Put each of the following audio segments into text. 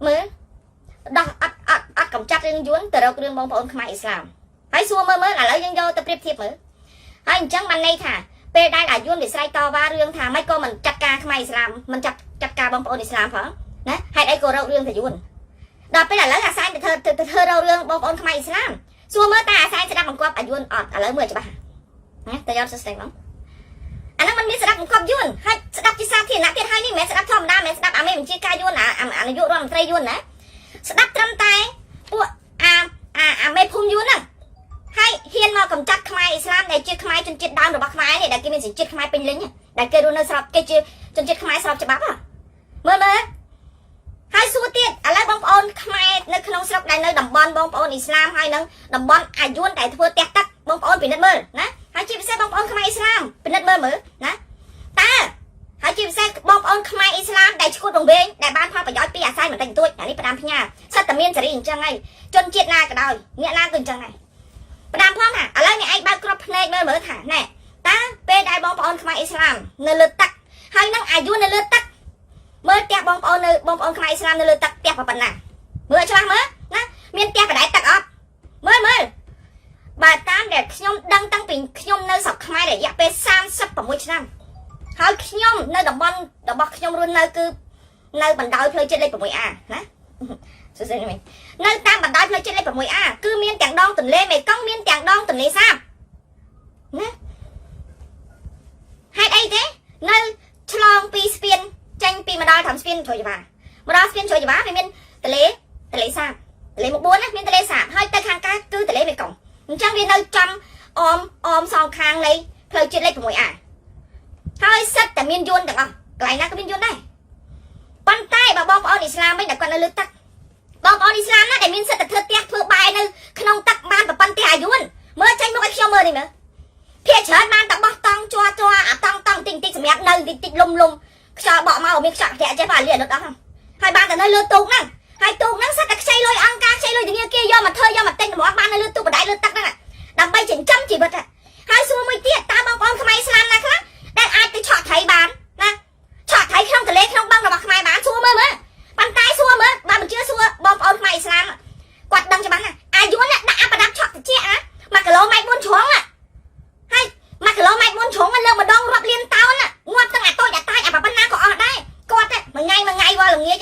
មើលដោះអត់កំចាត់រឿងយួនទៅរករឿងបងប្អូនខ្មែរអ៊ីស្លាមហើយសួរមើលឥឡូវយើងយកទៅប្រៀបធៀបមើលហើយអញ្ចឹងបានន័យថាពេលដែលអាយុនវាស្រែកតវ៉ារឿងថាម៉េចក៏មិនចាត់ការខ្មែរអ៊ីស្លាមមិនចាត់ការបងប្អូនអ៊ីស្លាមផងណាហេតុអីក៏រករឿងទៅយួនដល់ពេលឥឡូវអាសែងទៅធ្វើរករឿងបងប្អូនខ្មែរអ៊ីស្លាមសួរមើលតើអាសែងស្ដាប់បង្គាប់អាយុនអត់ឥឡូវមើលច្បាស់ណាតើយកសស្ដីបងអាហ្នឹងมันមានស្ដាប់បង្គាប់យួនហើយស្ដាប់ជាសាធារណៈទៀតហើយនេះមិនមែនស្ដាប់ធម្មតាមិនមែនស្ដាប់អាមេបញ្ជាការយួនអានាយករដ្ឋមន្ត្រីយួនណាស្ដាប់ត្រឹមតែពួកអាមេភូមិយួនហ្នឹងហើយហ៊ានមកកំចាត់ខ្មែរអ៊ីស្លាមដែលជាខ្មែរជនជាតិដើមរបស់ខ្មែរនេះដែលគេមានសញ្ជាតិខ្មែរពេញលេញដែលគេរស់នៅស្របគេជាជនជាតិខ្មែរស្របច្បាប់មើលហើយសួរទៀតឥឡូវបងប្អូនខ្មែរនៅក្នុងស្រុកដែលនៅតំបន់បងប្អូនអ៊ីស្លាមហើយនឹងតំបន់អាយុនដែលធ្វើផ្ទះទឹកបងប្អូនពិនិត្យមើលណាហើយជាពិសេសបងប្អូនខ្មែរអ៊ីស្លាមពិនិត្យមើលណាតើហើយជាពិសេសបងប្អូនខ្មែរអ៊ីស្លាមដែលឈួតរង្វេងដែលបានផលប្រយោជន៍ពីអាស្រ័យបន្តិចបន្តួចអានេះផ្ដាំផ្ញើសិតតែមានសេរីអញ្ចឹងហើយជនជាតិណាក៏ដោយអ្នកណាក៏អញ្ចឹងដែរផ្ដាំផងថាឥឡូវអ្នកឯងបើកក្របភ្នែកមើលថាណែតើពេលដែលបងប្អូនខ្មែរអ៊ីស្លាមនៅលើទឹកហើយនឹងអាយុនៅលើទឹកមើលផ្ទះបងប្អូនខ្មែរអ៊ីស្លាមនៅលើទឹកផ្ទះប៉ុណ្ណាមើលច្បាស់មើលណាមានផ្ទះបដែតទឹកអត់មើលបើតាមដែលខ្ញុំដឹងតាំងពីខ្ញុំនៅស្រុកខ្មែររយៈពេល36ឆ្នាំហើយខ្ញុំនៅតំបន់របស់ខ្ញុំរស់នៅគឺនៅបណ្ដោយផ្លូវជាតិលេខ 6A ណាសួស្ដីនេះនៅតាមបណ្ដោយផ្លូវជាតិលេខ 6A គឺមានទាំងដងទន្លេមេគង្គមានទាំងដងទន្លេសាបណាហេតុអីទេនៅឆ្លងពីស្ពានចេញពីម្ដលតាមស្ពានជ្រោយច្បាម្ដលស្ពានជ្រោយច្បាវាមានទន្លេសាបទន្លេមុខ4ណាមានទន្លេសាបហើយទៅខាងកើតគឺទន្លេមេគង្គអញ្ចឹងវានៅចំអមសងខាងនៃផ្លូវជាតិលេខ 6A ហើយសិតតែមានយួនទាំងអស់កន្លែងណាក៏មានយួនដែរប៉ុន្តែបើបងប្អូនអ៊ីស្លាមវិញតែគាត់នៅលើទឹកបងប្អូនអ៊ីស្លាមណាដែលមានសិទ្ធិធ្វើផ្ទះធ្វើបាយនៅក្នុងទឹកបានប្រព័ន្ធផ្ទះអាយុនមើលចេញមកឲ្យខ្ញុំមើលនេះមើលភាគច្រើនបានតែបោះតង់ជ័រអាតង់តិចសម្រាប់នៅតិចលំខ្យល់បក់មកមានខ្យល់ធ្លាក់ចេះបាទលាអត់អស់ហើយបានតែនៅលើទូកហ្នឹងហើយទូកហ្នឹងសិតតែខ្ចីលុយអង្គការខ្ចីលុយធនាគារយកមកធ្វើយកមកទិញតម្រាស់បាននៅលើទូកបណ្ដៃលើទឹកហ្នឹងដើម្បីចិញ្ចឹមជីវិតហើយសួរមួយទៀតតើបងប្អូនខ្មែរអ៊ីស្លាមណាខ្លះដែលអាចទៅឆក់ត្រីបានណាឆក់ត្រីក្នុងទន្លេក្នុងបឹងរបស់ខ្មែរបានសួរមើលប៉ុន្តែសួរមើលបើមិនជឿសួរបងប្អូនខ្មែរអ៊ីស្លាមគាត់ដឹងច្បាស់ណាអាយុនដាក់អាប្រដាប់ឆក់តិចណា1គីឡូម៉ែត្រ4ជ្រុងហើយ1គីឡូម៉ែត្រ4ជ្រុងលើម្ដងរាប់លានតោនងាប់ទាំងអាតូចអាតាចអាប៉ុណ្ណាក៏អស់ដែរគាត់មួយថ្ងៃវល់ល្ងាច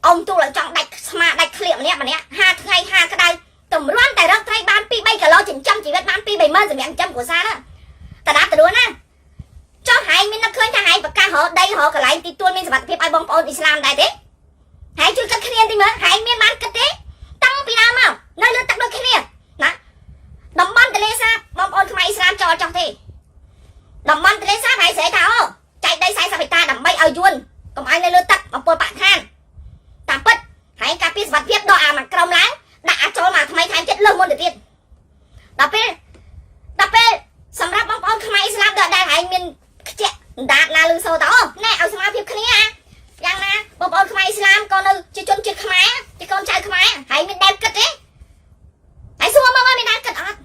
អ៊ំទូលឲ្យចង់ដាច់ស្មាដាច់ក្លៀកម្នាក់5ថ្ងៃ5ក្តៅតម្រាំតែរកត្រីបាន2-3គីឡូចិញ្ចឹមជីវិតបាន2-3ម៉ឺនសម្រាប់ចិញ្ចឹមគ្រួសារណាតដាប់ទៅរួនណាចុះហែងមាននឹកឃើញថាហែងប្រកាសរកដីរកកន្លែងទីទួលមានសុវត្ថិភាពឲ្យបងប្អូនអ៊ីស្លាមដែរទេហែងជួយគិតគ្នាតិចមើលហែងមានបានគិតទេតាំងពីដើមមកនៅលើទឹកដូចគ្នាណាតំបន់ទន្លេសាបបងប្អូនខ្មែរអ៊ីស្លាមចោលចោះទេតំបន់ទន្លេសាបហែងស្រែថាអូចែកដី40ហិកតាដើម្បីឲ្យយួនកុំឲ្យនៅលើទឹកបំពុលបរិស្ថានតាមពិតហែងការពារសុវត្ថិភាពដកអាមកក្រុមឡើងដាក់អាចចូលមកថ្មីថែមចិត្តលើសមុនទៅទៀតដល់ពេលសម្រាប់បងប្អូនខ្មែរអ៊ីស្លាមដែលហែងមានខ្ជាក់ដាតណាលឺសូតអូណែឲ្យសមាភិបគ្នាយ៉ាងណាបងប្អូនខ្មែរអ៊ីស្លាមក៏នៅជាជនជាតិខ្មែរជាកូនចៅខ្មែរហើយមានដែនគិតទេហើយសួរមកមានដែនគិតអត់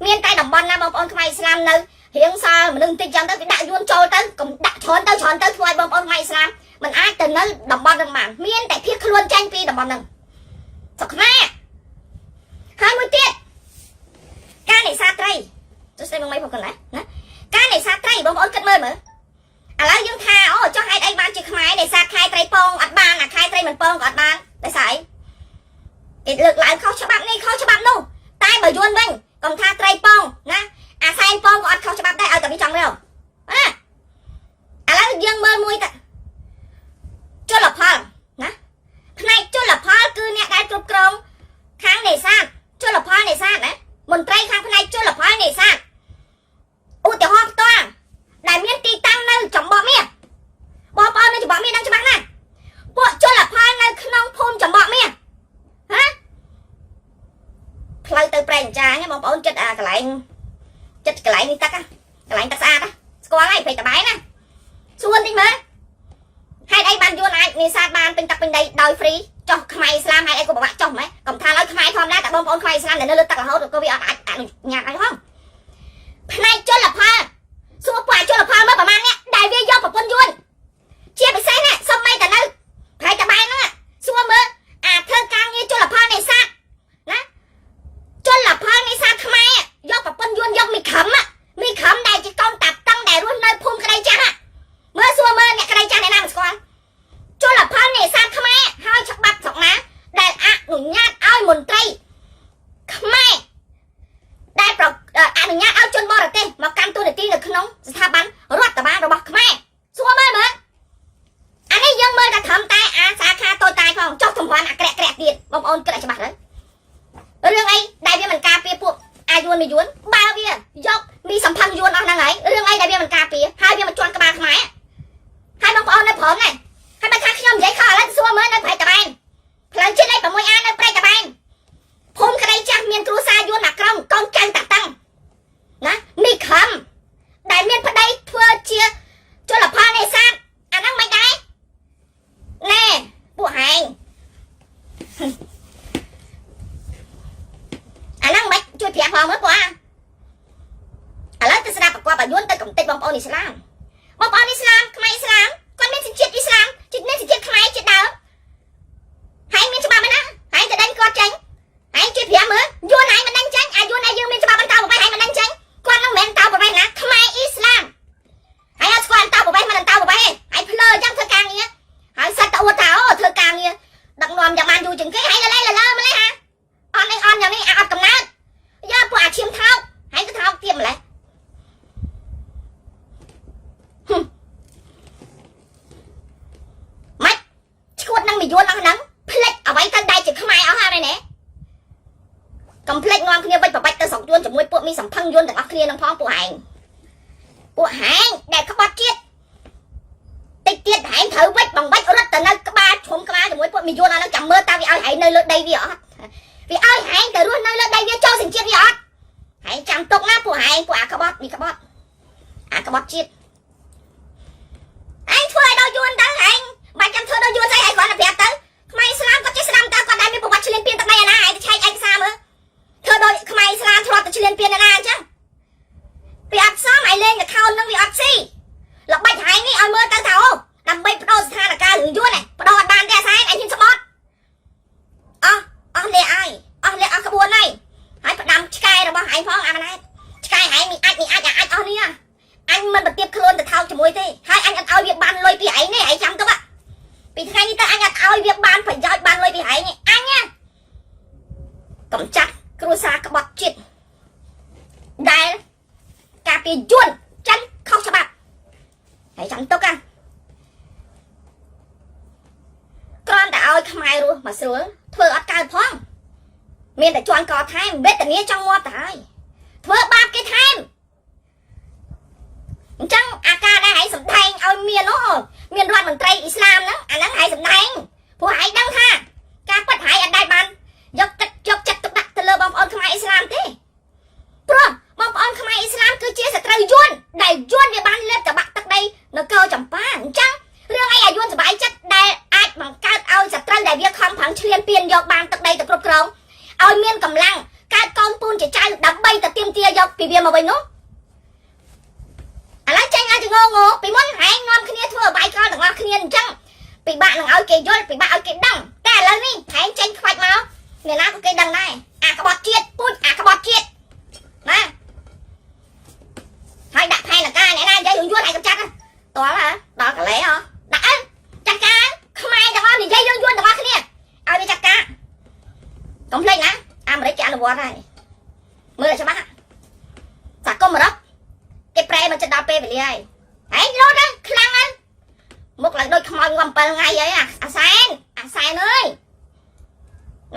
មានតែតំបន់ណាបងប្អូនខ្មែរអ៊ីស្លាមនៅរៀងសល់មនុស្សតិចចឹងទៅគេដាក់យួនចូលទៅកុំដាក់ច្រើនទៅធ្វើឲ្យបងប្អូនខ្មែរអ៊ីស្លាមមិនអាចទៅនៅតំបន់ហ្នឹងបានមានតែភៀសខ្លួនចេញពីតំបន់ហ្នឹងស្រុកខ្មែរហើយមួយទៀតការនេសាទត្រីចុះស្អីបងមិនផងកន្លែងណាការនេសាទត្រីបងប្អូនគិតមើលឥឡូវយើងថាអូចុះហេតុអីបានជាខ្មែរនេសាទខែត្រីពងអត់បានអាខែត្រីមិនពងក៏អត់បានដោយសារអីគេលើកឡើងខុសច្បាប់នេះខុសច្បាប់នោះតែបើយួនវិញកុំថាត្រីពងណាអាសែនពងក៏អត់ខុសច្បាប់ដែរឲ្យតែវាចង់រើណាឥឡូវយើងមើលមួយទៅជលផលណាផ្នែកជលផលគឺអ្នកដែលគ្រប់គ្រងខាងនេសាទជលផលនេសាទណាមន្ត្រីខាងផ្នែកជលផលនេសាទឧទាហរណ៍ផ្ទាល់ដែលមានទីតាំងនៅចំបក់មាសបងប្អូននៅចំបក់មាសដឹងច្បាស់ណាពួកជលផលនៅក្នុងភូមិចំបក់មាសហ៎ផ្លូវទៅប្រែងចាញបងប្អូនចិត្តកន្លែងនេះទឹកកន្លែងទឹកស្អាតស្គាល់ហើយពេកតបែណាសួរតិចមើលហេតុអីបានយួនអាចនេសាទបានពេញទឹកពេញដីដោយហ្វ្រីចុះខ្មែរអ៊ីស្លាមហេតុអីក៏ពិបាកចុះម៉េចកុំថាឡើយខ្មែរធម្មតាតែបងប្អូនខ្មែរអ៊ីស្លាមដែលនៅលើទឹករហូតក៏វាអត់អាចអនុញ្ញាតឲ្យផងផ្នែកជលផលសួរពួកជលផលមើលប្រហែលអ្នកដែលវាយកប្រពន្ធយួនជាពិសេសណាសុំមិនតែនៅប្រែតបែហ្នឹង លតែត្រឹមតែអាសាខាតូចតាចផងចុះចំរាន់អាក្រាក់ទៀតបងប្អូនគិតឲ្យច្បាស់ទៅរឿងអីដែលវាមិនការពារពួកអាយួនមីយួនបើវាយកមីសំផឹងយួនអស់ហ្នឹងហើយរឿងអីដែលវាមិនការពារហើយវាមិនជន់ក្បាលខ្មែរហើយបងប្អូននៅព្រមហ្នឹងហើយបើថាខ្ញុំនិយាយខុសឥឡូវសួរមើលនៅព្រៃតបែនផ្លូវជាតិលេខ 6A នៅព្រៃតបែនភូមិក្តីចាស់មានគ្រួសារយួនមួយក្រុមកូនចៅតាតាំងណាមីខំដែលមានប្តីធ្វើជាជលផលនេសាទអាហ្នឹងមិនដែរណែពួកហែងអាហ្នឹងមិនជួយប្រាប់ផងមើលពួកឥឡូវទៅស្ដាប់ប្រកបអាយុនទៅកំតិចបងប្អូនអ៊ីស្លាមបងប្អូនអ៊ីស្លាមខ្មែរអ៊ីស្លាមគាត់មានសញ្ជាតិអ៊ីស្លាមជាតិនេះសញ្ជាតិខ្មែរជាដើមហើយមានច្បាប់ណាហើយទៅដេញគាត់ចេញហើយជួយប្រាប់មើលយួនហើយមិនដេញចេញអាយុនហើយយើងមានច្បាប់បន្តប្រវេសហើយមិនដេញចេញគាត់នឹងមិនតប្រវេសណាខ្មែរអ៊ីស្លាមហើយអត់ស្គាល់តប្រវេសមិនតប្រវេសហើយភ្លើអញ្ចឹងធ្វើការងារហើយសិតទៅអួតថាអូធ្វើការងារដឹកនាំយ៉ាងបានយូរជាងគេហើយលើម្លេះហាអត់នេះអត់យ៉ាងនេះអត់កំណើតយកពួកអាឈាមថោកហើយក៏ថោកទៀតម្លេះម៉េចឈួតនឹងមីយួនអស់ហ្នឹងផ្លិចអ្វីទៅដៃជាខ្មែរអស់ហើយណែកុំភ្លេចនាំគ្នាវិចប្របាច់ទៅស្រុកយួនជាមួយពួកមីសំផឹងយួនទាំងអស់គ្នានឹងផងពួកហែងដែលក្បត់ជាតិតិចទៀតហែងត្រូវវិចបង្វិចរត់ទៅនៅក្បាលឈុំក្បាលជាមួយពួកមីយួនអស់ហ្នឹងចាំមើលតើវាឲ្យហែងនៅលើដីវាអត់វាឲ្យហែងទៅរស់នៅលើដីវាចូលសញ្ជាតិវាអត់ហែងចាំទុកណាពួកហែងពួកអាក្បត់មីក្បត់អាក្បត់ជាតិហែងធ្វើឲ្យដល់យួនទៅហែងបាច់ចាំធ្វើដល់យួនស្អីហែងគ្រាន់តែប្រាប់ទៅខ្មែរស្លាមគាត់ចេះស្ដាំតើគាត់ដែលមានប្រវត្តិឆ្លៀនពៀនទឹកដីអាណាហែងទៅឆែកឯកសារមើលធ្វើដោយខ្មែរស្លាមធ្លាប់ទៅឆ្លៀនពៀនអាណាអញ្ចឹងវាអត់សមឲ្យលេងកខោននឹងវាអត់ស៊ីល្បិចហែងនេះឲ្យមើលទៅថាអូដើម្បីបដូរស្ថានភាពរឿងយួនឯងបដូរអត់បានទេអាសែនឯងហ៊ានស្បត់អស់លេអើយអស់លេអស់ក្បួនហើយផ្ដាំឆ្កែរបស់ឯងផងអាម៉ណែតឆ្កែឯងមានអាចអស់នេះអញមិនបទាបខ្លួនទៅថោកជាមួយទេហើយអញអត់ឲ្យវាបានលុយពីឯងនេះឯងចាំទៅពីថ្ងៃនេះទៅអញអត់ឲ្យវាបានប្រយោជន៍បានលុយពីឯងនេះអញណាកំចាត់គ្រួសារក្បត់ជាតិដែលការពារយួនចិនខុសច្បាប់ហើយចាំទុកគ្រាន់តែឲ្យខ្មែររស់មកស្រួលធ្វើអត់កើតផងមានតែជន់កថែមវេទនាចង់ងាប់ទៅហើយធ្វើបាបគេថែមអញ្ចឹងអាការដែលឯងសម្ដែងឲ្យមានរដ្ឋមន្ត្រីអ៊ីស្លាមហ្នឹងអាហ្នឹងឯងសម្ដែងព្រោះឯងដឹងថាការពិតឯងអត់ដែលបានយកចិត្តទុកដាក់ទៅលើបងប្អូនខ្មែរអ៊ីស្លាមទេព្រោះបងប្អូនខ្មែរអ៊ីស្លាមគឺជាសត្រូវយួនដែលយួនវាបានលេបតបាក់ទឹកដីនៅកោចម្ប៉ាអញ្ចឹងរឿងអីឲ្យយួនសบายចិត្តដែលអាចបង្កើតឲ្យសត្រូវដែលវាខំប្រឹងឈ្លានពានយកបានទឹកដីទៅគ្រប់គ្រងឲ្យមានកម្លាំងកើតកូនពូនជាចៅដើម្បីទៅទាមទារយកពីវាមកវិញនោះឥឡូវចេញឲ្យងងពីមុនហែងនាំគ្នាធ្វើបាយកលទាំងអស់គ្នាអញ្ចឹងពិបាកនឹងឲ្យគេយល់ពិបាកឲ្យគេដឹងតែឥឡូវនេះហែងចេញខ្វាច់មកអ្នកណាក៏គេដឹងដែរអាក្បត់ជាតិពូជអាក្បត់ជាតិណាហើយដាក់ផែនការអ្នកណានិយាយរឿងយួនឯងកំចាត់តល់ដល់កលែហ៎ដាក់ចាត់ការខ្មែរទាំងអស់និយាយរឿងយួនទាំងអស់គ្នាឲ្យវាចាត់ការកុំភ្លេចណាអាមេរិកគេអនុវត្តហើយមើលឲ្យច្បាស់សហគមន៍អឺរ៉ុបគេប្រែមកចិត្តដល់ពេលវេលាហើយរត់ទៅខ្លាំងហ្នឹងមុខឡើងដូចខ្មោចងំ7ថ្ងៃអីអាសែនអើយ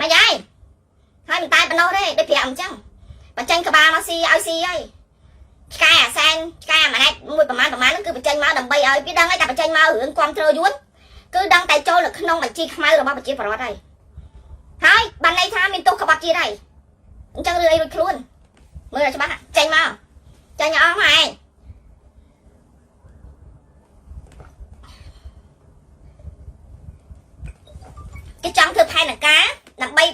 មកយាយហើយមិនតែប៉ុណ្ណោះទេដូចប្រាប់អញ្ចឹងបញ្ចេញក្បាលមកស៊ីឲ្យស៊ីហើយឆ្កែអាសែនឆ្កែអាម៉ាណែតមួយប្រមាណហ្នឹងគឺបញ្ចេញមកដើម្បីឲ្យវាដឹងហើយតែបញ្ចេញមករឿងគ្រប់គ្រងយួនគឺដឹងតែចូលនៅក្នុងបញ្ជីខ្មៅរបស់ប្រជាពលរដ្ឋហើយបានន័យថាមានទោសក្បត់ជាតិហើយអញ្ចឹងរឿងអីរួចខ្លួនមើលឲ្យច្បាស់ចេញមកចេញអស់មកឯងគេចង់ធ្វើផែនការដើម្បី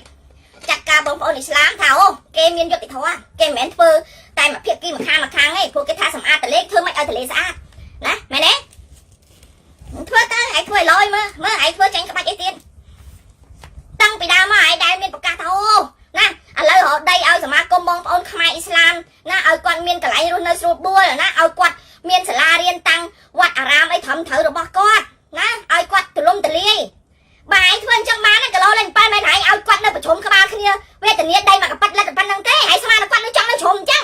ចាត់ការបងប្អូនអ៊ីស្លាមថាអូគេមានយុត្តិធម៌គេមិនមែនធ្វើតែមួយភាគីម្ខាងទេព្រោះគេថាសម្អាតទលេធ្វើមិនឲ្យទលេស្អាតណាមែនទេធ្វើទៅឯងធ្វើឲ្យលយមើលឯងធ្វើចាញ់ក្បាច់អីទៀតតាំងពីដើមមកឯងដែលមានប្រកាសថាអូណាឥឡូវរកដីឲ្យសមាគមបងប្អូនខ្មែរអ៊ីស្លាមណាឲ្យគាត់មានកន្លែងរស់នៅស្រួលបួលណាឲ្យគាត់មានសាលារៀនតាំងវត្តអារាមអីត្រឹមត្រូវរបស់គាត់ណាឲ្យគាត់ទូលំទូលាយបាយធ្វើអញ្ចឹងបានគីឡូលេង7មែនហើយឲ្យគាត់នៅប្រជុំក្បាលគ្នាវេទនាដីមកកប៉ិតលិតប៉ុណ្្នឹងទេហើយស្មានគាត់នៅចង់នៅជ្រុំអញ្ចឹង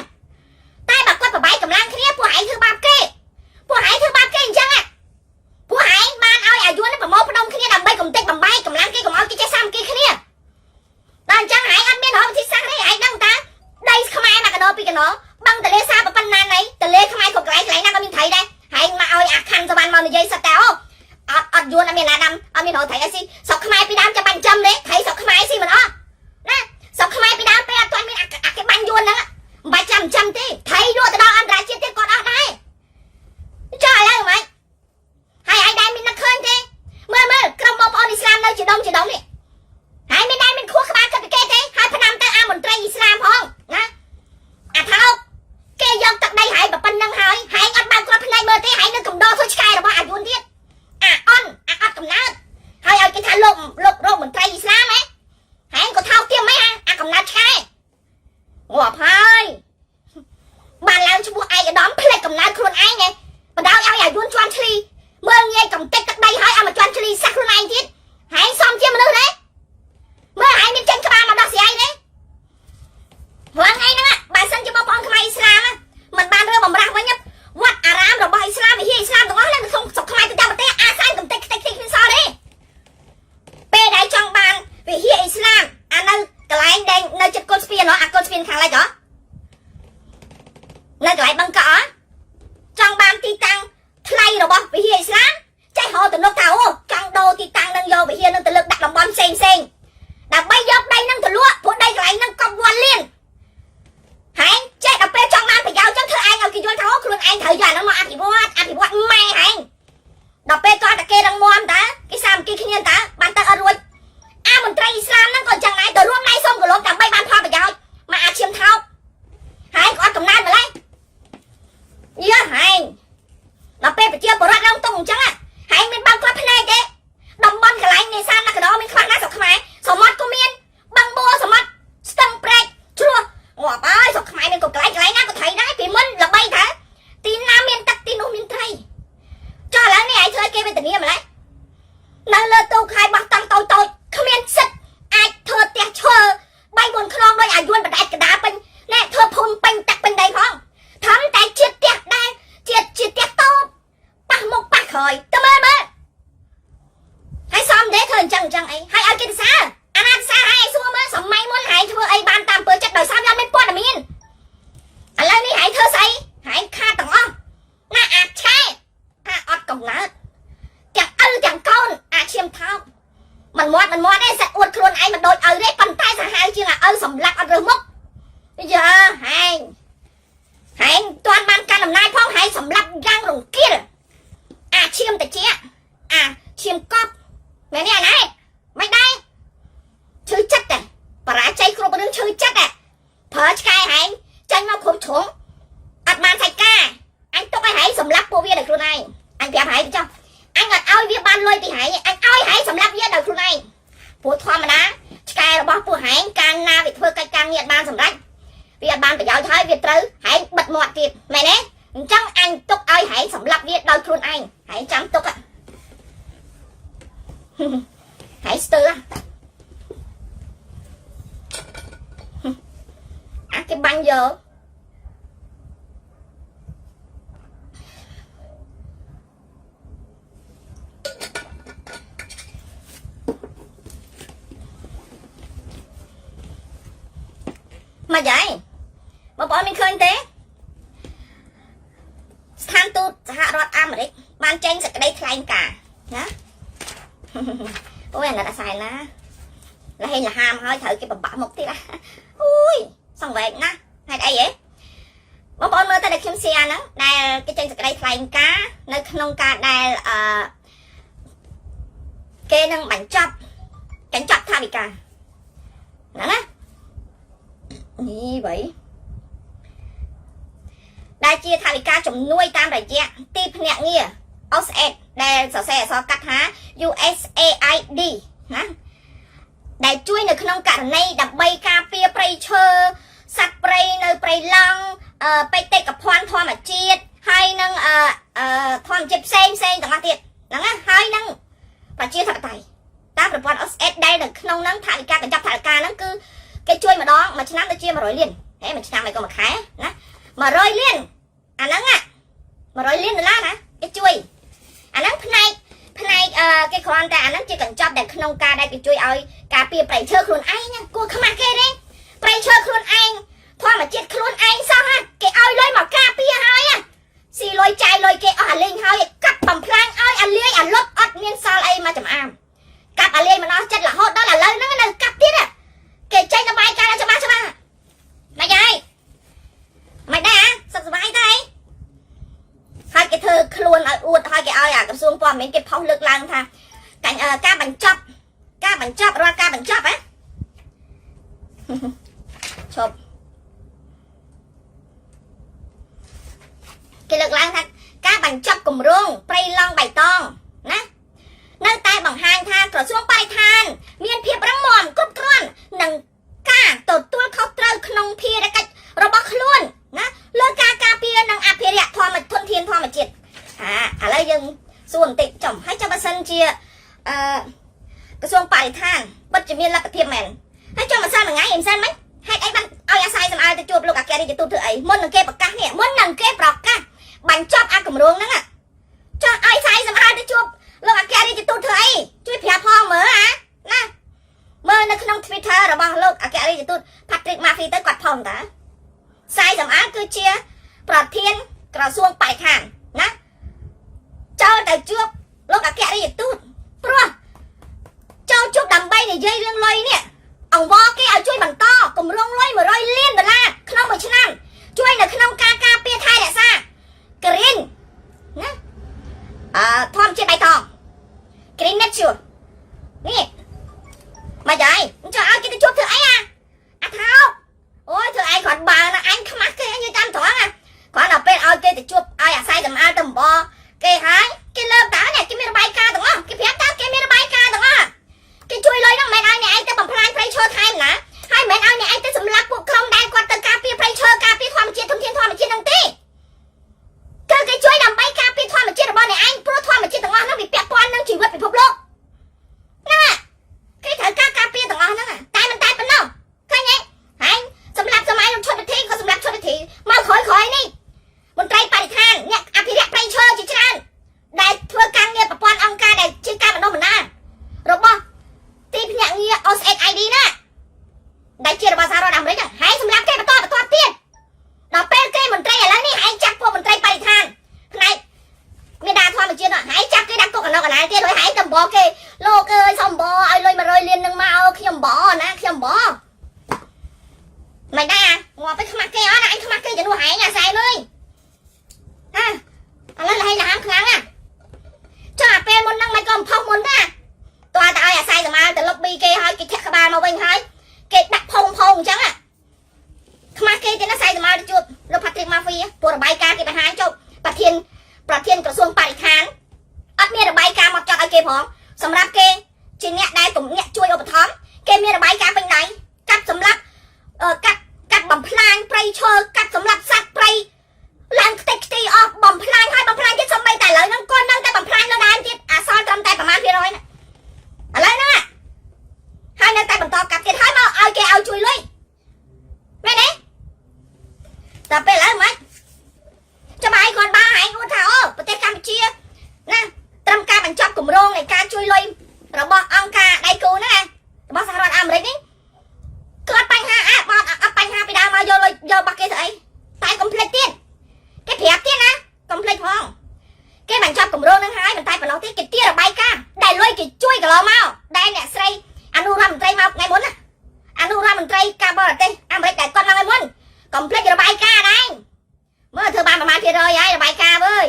តែបើគាត់ប្របាយកម្លាំងគ្នាពួកឯងធ្វើបាបគេអញ្ចឹងពួកឯងបានឲ្យអាយុនប្រមូលផ្ដុំ អត់មានរកថៃអីស៊ីស្រុកខ្មែរពីដើមចាំបាញ់ចំទេថៃស្រុកខ្មែរស៊ីមិនអស់ណាស្រុកខ្មែរពីដើមពេលអត់ទាន់មានអាគេបាញ់យួនហ្នឹងមិនបាច់ចាំទេថៃលក់ទៅដល់អន្តរជាតិទៀតគាត់អស់ដែរចុះឥឡូវម៉េចហើយឯងដែរមាននឹកឃើញទេមើលក្រុមបងប្អូនអ៊ីស្លាមនៅជាដុំនេះហើយមានដែរមានខួរក្បាលគិតពីគេទេហើយផ្ដាំទៅអាមន្ត្រីអ៊ីស្លាមផងណាអាថោកគេយកទឹកដីហើយប៉ុណ្ណឹងហើយហើយអត់បើកគាត់ភ្នែកមើលទេហើយនៅកំដរធ្វើឆ្កែរបស់អាយួនទៀតអាអត់កំណើតហើយឲ្យគេថាលោកម្ន្ត្រីអ៊ីស្លាមហ៎ហើយក៏ថោកទៀតមិនអាកំណើតឆ្កែងាប់ហើយបានឡើងឈ្មោះឯកឧត្តមផ្លេចកំណើតខ្លួនឯងហ៎បណ្ដោយឲ្យអាយួនជន់ឈ្លីមើលងាយកំតិចទឹកដីហើយឲ្យមកជន់ឈ្លីសាក់ខ្លួនឯងទៀតហើយសំជាមនុស្សទេមើលហើយមានចេញក្បាលមកដោះស្រាយទេព្រោះថ្ងៃហ្នឹងបើសិនជាបងប្អូនខ្មែរអ៊ីស្លាមមិនបានរើបំរាស់វិញវត្តអារាមរបស់អ៊ីស្លាមវិហារអ៊ីស្លាមទាំងអស់នៅក្នុងស្រុកខ្មែរទៅតាមប្រទេសអាសានកំតិចខ្ទេចគ្មានសល់ទេពេលដែលចង់បានវិហារអ៊ីស្លាមអានៅកន្លែងដែលនៅចិត្តកូនស្ពានអាកូនស្ពានខាងលិចនៅកន្លែងបឹងកក់ចង់បានទីតាំងថ្លៃរបស់វិហារអ៊ីស្លាមចេះហៅទៅលោកថាអូចង់ដូរទីតាំងនឹងយកវិហារនឹងទៅលើកដាក់តំបន់ផ្សេងដើម្បីយកដីនឹងទៅលក់ព្រោះដីកន្លែងនឹងកប់វល់លៀនហើយចេះដល់ពេលចង់បានប្រយោជន៍ចឹងធ្វើឯងឲ្យគេយល់ថាអូខ្លួនឯងត្រូវយកអានោះមកអភិវឌ្ឍម៉ែឯងដល់ពេលគាត់តែគេរឹងមាំតើគេសាមគ្គីគ្នាតើបានទៅអត់រួចអាមន្ត្រីអ៊ីស្លាមហ្នឹងក៏ចឹងដែរទៅរួមដៃសុំគោរពដើម្បីបានផលប្រយោជន៍មកអាឈាមថោកហើយក៏អត់កំណត់ម្លេះយើហើយដល់ពេលប្រជាពលរដ្ឋឡើងតុងអញ្ចឹងហើយមានបើកគាត់ភ្នែកទេតំបន់កន្លែងនេសាទណាកណ្ដោមានខ្វះណាស្រុកខ្មែរសមុទ្រក៏មានបឹងបួសមុទ្រស្ទឹងព្រែកជ្រោះងាប់ហើយស្រុកខ្មែរមានកន្លែងណាក៏ថៃដែរពីមុនល្បីថាទីណាមានទឹកទីនោះមានត្រីចុះឥឡូវនេះឯងធ្វើគេវេទនាម្លេះនៅលើទូកហើយបោះតង់តូចគ្មានសិទ្ធអាចធ្វើផ្ទះឈើ3-4ខ្នងដោយអាយួនបដាច់កដាពេញណែធ្វើភូមិពេញទឹកពេញដីផងថំតែជាតិផ្ទះដែរជាតិផ្ទះតូចប៉ះមុខប៉ះក្រោយទៅមើលហើយសំទេធ្វើអញ្ចឹងអីហើយឲ្យគេទៅសារអាណាទៅសារហើយសួរមើលសម័យមុនហើយធ្វើអីបានតាមពើចិត្តដោយសារវាអត់មានព័ត៌មានឥឡូវនេះហើយធ្វើស្អីហើយខាតទាំងអស់ណាអាចឆែថាអត់កំណើតទាំងឪទាំងកូនអាឈាមថោកមិនមាត់ទេសាក់អួតខ្លួនឯងមិនដូចឪទេប៉ុន្តែសាហាវជាងឪសម្លាប់អត់រើសមុខយ៉ាហើយទាន់បានកាន់អំណាចផងហើយសម្លាប់យ៉ាងរង្គាលអាឈាមតិចអាឈាមកប់មែនទេអាណែមិនដែរឈឺចិត្តតែបរាជ័យគ្រប់រឿងឈឺចិត្តតែប្រើឆ្កែហែងចាញ់មកគ្រប់ជ្រុងអត់បានថៃការអញទុកឲ្យហែងសម្លាប់ពួកវាដោយខ្លួនឯងអញប្រាប់ហែងចុះអញអត់ឲ្យវាបានលុយពីហែងអញឲ្យហែងសម្លាប់វាដោយខ្លួនឯងព្រោះធម្មតាឆ្កែរបស់ពួកហែងកាលណាវាធ្វើកិច្ចការងារបានសម្រេចវាអត់បានប្រយោជន៍ហើយវាត្រូវហែងបិទមាត់ទៀតមែនទេអញ្ចឹងអញទុកឲ្យហែងសម្លាប់វាដោយខ្លួនឯងហែងចាំទុកហើយស្ទើរអាគេបាញ់យកមកយាយបងប្អូនមានឃើញទេស្ថានទូតសហរដ្ឋអាមេរិកបានចេញសេចក្តីថ្លែងការណ៍ណាអូយអាណិតអាសែនណាលះហាមហើយត្រូវគេបបាក់មុខទៀតអូយសង្វេគណាហេតុអីហ៎បងប្អូនមើលទៅដែលខ្ញុំ share ហ្នឹងដែលគេចេញសេចក្តីថ្លែងការណ៍នៅក្នុងការដែលគេនឹងបញ្ចប់ថាវិការហ្នឹងណានេះវ៉ៃដែលជាថាវិការជំនួយតាមរយៈទីភ្នាក់ងារ OSS ដែលសរសេរអក្សរកាត់ថា USAID ណាដែលជួយនៅក្នុងករណីដើម្បីការពារព្រៃឈើសត្វព្រៃនៅព្រៃឡង់បេតិកភណ្ឌធម្មជាតិហើយនឹងធម្មជាតិផ្សេងទាំងអស់ទៀតហ្នឹងណាហើយនឹងប្រជាធិបតេយ្យតាមប្រព័ន្ធ OSS ដែលនៅក្នុងហ្នឹងថាវិការកញ្ចប់ថវិកាហ្នឹងគឺគេជួយម្ដងមួយឆ្នាំទៅជា100លានហើយមួយឆ្នាំឲ្យក៏មួយខែណា100លានអាហ្នឹង100លានដុល្លារណាគេជួយអាហ្នឹងផ្នែកគេគ្រាន់តែអាហ្នឹងជាកញ្ចប់ដែលក្នុងការដែលគេជួយឲ្យការពារព្រៃឈើខ្លួនឯងគួរខ្មាស់គេទេព្រៃឈើខ្លួនឯងធម្មជាតិខ្លួនឯងសោះគេឲ្យលុយមកការពារហើយ ស៊ីលុយចាយលុយគេអស់អាលេងហើយកាប់បំផ្លាញឲ្យអាលាយអាលុបអត់មានសល់អីមកចំអាមកាប់អាលាយមិនអស់ចិត្តរហូតដល់ឥឡូវហ្នឹងនៅកាប់ទៀតគេចេញទៅបាយការច្បាស់មិនហើយមិនដែរសុខសប្បាយទេហើយគេធ្វើខ្លួនឲ្យអួតហើយគេឲ្យអាក្រសួងព័ត៌មានគេផុសលើកឡើងថាការបញ្ចប់រាល់ការបញ្ចប់ហ៎ឈប់គេលើកឡើងថាការបញ្ចប់គម្រោងព្រៃឡង់បៃតងណានៅតែបង្ហាញថាក្រសួងបរិស្ថានមានភាពរឹងមាំគ្រប់គ្រាន់នឹងការទទួលខុសត្រូវក្នុងភារកិច្ចរបស់ខ្លួនណាលើការការពារនិងអភិរក្សធនធានធម្មជាតិឥឡូវយើងសួរបន្តិចចំហើយចាំបើសិនជាក្រសួងបរិស្ថានពិតជាមានលទ្ធភាពមែនហើយចុះម្សិលមួយថ្ងៃអីមិនសិនមិនហេតុអីបានឲ្យអាស័យសម្អាតទៅជួបលោកអគ្គរដ្ឋទូតធ្វើអីមុននឹងគេប្រកាសនេះមុននឹងគេប្រកាសបញ្ចប់អាគម្រោងហ្នឹងចុះឲ្យអាស័យសម្អាតទៅជួបលោកអគ្គរដ្ឋទូតធ្វើអីជួយប្រាប់ផងមើលណាមើលនៅក្នុង Twitter របស់លោកអគ្គរដ្ឋទូត Patrick Murphy ទៅគាត់ផុសតាអាស័យសម្អាតគឺជាប្រធានក្រសួងបរិស្ថានណាចូលទៅជួបលោកអគ្គរដ្ឋទូតព្រោះចូលជួបដើម្បីនិយាយរឿងលុយនេះអង្វរគេឲ្យជួយបន្តគម្រោងលុយ$100 លានក្នុងមួយឆ្នាំជួយនៅក្នុងការការពារថែរក្សាgreen ណាធម្មជាតិបៃតង green nature នេះមកយាយចុះឲ្យគេទៅជួបធ្វើអីអាថោអូយធ្វើអីគាត់បើណាអញខ្មាស់គេនិយាយតាមត្រង់គាត់ដល់ពេលឲ្យគេទៅជួបឲ្យអាស័យសម្អាតទៅអំបគេហើយគេលើកតើនេះគេមានរបាយការណ៍ទាំងអស់គេប្រាប់តើគេមានរបាយការណ៍ទាំងអស់គេជួយលុយហ្នឹងមិនឲ្យអ្នកឯងទៅបំផ្លាញព្រៃឈើថែមណាហើយមិនឲ្យអ្នកឯងទៅសម្លាប់ពួកក្រុមដែលគាត់ទៅការពារព្រៃឈើការពារធម្មជាតិធនធានធម្មជាតិហ្នឹងទេគឺគេជួយដើម្បីការពារធម្មជាតិរបស់អ្នកឯងព្រោះធម្មជាតិទាំងអស់ហ្នឹងវាពាក់ព័ន្ធនឹងជីវិតពិភពលោកណាគេត្រូវការពារទាំងអស់ហ្នឹងតែមិនតែប៉ុណ្ណោះឃើញទេហើយសម្រាប់សម័យលោកឈុតវិធីក៏សម្រាប់ឈុតវិធីមកក្រោយនេះមន្ត្រីបរិស្ថានអ្នកអភិរក្សព្រៃឈើជាច្រើនដែលធ្វើការងារប្រព័ន្ធអង្គការដែលជាការបណ្ដុះបណ្ដាលរបស់ទីភ្នាក់ងារ OSID ណាដែលជារបស់សហរដ្ឋអាមេរិកហើយសម្រាប់គេបន្តទៀតដល់ពេលគេមន្ត្រីឥឡូវនេះឯងចាប់ពួកមន្ត្រីបរិស្ថានផ្នែកមេដាធម្មជាតិហើយចាប់គេដាក់គុកកណ្ដោកកណ្ដាលទៀតហើយតំបគេលោកអើយសុំបងឲ្យលុយ$100 លាននឹងមកខ្ញុំបងណាខ្ញុំបងមិនដែរងាប់ទៅខ្មាស់គេអត់ណាអញខ្មាស់គេជំនួសឯងអាសែនអើយឥឡូវលះហាមខ្លាំងណាចុះអាពេលមុនហ្នឹងមិនក៏ផុសមុនណាតើឲ្យអាស័យសម្អាតទៅលុបប៊ីគេហើយគេធាក់ក្បាលមកវិញហើយគេដាក់ផុងអញ្ចឹងខ្មាស់គេទៀតណាអាស័យសម្អាតទៅជួបលោក Patrick Murphy ព្រោះរបាយការណ៍គេបង្ហាញចុះប្រធានក្រសួងបរិស្ថានអត់មានរបាយការណ៍មកចត់ឲ្យគេផងសម្រាប់គេជាអ្នកដែលអ្នកជួយឧបត្ថម្ភគេមានរបាយការណ៍ពេញដៃកាត់សម្រាប់កាត់បំផ្លាញព្រៃឈើកាត់សម្រាប់សត្វព្រៃឡើងខ្ទេចខ្ទីអស់បំផ្លាញទៀតសំបីតែឥឡូវហ្នឹងក៏នៅតែបំផ្លាញនៅដែរទៀតអាសល់ត្រឹមតែប្រមាណ%ណាឥឡូវហ្នឹងហើយនៅតែបន្តកាត់ទៀតហើយមកឲ្យគេឲ្យជួយលុយមែនទេតែពេលឥឡូវមិនចាំឯងគាត់បានឯងគាត់ថាអូប្រទេសកម្ពុជាណាត្រឹមការបញ្ចប់គម្រោងនៃការជួយលុយរបស់អង្គការដៃគូណារបស់សហរដ្ឋអាមេរិកនេះគាត់បញ្ហាអត់បញ្ហាពីដើមមកយកលុយយករបស់គេទៅអីតែកុំភ្លេចទៀតគេប្រាប់ទៀតណាកុំភ្លេចផងគេបញ្ចប់គម្រោងនឹងហើយមិនតែប៉ុណ្ណោះទេគេទាររបាយការណ៍ដែលលុយគេជួយកន្លងមកដែលអ្នកស្រីអនុរដ្ឋមន្ត្រីមកថ្ងៃមុនណាអនុរដ្ឋមន្ត្រីការបរទេសអាមេរិកដែលគាត់មកថ្ងៃមុនកុំភ្លេចរបាយការណ៍ដែរមើលធ្វើបានប្រមាណ%ហើយរបាយការណ៍អើយ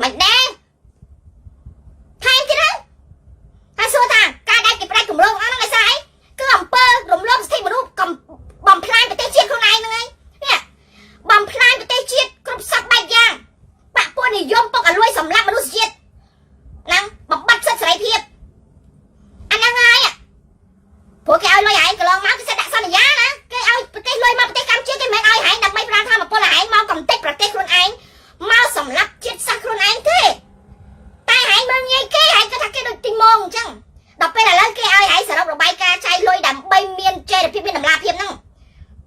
មិនដែរថែមទៀតហើយសួរថាការដែលគេផ្ដាច់គម្រោងអស់ហ្នឹងឯស្អីគឺអំពើរំលោភសិទ្ធិមនុស្សបំផ្លាញប្រទេសជាតិខ្លួនឯងហ្នឹងឯងនេះបំផ្លាញប្រទេសជាតិគ្រប់សពបែបយ៉ាងបាក់ពួកនិយមពុកឲ្យលួយសម្លាប់មនុស្សជាតិហ្នឹងបំបត្តិសិទ្ធិសេរីភាពអាហ្នឹងហើយព្រោះគេឲ្យលុយឯងកន្លងមកគេសិតដាក់សន្យាណាគេឲ្យប្រទេសលុយមកប្រទេសកម្ពុជាគេមិនឲ្យឯងដើម្បីប្រាថ្នាពលឯងមកកំទេចប្រទេសខ្លួនឯងមកសម្លាប់ជាតិសាសន៍ខ្លួនឯងទេតែឯងមើលងាយគេឯងគាត់ថាគេដូចទីម៉ងអញ្ចឹងដល់ពេលឥឡូវគេឲ្យឯងសរុបរបាយការណ៍ចាយលុយដើម្បីមានចេរភាពមានតម្លាភាពហ្នឹង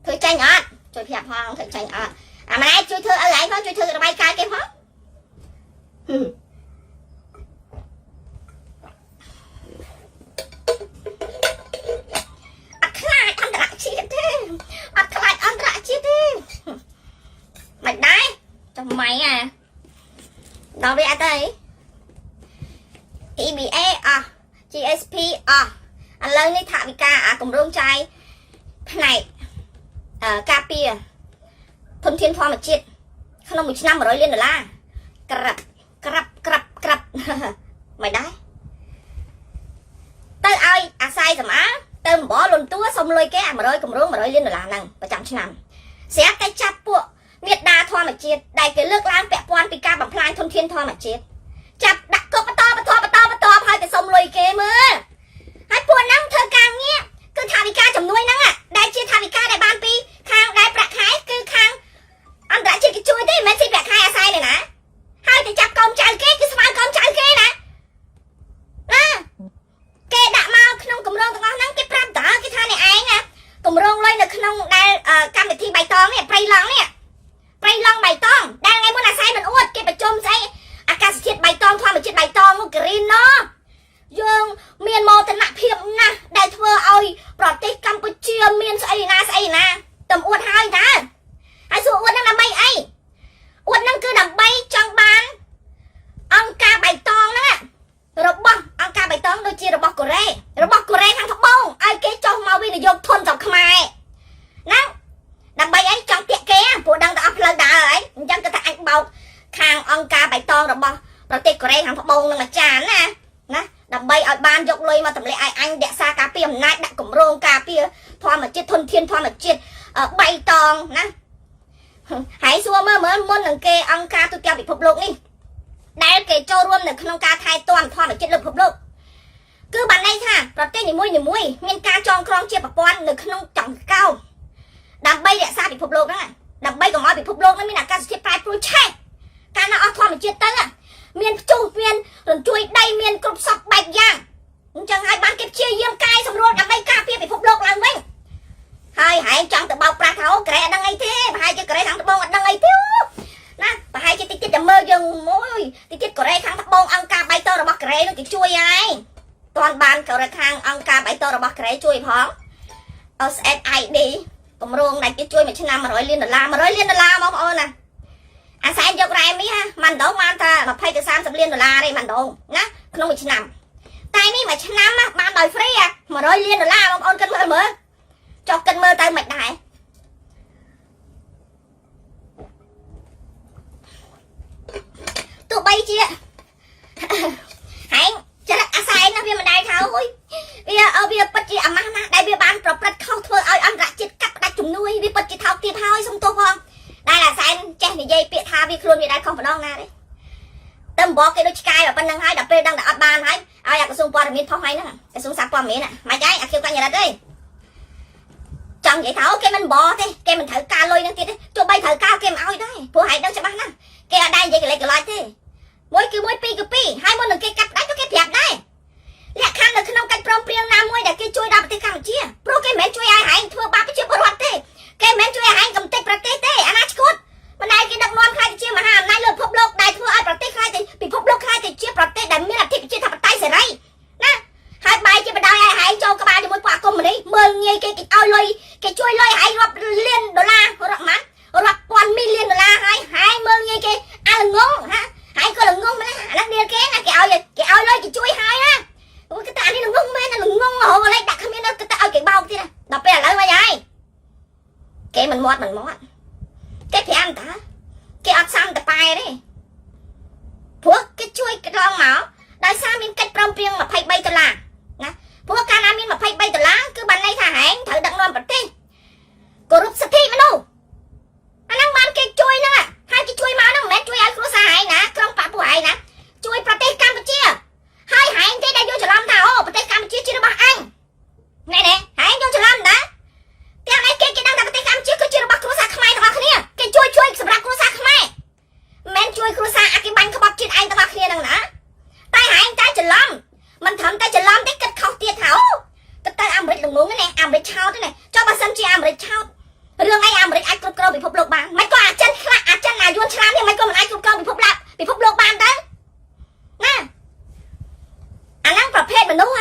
ធ្វើចាញ់អត់ជួយប្រាប់ផងធ្វើចាញ់អត់អាម៉ែជួយធ្វើឲ្យឯងផងជួយធ្វើរបាយការណ៍គេផងអត់ខ្លាចអន្តរជាតិទេអត់ខ្លាចអន្តរជាតិ វាអត់ទេ EBA អស់ GSP អស់ឥឡូវនេះថាវិការគម្រោងចាយផ្នែកការពារធនធានធម្មជាតិក្នុងមួយឆ្នាំ$100 លានក្រាប់មិនដែរទៅឲ្យអាស័យសម្អាទៅអំបលន់តួសុំលុយគេអា100គម្រោង$100 លានហ្នឹងប្រចាំឆ្នាំស្រាប់តែចាប់ពួកមេដាធម្មជាតិដែលគេលើកឡើងពាក់ព័ន្ធពីការបំផ្លាញធនធានធម្មជាតិចាប់ដាក់គុកបន្តហើយទៅសុំលុយគេមើលហើយពួកហ្នឹងធ្វើការងារគឺថាវិការជំនួយហ្នឹងដែលជាថាវិការដែលបានពីខាងដែលប្រាក់ខែគឺខាងអន្តរជាតិគេជួយទេមិនមែនស៊ីប្រាក់ខែអាស័យទេណាហើយទៅចាប់កូនចៅគេគឺស្មើកូនចៅគេណាគេដាក់មកក្នុងគម្រោងទាំងអស់ហ្នឹងគេប្រាប់តើគេថានេះឯងណាគម្រោងលុយនៅក្នុងដែលកម្មវិធីបៃតងនេះព្រៃឡង់បៃតងដែលថ្ងៃមុនអាស័យមិនអួតគេប្រជុំស្អីអាកាសធាតុបៃតងធម្មជាតិបៃតងនោះ green ណយើងមានមោទនភាពណាស់ដែលធ្វើឲ្យប្រទេសកម្ពុជាមានស្អីណាតែអួតហើយតើហើយសួរអួតហ្នឹងដើម្បីអីអួតហ្នឹងគឺដើម្បីចង់បានអង្គការបៃតងហ្នឹងរបស់អង្គការបៃតងដូចជារបស់កូរ៉េខាងត្បូងឲ្យគេចុះមកវិនិយោគធនសម្រាប់ខ្មែរណាដើម្បីអីចង់ទាក់គេព្រោះដឹងតែអស់ផ្លូវដើរហើយអញ្ចឹងគឺថាអាចបោកខាងអង្គការបៃតងរបស់ប្រទេសកូរ៉េខាងត្បូងនឹងអាចារ្យណាដើម្បីឲ្យបានយកលុយមកទម្លាក់ឲ្យអញរក្សាការពារអំណាចដាក់គម្រោងការពារធម្មជាតិធនធានធម្មជាតិបៃតងណាហើយសួរមើលមុននឹងគេអង្គការទូទាំងពិភពលោកនេះដែលគេចូលរួមនៅក្នុងការថែទាំធម្មជាតិលើពិភពលោកគឺបានន័យថាប្រទេសនីមួយមានការចងក្រងជាប្រព័ន្ធនៅក្នុងចង្កោមដើម្បីរក្សាពិភពលោកហ្នឹងដើម្បីកុំឲ្យពិភពលោកហ្នឹងមានអាកាសធាតុប្រែប្រួលឆេះកាលណាអស់ធម្មជាតិទៅមានព្យុះមានរញ្ជួយដីមានគ្រប់សពបែបយ៉ាងអញ្ចឹងហើយបានគេព្យាយាមកែសម្រួលដើម្បីការពារពិភពលោកឡើងវិញហើយហែងចង់ទៅបោកប្រាស់ថាអូកូរ៉េអត់ដឹងអីទេប្រហែលជាកូរ៉េខាងត្បូងអត់ដឹងអីទេណាប្រហែលជាតិចតែមើលយើងមួយតិចកូរ៉េខាងត្បូងអង្គការបៃតងរបស់កូរ៉េនោះគេជួយហើយតាន់បានកូរ៉េខាងអង្គការបៃតងរបស់កូរ៉េជួយផង OSID គម្រោងដែលគេជួយមួយឆ្នាំ$100 លាន$100 លានបងប្អូនណាអាសែនយករ៉ែមីមិនដងបានថា20ទៅ30 លាន$ទេមិនដងណាក្នុងមួយឆ្នាំតែនេះមួយឆ្នាំបានដោយ free $100 លានបងប្អូនគិតមើលចុះគិតមើលទៅមិនដែរទោះបីជាហែងចាអាសែនណាវាមិនដែរថាអូយវាពិតជាអាម៉ាស់ណាស់ដែលវាបានប្រព្រឹត្តខុសធ្វើឲ្យអន្តរជាតិកាត់ផ្ដាច់ជំនួយវាពិតជាថោកទាបហើយសុំទោសផងដែលអាសែនចេះនិយាយពាក្យថាវាខ្លួនវាដែរខុសម្ដងណាទេតែអំបកគេដូចឆ្កែប៉ុណ្្នឹងហើយដល់ពេលដឹងតែអត់បានហើយឲ្យអាក្រសួងព័ត៌មានផុសហើយហ្នឹងក្រសួងសារព័ត៌មានមិនដែរអាខៀវកញ្ញរិទ្ធទេចង់និយាយថាអូគេមិនបទេគេមិនត្រូវការលុយហ្នឹងទៀតទេទោះបីត្រូវការគេមិនឲ្យដែរព្រោះហើយដឹងច្បាស់ណាស់គេអត់ដែរនិយាយកលេចកន្លចទេមួយគឺមួយពីរគឺពីរហើយមុននឹងគេកាត់ផ្ដាច់ក៏គេប្រាប់ដែរលក្ខខណ្ឌនៅក្នុងកិច្ចព្រមព្រៀងណាមួយដែលគេជួយដល់ប្រទេសកម្ពុជាព្រោះគេមិនមែនជួយឲ្យហែងធ្វើបាបប្រជាពលរដ្ឋទេគេមិនមែនជួយឲ្យហែងកំទេចប្រទេសទេអាណាឈ្គត់មិនដែលគេដឹកនាំខ្លាយទៅជាមហាអំណាចលើពិភពលោកដែលធ្វើឲ្យប្រទេសខ្លាយទៅពិភពលោកខ្លាយទៅជាប្រទេសដែលមានអធិបតេយ្យធិបតេយ្យសេរីណាហើយបែរជាបដ ாய் ឲ្យហែងចូលក្បាលជាមួយពួកអាកុម្មុយនីមើលងាយគេឲ្យលុយគេជួយលុយហែងរាប់លានដុល្លាររាប់ពាន់មីលានដុល្លារហើយហែងមើលងាយគេអាល្ងងហែងក៏ល្ងងម្ល៉េះអានេះគេណាគេឲ្យលុយគេជួយហើយណាអូគេតែអានេះល្ងងមែនល្ងងហៅលេខដាក់គ្មានទៅតែឲ្យគេបោកទៀតណាដល់ពេលឥឡូវវិញហើយគេមិនមាត់គេប្រាំតាគេអត់សាំតប៉ែទេព្រោះគេជួយកន្លងមកដោយសារមានកិច្ចព្រមព្រៀង$23ណាព្រោះកាលណាមាន$23គឺបានន័យថាហែងត្រូវដឹកនាំប្រទេសគោរពសិទ្ធិមនុស្សអាហ្នឹងបានគេជួយហ្នឹងហើយគេជួយមកហ្នឹងមិនមែនជួយឲ្យគ្រួសារហែងណាក្រុមបពុះហែងណាជួយប្រទេសកម្ពុជាហើយហែងទេដែលយកច្រឡំថាអូប្រទេសកម្ពុជាជារបស់អញណែហែងយកច្រឡំណាទាំងឯងគេដឹងថាប្រទេសកម្ពុជាគឺជារបស់គ្រួសារខ្មែរទាំងអស់គ្នាគេជួយសម្រាប់គ្រួសារខ្មែរមិនមែនជួយគ្រួសារអគិបាញ់ក្បត់ជាតិឯងទាំងអស់គ្នាហ្នឹងណាតែហែងតែច្រឡំមិនត្រឹមតែច្រឡំទេគិតខុសទៀតថាអូគិតទៅអាមេរិកល្ងងណាអាមេរិកឆោតទេណាចុះបើសិនជាអាមេរិកឆោតរឿងអីអាមេរិកអាចគ្រប់គ្រងពិភពលោកបានមិនក៏អាចិនខ្លះអាចិនអាយួនឆ្លាមនេះមិនក៏មិនអាចគ្រប់គ្រងពិភពលោកបានទៅណាអាហ្នឹងប្រភេទមនុស្ស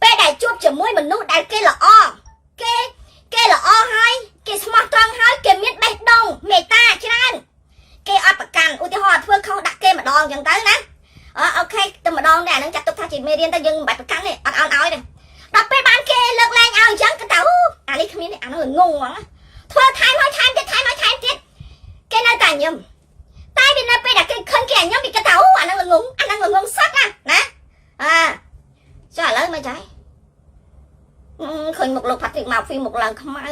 ពេលដែលជួបជាមួយមនុស្សដែលគេល្អគេល្អហើយគេស្មោះត្រង់ហើយគេមានបេះដូងមេត្តាច្រើនគេអត់ប្រកាន់ឧទាហរណ៍ធ្វើខុសដាក់គេម្ដងអញ្ចឹងទៅ ណាអូខេទៅម្ដងដែរអានឹងចាត់ទុកថាជាមេរៀនទៅយើងមិនបាច់ប្រកាន់ទេអត់អន់ឲ្យទេដល់ពេលបានគេលើកលែងឲ្យអញ្ចឹងក៏ទៅអានេះគ្មានអានោះងងហ្មងធ្វើថែមឲ្យថែមទៀតថែមឲ្យថែមទៀតគេនៅតែញឹមតែវានៅពេលដែលគេឃើញគេញឹមវាគិតថាអូអានឹងងងអានឹងងងសក់ណាចុះឥឡូវមិនចាយឃើញមុខលោកផាត់ទ្រីកម៉ាហ្វីមុខឡើងខ្មៅ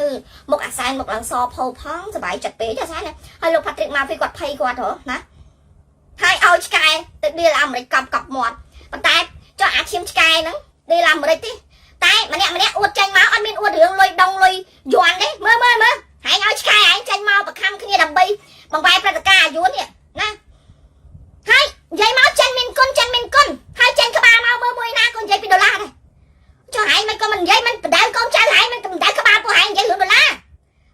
មុខអាសែនមុខឡើងសផោផងសុបាយចិត្តពេកអាសែនណាហើយលោកផាត់ទ្រីកម៉ាហ្វីគាត់ភ័យគាត់ហ៎ណាហើយឲ្យឆ្កែទៅដៀលអាមេរិកកប់មាត់ប៉ុន្តែចុះអាឈាមឆ្កែហ្នឹងដៀលអាមេរិកទេតែម្នាក់អួតចាញ់មកអត់មានអួតរឿងលុយដងលុយយន់ទេមើលហើយឲ្យឆ្កែឯងចាញ់មកប្រខំគ្នាដើម្បីបង្វែរព្រឹត្តិការណ៍អាយុននេះណាហើយនិយាយមកចាញ់មានគុណហើយចាញ់ក្បាលមកមើលមួយណាក៏និយាយពីដុល្លារដែរចុះឯងមិនក៏មិននិយាយមិនបដៅកូនចៅឯងមិនបដៅក្បាលពួកឯងនិយាយរឿងដុល្លារ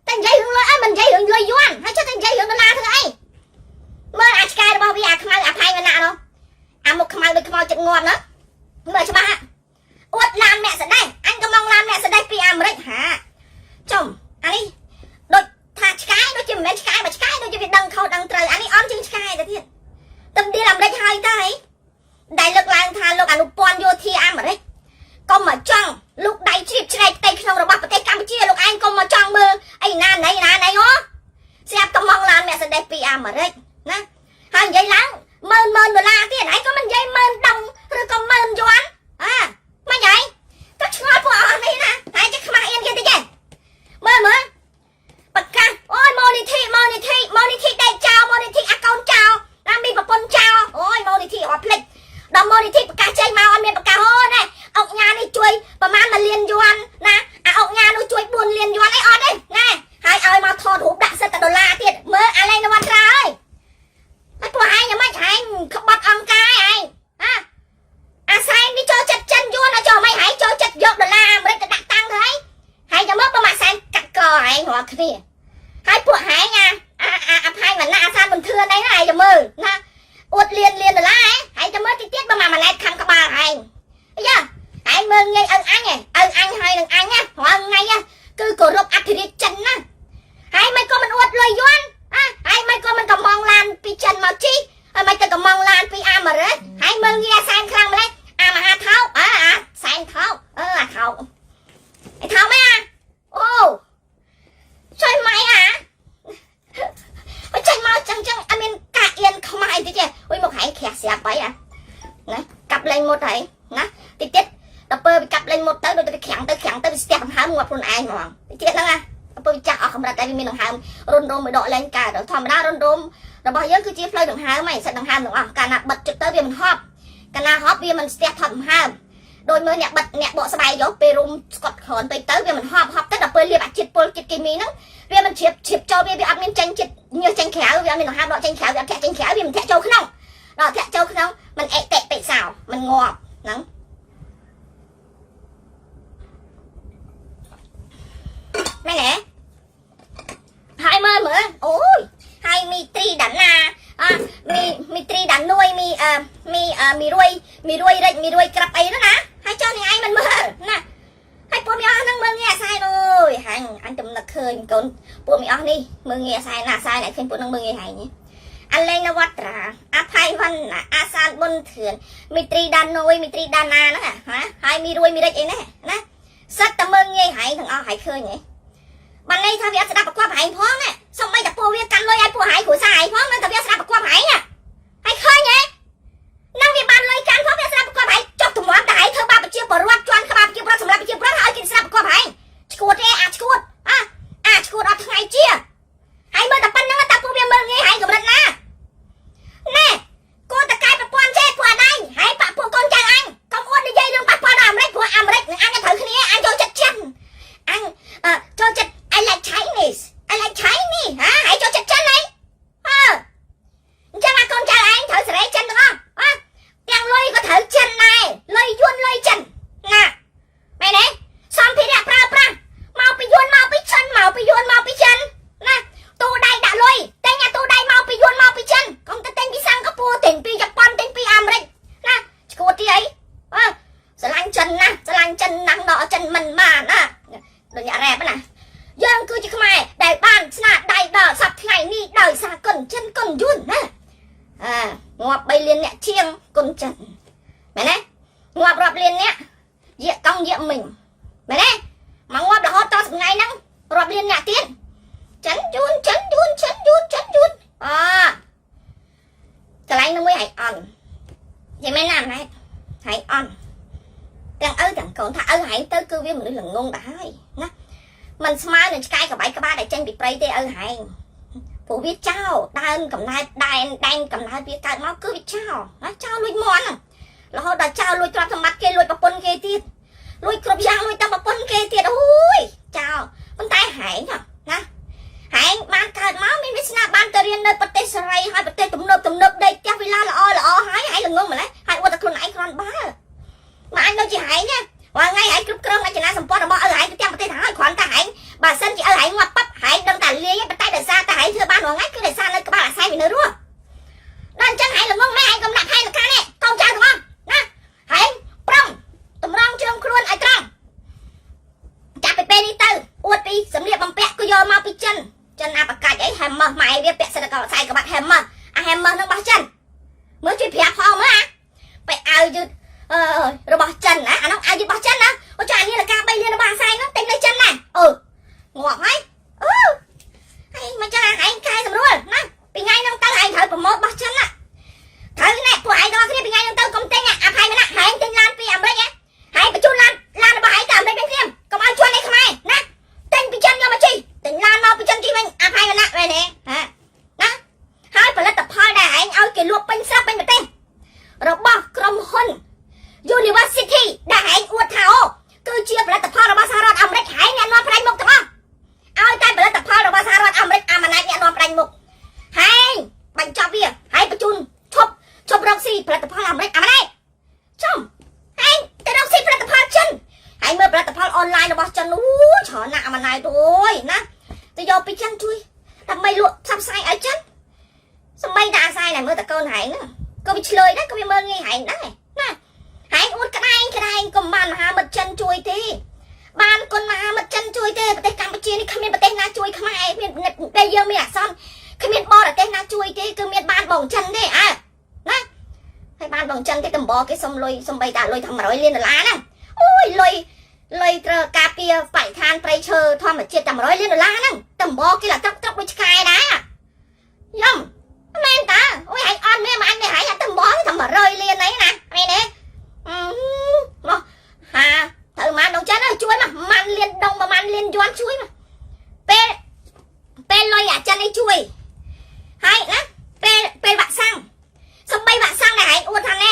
តែនិយាយរឿងលុយអីមិននិយាយរឿងលុយយន់ហើយចុះតែនិយាយរឿងដុល្លារធ្វើអីមើលអាឆ្កែរបស់វាអាខ្មៅអាផៃវណ្ណៈនោះអាមុខខ្មៅដូចខ្មៅចិត្តងាប់ណាមើលច្បាស់អួតឡានអ្នកស្ដេចអញក៏មកឡានអ្នកស្ដេចពីអាមេរិកហាចំអានេះដូចថាឆ្កែដូចជាមិនមែនឆ្កែមកឆ្កែដូចជាវាដឹងខុសដឹងត្រូវអានេះអន់ជាងឆ្កែទៅទៀតទំដៀលអាមេរិកហើយទៅដែលលើកឡើងថាលោកអនុព័ន្ធយោធាអាមេរិកកុំមកចង់លោកដៃជ្រាបជ្រែកផ្ទៃក្នុងរបស់ប្រទេសកម្ពុជាលោកឯងកុំមកចង់មើលអីណាណៃអូស្រាប់តែមកឡានអ្នកស្ដេចពីអាមេរិកណាហើយនិយាយឡើង10000ដុល្លារទៀតឯងក៏មិននិយាយ10000ដងឬក៏10000យន់មិនយាយទៅឆ្ងល់ពួកអស់នេះណាហើយចេះខ្មាស់អៀនគេតិចទេមើលប្រកាសអូយម៉ូនីធីដេកចោលម៉ូនីធីអាកូនចោលណាមានប្រពន្ធចោលអូយម៉ូនីធីអត់ភ្លេចដល់ម៉ូនីធីប្រកាសចេញមកអត់មានប្រកាសអូណែអុកញ៉ានេះជួយប្រហែល1លានយន់ណាអាអុកញ៉ានោះជួយ4លានយន់អីអត់ទេណែហើយឲ្យមកថតរូបដាក់សិតតែដុល្លារទៀតមើលអាលេងនវត្រាអើយហើយពួកឯងយ៉ាងម៉េចឯងក្បត់អង្គការឯងអាសែននេះចូលចិត្តចិនយួនចូលមិនឯងចូលចិត្តយកដុល្លារអាមេរិកទៅដាក់តាំងទៅហើយចាំមើលប្រមាណសែនកាត់កឯងរាល់គ្នាហើយពួកឯងអាផៃវណ្ណៈអាសានមិនធឿនអីណាឯងចាំមើលណាអួតលានដុល្លារឯងចាំមើលតិចទៀតប្រមាណ1ឡែកខំក្បាលឯងអីយ៉ាឯងមើលងាយអឹងអញហើយនឹងអញណារាល់ថ្ងៃគឺគោរពអធិរាជចិនណាហើយមិនក៏មិនអួតលុយយួនហើយមិនក៏មិនកំងឡានពីចិនមកជីហើយមិនទៅកំងឡានពីអាមេរិកហើយមើលងាយអាសែនខ្លាំងម្លេះអាមហាថោកអាសែនថោកអាថោកអីថោកមែនអូជួយម៉ៃបើចេញមកចឹងអត់មានកាអៀនខ្មៅអីតិចទេអុយមកហែងខ្រាស់ស្រាប់ហើយណាកាប់លេងមុតហើយណាតិចទៀតដល់ពេលវាកាប់លេងមុតទៅដូចទៅខាំងទៅវាស្ទះដង្ហើមងាប់ខ្លួនឯងហ្មងតិចទៀតហ្នឹងណាពេលចាក់អស់កម្រិតតែវាមានដង្ហើមរុនរោមមួយដកលេងកើតធម្មតារុនរោមរបស់យើងគឺជាផ្លូវដង្ហើមហ្នឹងសិតដង្ហើមទាំងអស់កាលណាបិទជិតទៅវាមិនហប់កាលណាហប់វាមិនស្ទះថត់ដង្ហើមដោយមើលអ្នកបិទអ្នកបកស្បែកយកពេលរុំស្កត់ក្រនពេកទៅវាមិនហប់ទៅដល់ពេលលាបអាជាតិពុលជាតិគីមីហ្នឹងវាមិនជ្រាបចូលវាអត់មានចេញជាតិញើសចេញក្រៅវាអត់មានដង្ហើមដកចេញក្រៅវាអត់ធាក់ចេញក្រៅវាមិនធាក់ចូលក្នុងដល់ធាក់ចូលក្នុងมันអេតិពេកសោมันងាប់ហ្នឹងមែនទេហើយមើលអូយហើយមីត្រីដាណាមីត្រីដានួយមីរួយរិចមីរួយក្រាប់អីហ្នឹងណាហើយចុះនេះឯងមិនមើលណាហើយពួកមីអស់ហ្នឹងមើលងាយអាសែនអើយហាញ់អញទំនឹកឃើញកូនពួកមីអស់នេះមើលងាយអាសែនណាអាសែនឯងឃើញពួកហ្នឹងមើលងាយហាញ់អាលេងនវត្រាអាផៃវណ្ណាអាសានប៊ុនធឿនមីត្រីដានួយមីត្រីដាណាហ្នឹងហើយមីរួយមីរិចអីណាសិតតែមើលងាយហាញ់ទាំងអស់ហើយឃើញហ៎បានន័យថាវាអត់ស្ដាប់ប្រកបហែងផងណាសូម្បីតែពួកវាកាន់លុយឲ្យពួកហែងគ្រួសារហែងផងនៅតែវាស្ដាប់ប្រកបហែងហើយឃើញហ៎នឹងវាបានលុយកាន់ផងវាស្ដាប់ប្រកបហែងចុះទម្រាំតែហែងធ្វើបាបប្រជាពលរដ្ឋជន់ក្បាលប្រជាពលរដ្ឋសម្រាប់ប្រជាពលរដ្ឋឲ្យគេស្ដាប់ប្រកបហែងឈួតទេឈួតឈួតអត់ថ្ងៃជាហើយមើលតែប៉ុណ្្នឹងតែពួកវាមើលងាយហែងកម្រិតណាណែគួរតែកែប្រព័ន្ធចេះពួកអញហែងបាក់ពួកកូនចៅអញកុំអួតនិយាយរឿងប៉ះពាល់ដល់អាមេរិកព្រោះអាមេរិកនឹងអញត្រូវគ្នាអញចូលចិត្តចិនអញចូលចិត្ត I like Chinese ហើយចូលចិត្តចិនហីអញ្ចឹងអាកូនចៅឯងត្រូវសេរីចិន ជាងគុណចិនមែនទេងាប់រាប់លានអ្នកយាកកង់យាកមិញមែនទេមកងាប់រហូតតថ្ងៃហ្នឹងរាប់លានអ្នកទៀតចិនយួនចិនយួនចិនយួនចិនយួនកន្លែងនោះមួយហែកអន់និយាយមែនណាណែហែកអន់ទាំងឪទាំងកូនថាឪហែងទៅគឺវាមនុស្សល្ងងដែរហើយណាมันស្មើនឹងឆ្កែក្បាច់ក្បាលដែលចេញពីព្រៃទេឪហែងព្រោះវាចោលដើមកំណើតដែនកំណើតវាកើតមកគឺវាចោលណាចោលលួចមន់រហូតដល់ចោលលួចទ្រព្យសម្បត្តិគេលួចប្រពន្ធគេទៀតលួចគ្រប់យ៉ាងលួចតាមប្រពន្ធគេទៀតអូយចោលប៉ុន្តែហែងណាហែងបានកើតមកមានវាសនាបានទៅរៀននៅប្រទេសសេរីហើយប្រទេសទំនើបដីផ្ទះវិឡាល្អហើយហែងល្ងងម្ល៉េះហើយអួតតែខ្លួនឯងគ្រាន់បើមកអញដូចជាហែងណាว่าไงហែងគ្រប់គ្រងរចនាសម្ព័ន្ធរបស់ឪហែងទៅទាំងប្រទេសទៅហើយគ្រាន់តែហែងបើសិនជាឪហែងងាប់ប៉ាប់ហែងដឹងតែលាយប៉ុន្តែដោយសារតែហែងធ្វើបានរាល់ថ្ងៃគឺដោយសារនៅក្បាលអាស័យវានៅរស់ដល់អញ្ចឹងហែងល្ងងម៉ែហែងកំណាក់ហែងនៅខាងនេះកូនចៅទាំងអស់ណាហែងប្រឹងតម្រង់ជើងខ្លួនឲ្យត្រង់ចាប់ពីពេលនេះទៅអួតពីសម្លៀកបំពាក់គឺយកមកពីចិនអាបកាច់អីហែមម៉ម៉ែវាពាក់សិតកោខ្សែក្បាត់ហែមម៉អាហែមម៉នឹងរបស់ចិនមើលជួយប្រាប់ផងមើលទៅឲ្យយឺតរបស់ចិនណាអានោះឲ្យយឺតរបស់ចិនណាអូចានេះលកា3លានរបស់អាស័យនោះទិញនៅចិនណាងាប់ហើយហើយមិនចឹងហែងកែសម្រួលណាពីថ្ងៃហ្នឹងទៅហែងត្រូវប្រម៉ូទរបស់ចិនណាត្រូវណែពួកឯងដល់គ្នាពីថ្ងៃហ្នឹងទៅកុំទិញអាផៃម្នាក់ហែងទិញឡានពីអាមេរិកហែងបញ្ជូនឡានរបស់ឯងទៅអាមេរិកវិញព្រាមកុំឲ្យជន់ឯខ្មែរណាទិញពីចិនយកមកជិះទិញឡានមកពីចិនជិះវិញអាផៃម្នាក់មែនទេណាហើយផលិតផលដែលឯងឲ្យគេលក់ពេញស្រុកពេញប្រទេសរបស់ក្រុមហ៊ុន University ដែលឯងអួតថាគឺជាផលិតផលរបស់សហរដ្ឋអាមេរិកឯងអ្នកនាំផ្នែកមុខទាំងអស់ឲ្យតែផលិតផលរបស់សហរដ្ឋអាមេរិកអាម៉ាណែតអ្នកនាំផ្នែកមុខឯងបញ្ចប់វាហើយបញ្ជូនឈប់រកស៊ីផលិតផលអាមេរិកអាម៉ាណែតចំឯងទៅរកស៊ីផលិតផលចិនឯងមើលផលិតផលអនឡាញរបស់ចិនអូច្រើនណាស់អាម៉ាណែតអូយណាទៅយកពីចិនជួយដើម្បីលក់ផ្សព្វផ្សាយឲ្យចិនសម្បីតែអាស័យណែមើលតកូនហែងហ្នឹងក៏វាឆ្លើយដែរក៏វាមើលងាយហែងដែរណាហែងអួតក្តែងកុំបានមហាមិត្តចិនជួយទេបានគុណមហាមិត្តចិនជួយទេប្រទេសកម្ពុជានេះគ្មានប្រទេសណាជួយខ្មែរមានពេលយើងមានអាសន្នគ្មានបរទេសណាជួយទេគឺមានបានបងចិនទេណាហើយបានបងចិនទេតំបគេសុំលុយសំបីតាលុយថា$100 លានហ្នឹងអូយលុយត្រូវការពារបរិស្ថានព្រៃឈើធម្មជាតិតែ$100 លានហ្នឹងតំបគេឡាទឹកដូចឆ្កែដែរយំមែនតាអូយហែងអត់មែនមកអញនេះហែងតំបថា$100 លានអីណាមែនទេមកត្រូវមកដងចិនជួយមក10000 លានដង10000 លានយួនជួយមកពេលលុយអាចិននេះជួយហើយណាពេលវ៉ាក់សាំងសំបីវ៉ាក់សាំងដែលហែងអួតថាណែ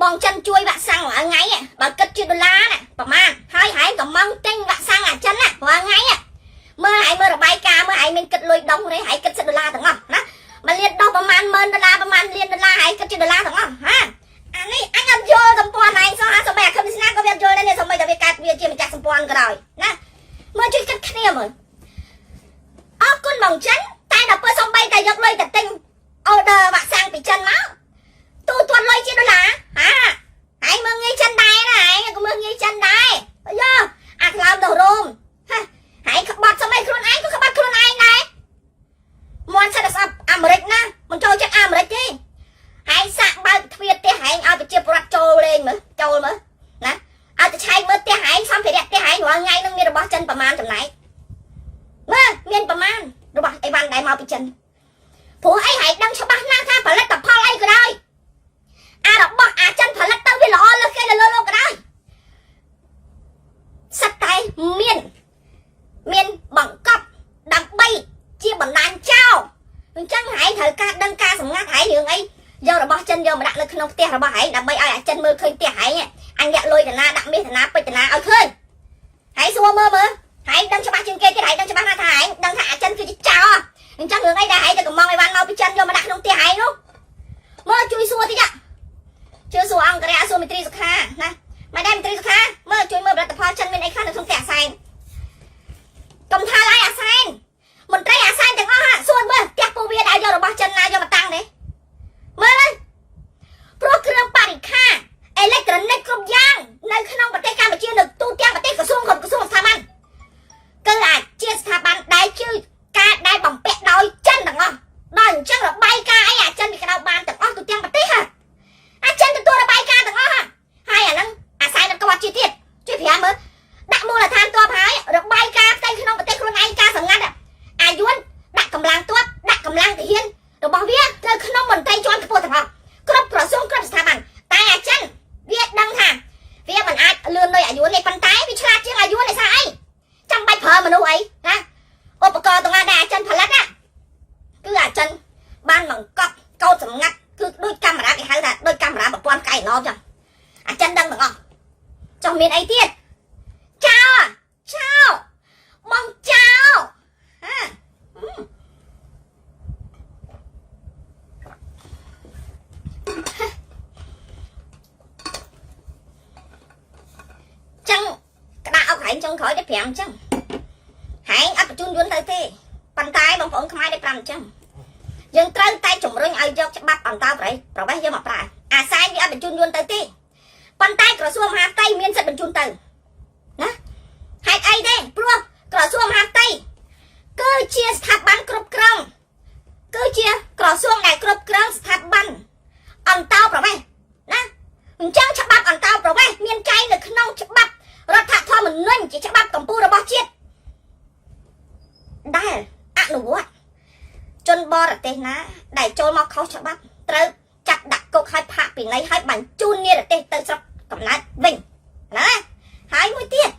បងចិនជួយវ៉ាក់សាំងរាល់ថ្ងៃបើគិតជាដុល្លារណាប្រហែលហើយហែងក៏មកទិញវ៉ាក់សាំងអាចិនណារាល់ថ្ងៃមើលហែងមើលរបាយការណ៍មើលហែងមានគិតលុយដងនេះហែងគិតសិត$ទាំងអស់ណា1លានដងប្រហែល$10000ប្រហែលលាន$ហែងគិតជា$ទាំងអស់អានេះអញអត់យល់សម្ព័ន្ធឯងសោះសំបីអាខឹមស្នាក៏វាអត់យល់ដែរនេះសំបីតែវាកាត់វាជាម្ចាស់សម្ព័ន្ធក៏ដោយណាមើលជួយគិតគ្នាមើលអរគុណបងចិនតែដល់ពេលសំបីតែយកលុយទៅទិញ order វ៉ាក់សាំងពីចិនមកទូទាត់លុយជា$ឯងមើលងាយចិនដែរណាឯងក៏មើលងាយចិនដែរយោអាខ្លោមទៅរោមឯងក្បត់សំបីខ្លួនឯងក៏ក្បត់ខ្លួនឯងដែរមិនសិតស្អប់អាមេរិកណាមិនចូលចិត្តអាមេរិកទេឯងសាក់បើកទ្វារផ្ទះឯងឲ្យប្រជាពលរដ្ឋចូលលេងមើលចូលមើលណាឲ្យតែឆែកមើលផ្ទះឯងសម្ភារៈផ្ទះឯងរាល់ថ្ងៃនឹងមានរបស់ចិនប្រមាណចំណែកមើលមានប្រមាណរបស់អីវ៉ាន់ដែលមកពីចិនព្រោះអីឯងដឹងច្បាស់ណាស់ថាផលិតផលអីក៏ដោយអារបស់អាចិនផលិតទៅវាល្អលើសគេលើលោកក៏ដោយសិតតែមានបង្កប់ដើម្បីជាបណ្ដាញចោលអញ្ចឹងឯងត្រូវការដឹងការសម្ងាត់ឯងរឿងអីយករបស់ចិនយកមកដាក់នៅក្នុងផ្ទះរបស់ឯងដើម្បីឲ្យអាចិនមើលឃើញផ្ទះឯងអញលាក់លុយតាណាដាក់មាសតាណាពេជ្រតាណាឲ្យឃើញហើយសួរមើលឯងដឹងច្បាស់ជាងគេទៀតឯងដឹងច្បាស់ណាស់ថាឯងដឹងថាអាចិនគឺជាចោលអញ្ចឹងរឿងអីដែលឯងទៅកំងអីវ៉ាន់មកពីចិនយកមកដាក់ក្នុងផ្ទះឯងនោះមើលជួយសួរតិចជួយសួរអង្គរៈសួរមេត្រីសុខាណាមិនដែរមេត្រីសុខាមើលជួយមើលផលិតផលចិនមានអីខ្លះនៅក្នុងផ្ទះអាសែនកុំថាឡាយអាសែនមន្ត្រីអាសែនទាំងអស់សួរមើលផ្ទះពូវាដែលយករបស់ចិនណាយកមកតាំងទេមើលព្រោះគ្រឿងបរិក្ខារអេឡិចត្រូនិកគ្រប់យ៉ាងនៅក្នុងប្រទេសកម្ពុជានៅទូទាំងប្រទេសក្រសួងគ្រប់ក្រសួងស្ថាប័នគឺអាចជាស្ថាប័នដែលជឿការដែលបំពាក់ដោយចិនទាំងអស់ដល់អញ្ចឹងរបាយការណ៍អីអាចិនវាក្តៅបានទាំងអស់ទូទាំងប្រទេស nó chẳng chân đăng được không trong miền ấy tiết chào chào mong chào ha chẳng cái đạo hãy trong khói để phèm chẳng hãy áp chun luôn tới thế bàn tay bằng phỏng không ai để làm chẳng dân trơn tay chủng rơi ai cho bắt bàn tao vậy rồi bây giờ mà phải sai vì áp chun luôn tới thế bàn tay của xuông hạt tay miên sẽ bình chun từ đó hãy ai đây pro của xuông hạt tay cứ chia tháp bắn cướp krong cứ chia của xuông này cướp krong tháp bắn ăn tao rồi bây đó chẳng chấp bắt ăn tao rồi bây miên chay được không chấp bắt rồi thả thoa mình nuôi chỉ chấp bắt cầm pu rồi bỏ chết đây ăn đủ quá chôn bò là tên ná đại trôi mọc khó chấp bắt tới chặt đặt cục hai phạt vì lấy hai bánh chun nia là tên tới sắp cầm lái bình đó hai mươi tiền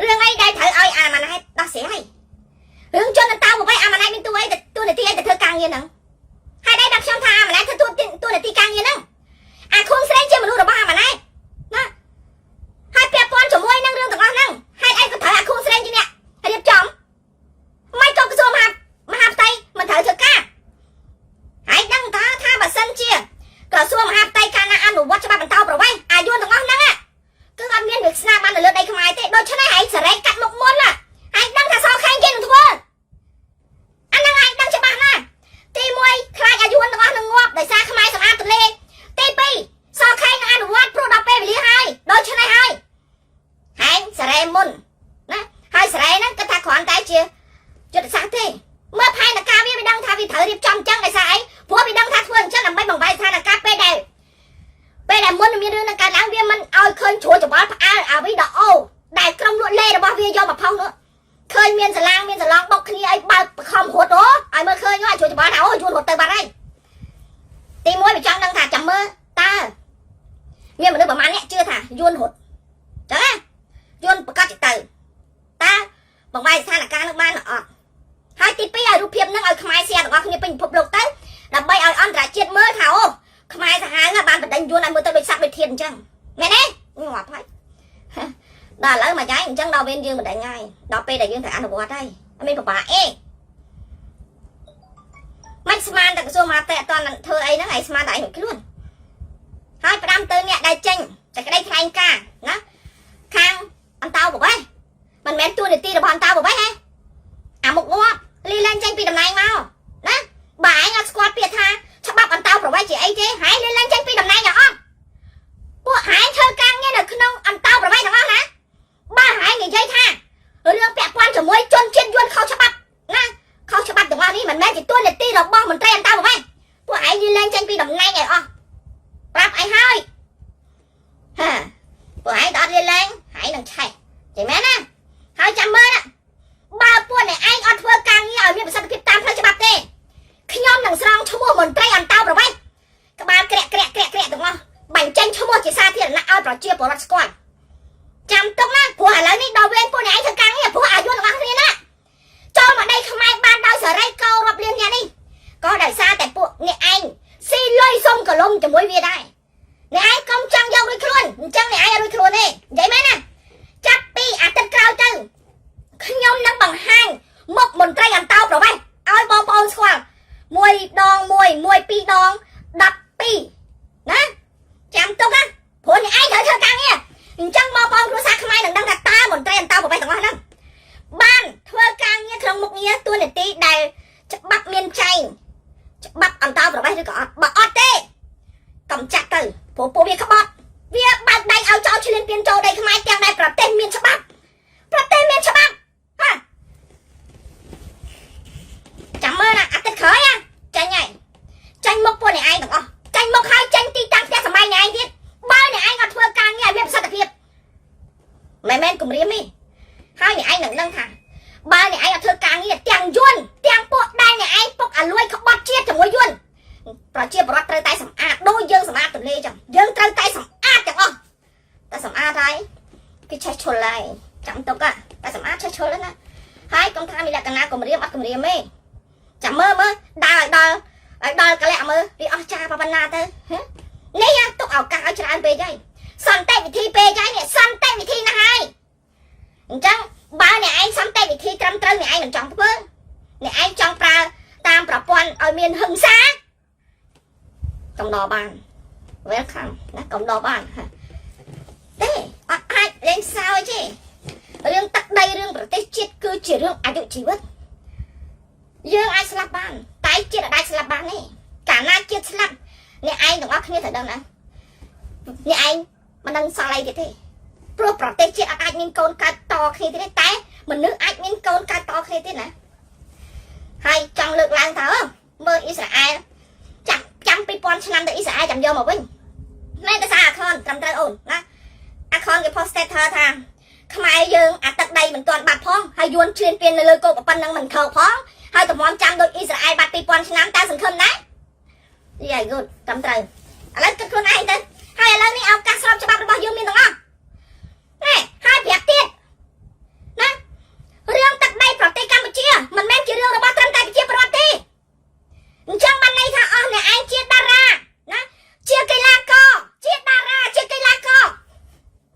រឿងអីដែលត្រូវឲ្យអាម៉ាណែតដោះស្រាយរឿងជនតើមកវិញអាម៉ាណែតមានទួនាទីអីទៅធ្វើការងារហ្នឹងហើយដែរដាក់ខ្ញុំថាអាម៉ាណែតធ្វើទួនាទីការងារហ្នឹងអាខុងស្រេងជាមនុស្សរបស់អាម៉ាណែតណាហើយពាក់ព័ន្ធជាមួយនឹងរឿងទាំងអស់ហ្នឹងហេតុអីក៏ត្រូវអាខុងស្រេងជាអ្នករៀបចំមិនក៏ក្រសួងមហាផ្ទៃមិនត្រូវធ្វើការហើយដឹងថាបើសិនជាក្រសួងមហាផ្ទៃកាលណាអនុវត្តច្បាប់បន្តប្រវេសន៍អាយុទាំងអស់ហ្នឹងគឺអត់មានវាស្នាបាននៅលើដីខ្មែរទេដូច្នេះឯងសេរីកាត់មុខមុនណាឯងដឹងថាសោខេងគេនឹងធ្វើអាហ្នឹងឯងដឹងច្បាស់ណាស់ទី1ខ្លាចអាយុទាំងអស់នឹងងាប់ដោយសារខ្មែរសម្អាតទន្លេទី2សោខេងនឹងអនុវត្តព្រោះដល់ពេលវេលាហើយដូច្នេះហើយឯងសេរីមុនណាហើយសេរីហ្នឹងគាត់ថាគ្រាន់តែជាយុទ្ធសាស្ត្រទេមើលផែនការវាមិនដឹងថាវាត្រូវរៀបចំអញ្ចឹងដោយសារអីព្រោះវាដឹងថាធ្វើអញ្ចឹងដើម្បីបង្វែរស្ថានភាពពេលដែលមុនមានរឿងនឹងកើតឡើងវាមិនឲ្យឃើញជ្រួលច្បល់ផ្អើលអាវីដេអូដែលក្រុមលក់លេរបស់វាយកមកផុសនោះឃើញមានសាឡាងមានសឡងបុកគ្នាឲ្យបើកបខំរត់អូឲ្យមើលឃើញឲ្យជ្រួលច្បល់ថាអូយួនរត់ទៅបាត់ហើយទី1វាចង់ដឹងថាចាំមើលតើមានមនុស្សប្រហែលអ្នកជឿថាយួនរត់ចឹងណាយួនប្រកាសទៅតើបង្វែរស្ថានភាពនឹងបានអត់ហើយទី2ឲ្យរូបភាពនឹងឲ្យខ្មែរសៀទាំងអស់គ្នាពេញពិភពលោកទៅដើម្បីឲ្យអន្តរជាតិមើលថាអូខ្មែរសាហាវបានបណ្ដេញយួនឲ្យមើលទៅដូចសត្វដូចធានអញ្ចឹងមែនទេងាប់ហើយដល់ឥឡូវមកចាយអញ្ចឹងដល់វិញយើងបណ្ដេញហើយដល់ពេលដែលយើងត្រូវអនុវត្តហើយអត់មានប្របាអេមិនស្មានតែក្រសួងមហាផ្ទៃអត់តធ្វើអីហ្នឹងឯងស្មានតែឯងមួយខ្លួនហើយផ្ដាំទៅអ្នកដែលចេញតែក្តីថ្លែងការណ៍ណាខាងអន្តោប្រវេសន៍មិនមែនទួលនីតិរបស់អន្តោប្រវេសន៍ទេអាមុខងាប់លីលែងចេញពីតំណែងមកណាបើឯងអត់ស្គាល់ពាក្យថាច្បាប់អន្តោប្រវេសន៍ជាអីទេហើយលីលែងចេញពីតំណែងទាំងអស់ពួកហែងធ្វើការងារនៅក្នុងអន្តោប្រវេសន៍ទាំងអស់ណាបើហែងនិយាយថារឿងពាក់ព័ន្ធជាមួយជនជាតិយួនខុសច្បាប់ណាខុសច្បាប់ទាំងអស់នេះមិនមែនជាទួលនីតិរបស់មន្ត្រីអន្តោប្រវេសន៍ពួកឯងលីលែងចេញពីតំណែងឲ្យអស់ប្រាប់ឯងហើយហាពួកឯងអត់លីលែងហើយនឹងឆេះចេះមែនណាហើយចាំមើលណាបើពួកអ្នកឯងអត់ធ្វើការងារឲ្យមានប្រសិទ្ធភាពតាមផ្លូវច្បាប់ទេខ្ញុំនឹងស្រង់ឈ្មោះមន្ត្រីអន្តោប្រវេសន៍ក្បាលក្រាក់ទាំងអស់បាញ់ចេញឈ្មោះជាសាធារណៈឲ្យប្រជាពលរដ្ឋស្គាល់ចាំទុកណាព្រោះឥឡូវនេះដល់វេនពួកអ្នកឯងធ្វើការងារព្រោះអាយុទាំងអស់គ្នាណាចូលមកដីខ្មែរបានដោយសេរីកោរាប់លានអ្នកនេះក៏ដោយសារតែពួកអ្នកឯងស៊ីលុយសុំកលុំជាមួយវាដែរអ្នកឯងកុំចង់យករួចខ្លួនអញ្ចឹងអ្នកឯងរួចខ្លួនទេនិយាយមែនណាចាប់ពីអាទិត្យក្រោយទៅខ្ញុំនឹងបង្ហាញមុខមន្ត្រីអន្តោប្រវេសន៍ឲ្យបងប្អូនស្គាល់មួយដងមួយពីរដង12ណាចាំទុកណាព្រោះអ្នកឯងត្រូវធ្វើការងារអញ្ចឹងបងប្អូនគ្រួសារខ្មែរនឹងដឹងថាតើមន្ត្រីអន្តោប្រវេសន៍ទាំងអស់ហ្នឹងបានធ្វើការងារក្នុងមុខងារទួលនីតិដែលច្បាប់មានចែងច្បាប់អន្តោប្រវេសន៍ឬក៏អត់បើអត់ទេកំចាត់ទៅព្រោះពួកវាក្បត់វាបើកដៃឲ្យចោលឈ្លានពានចូលដីខ្មែរទាំងដែលប្រទេសមានច្បាប់ហាចាំមើលណាអាទិត្យក្រោយចាញ់ហើយចាញ់មុខពួកអ្នកឯងទាំងអស់ចាញ់មុខហើយចាញ់ទីតាំងផ្ទះសម្បែងអ្នកឯងទៀតបើអ្នកឯងអត់ធ្វើការងារឲ្យមានប្រសិទ្ធភាពមិនមែនគម្រាមទេហើយអ្នកឯងនឹងដឹងថាបើអ្នកឯងអត់ធ្វើការងារទាំងយួនទាំងពួកដែលអ្នកឯងពុកអាលួយក្បត់ជាតិជាមួយយួនប្រជាពលរដ្ឋត្រូវតែសម្អាតដូចយើងសម្អាតទន្លេចឹងយើងត្រូវតែសម្អាតទាំងអស់តែសម្អាតហើយគេឆេះឈុលហើយចាំទុកតែសម្អាតឆេះឈុលណាហើយកុំថាមានលក្ខណៈគម្រាមអត់គម្រាមទេចាំមើលដើរឲ្យដល់កលៈមើលវាអស់ចាប៉ុណ្ណាទៅ នេះទុកឱកាសឲ្យច្រើនពេកហើយសន្តិវិធីពេកហើយនេះសន្តិវិធីណាស់ហើយអញ្ចឹងបើអ្នកឯងសន្តិវិធីត្រឹមត្រូវអ្នកឯងមិនចង់ធ្វើអ្នកឯងចង់ប្រើតាមប្រព័ន្ធឲ្យមានហិង្សាកំដរបាន welcome ណាកំដរបានទេអត់អាចលេងសើចទេរឿងទឹកដីរឿងប្រទេសជាតិគឺជារឿងអាយុជីវិតយើងអាចស្លាប់បានតែជាតិអាចស្លាប់បានទេកាលណាជាតិស្លាប់អ្នកឯងទាំងអស់គ្នាត្រូវដឹងណាអ្នកឯងមិនដឹងសល់អីទៀតទេព្រោះប្រទេសជាតិអាចមានកូនកើតតគ្នាទៀតទេតែមនុស្សអាចមានកូនកើតតគ្នាទៀតណាហើយចង់លើកឡើងថាមើលអ៊ីស្រាអែលចាំ2000ឆ្នាំទៅអ៊ីស្រាអែលចាំយកមកវិញមែនតែសារអាខនត្រឹមត្រូវអូនណាអាខនគេ post status ថាខ្មែរយើងអាទឹកដីមិនទាន់បាត់ផងហើយយួនឈ្លានពាននៅលើគោកប៉ុណ្ណឹងមិនខោផងហើយតម្រាំចាំដូចអ៊ីស្រាអែលបាត់2000ឆ្នាំតើសង្ឃឹមដែរយាយ good ត្រឹមត្រូវឥឡូវគិតខ្លួនឯងទៅហើយឥឡូវនេះឱកាសស្របច្បាប់របស់យើងមានទាំងអស់ណែហើយប្រាប់ទៀតណារឿងទឹកដីប្រទេសកម្ពុជាមិនមែនជារឿងរបស់ត្រឹមតែប្រជាពលរដ្ឋទេអញ្ចឹងបានន័យថាអស់អ្នកឯងជាតារាណាជាកីឡាករជាតារាជាកីឡាករ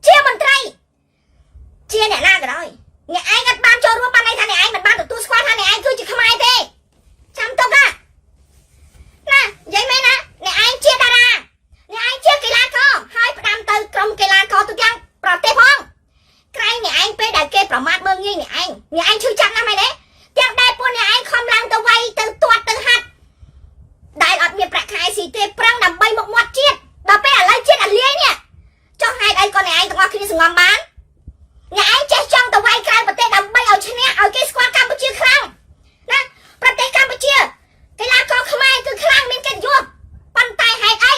ជាមន្ត្រីជាអ្នកណាក៏ដោយអ្នកឯងអត់បានចូលរួមបានន័យថាអ្នកឯងមិនបានទទួលស្គាល់ថាអ្នកឯងគឺជាខ្មែរទេចាំទុកណានិយាយមែនណាអ្នកឯងជាតារាអ្នកឯងជាកីឡាករហើយផ្ដាំទៅក្រុមកីឡាករទូទាំងប្រទេសផងក្រែងអ្នកឯងពេលដែលគេប្រមាថមើលងាយអ្នកឯងឈឺចាប់ណាស់មែនទេទាំងដែលពួកអ្នកឯងខំឡើងទៅវាយទៅទាត់ទៅហាត់ដែលអត់មានប្រាក់ខែស៊ីទេប្រឹងដើម្បីមកមាត់ជាតិដល់ពេលឥឡូវជាតិអាលាយនេះចុះហេតុអីក៏អ្នកឯងទាំងអស់គ្នាសង្ងំបានអ្នកឯងចេះចង់ទៅវាយក្រៅប្រទេសដើម្បីឲ្យឈ្នះឲ្យគេស្គាល់កម្ពុជាខ្លាំងណាប្រទេសកម្ពុជាកីឡាករខ្មែរគឺខ្លាំងមានកិត្តិយសប៉ុន្តែហេតុអី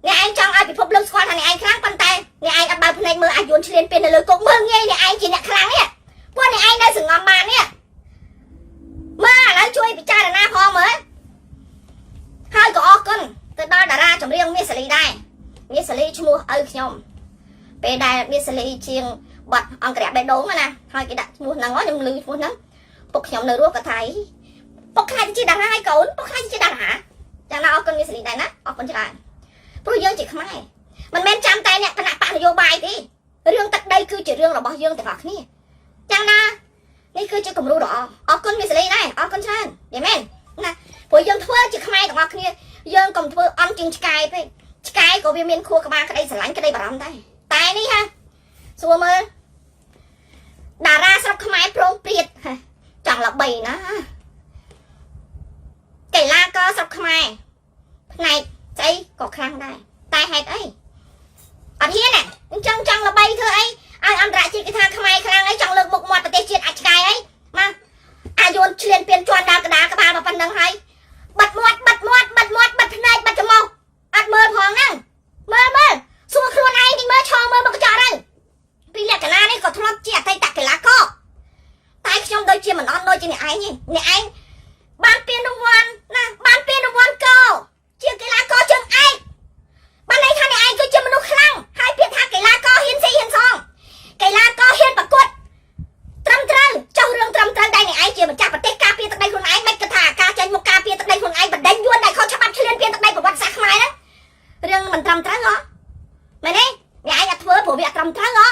អ្នកឯងចង់ឲ្យពិភពលោកស្គាល់ថាអ្នកឯងខ្លាំងប៉ុន្តែអ្នកឯងអត់បើភ្នែកមើលអាចយួនឈ្លានពាននៅលើគុកមើលងាយអ្នកឯងជាអ្នកខ្លាំងនេះពួកអ្នកឯងនៅសង្ងំបាននេះមើលឥឡូវជួយពិចារណាផងមើលហើយក៏អរគុណទៅដល់តារាចម្រៀងមាសសាលីដែរមាសសាលីឈ្មោះឪខ្ញុំពេលដែលមាសសាលីជាងបាត់អង្គរៈបេះដូងណាហើយគេដាក់ឈ្មោះហ្នឹងខ្ញុំឮឈ្មោះហ្នឹងពុកខ្ញុំនៅរស់ក៏ថាពុកខ្លាចជាតារាហើយកូនពុកខ្លាចជាតារាចាំណាអរគុណមាសសាលីដែរណាអរគុណច្រើនព្រោះយើងជាខ្មែរមិនមែនចាំតែអ្នកគណៈបកនយោបាយទេរឿងទឹកដីគឺជារឿងរបស់យើងទាំងអស់គ្នាចាំណានេះគឺជាគំរូដ៏អរគុណមាសសាលីដែរអរគុណច្រើនយល់មែនណាព្រោះយើងធ្វើជាខ្មែរទាំងអស់គ្នាយើងកុំធ្វើអន់ជាងឆ្កែពេកឆ្កែក៏វាមានខួរក្បាលក្តីស្រឡាញ់ក្តីបារម្ភដែរតែនេះហាសួរមើលតារាស្រុកខ្មែរប្រងព្រាតចង់ល្បីណាកីឡាករស្រុកខ្មែរផ្នែកស្អីក៏ខ្លាំងដែរតែហេតុអីអត់ហ៊ានណាអញ្ចឹងចង់ល្បីធ្វើអីឲ្យអន្តរជាតិគេថាខ្មែរខ្លាំងអីចង់លើកមុខមាត់ប្រទេសជាតិអាចឆ្កែអីមកអាយួនឈ្លានពានជន់ដល់កដាលក្បាលមកប៉ុណ្្នឹងហើយបាត់មាត់បាត់ភ្នែកបាត់ច្រមុះអត់មើលផងហ្នឹងមើលសួរខ្លួនឯងទីមើលឈរមើលមកកញ្ចក់ទៅពីលក្ខណៈនេះក៏ធ្លាប់ជាអតីតកីឡាករតែខ្ញុំដូចជាមិនអន់ដូចជាអ្នកឯងទេអ្នកឯងបានពានរង្វាន់ណាបានពានរង្វាន់កោជាកីឡាករជើងឯកបានន័យថាអ្នកឯងគឺជាមនុស្សខ្លាំងហើយពាក្យថាកីឡាករហ៊ានស៊ីហ៊ានសងកីឡាករហ៊ានប្រកួតត្រឹមត្រូវចុះរឿងត្រឹមត្រូវដែរអ្នកឯងជាម្ចាស់ប្រទេសការពារទឹកដីខ្លួនឯងមិនគិតថាការចេញមកការពារទឹកដីខ្លួនឯងបណ្ដេញយួនដែលខុសច្បាប់ឈ្លានពានទឹកដីប្រវត្តិសាស្ត្រខ្មែរហ្នឹងរឿងមិនត្រឹមត្រូវហ៎មែនទេអ្នកឯងអត់ធ្វើព្រោះវាអត់ត្រឹមត្រូវហ៎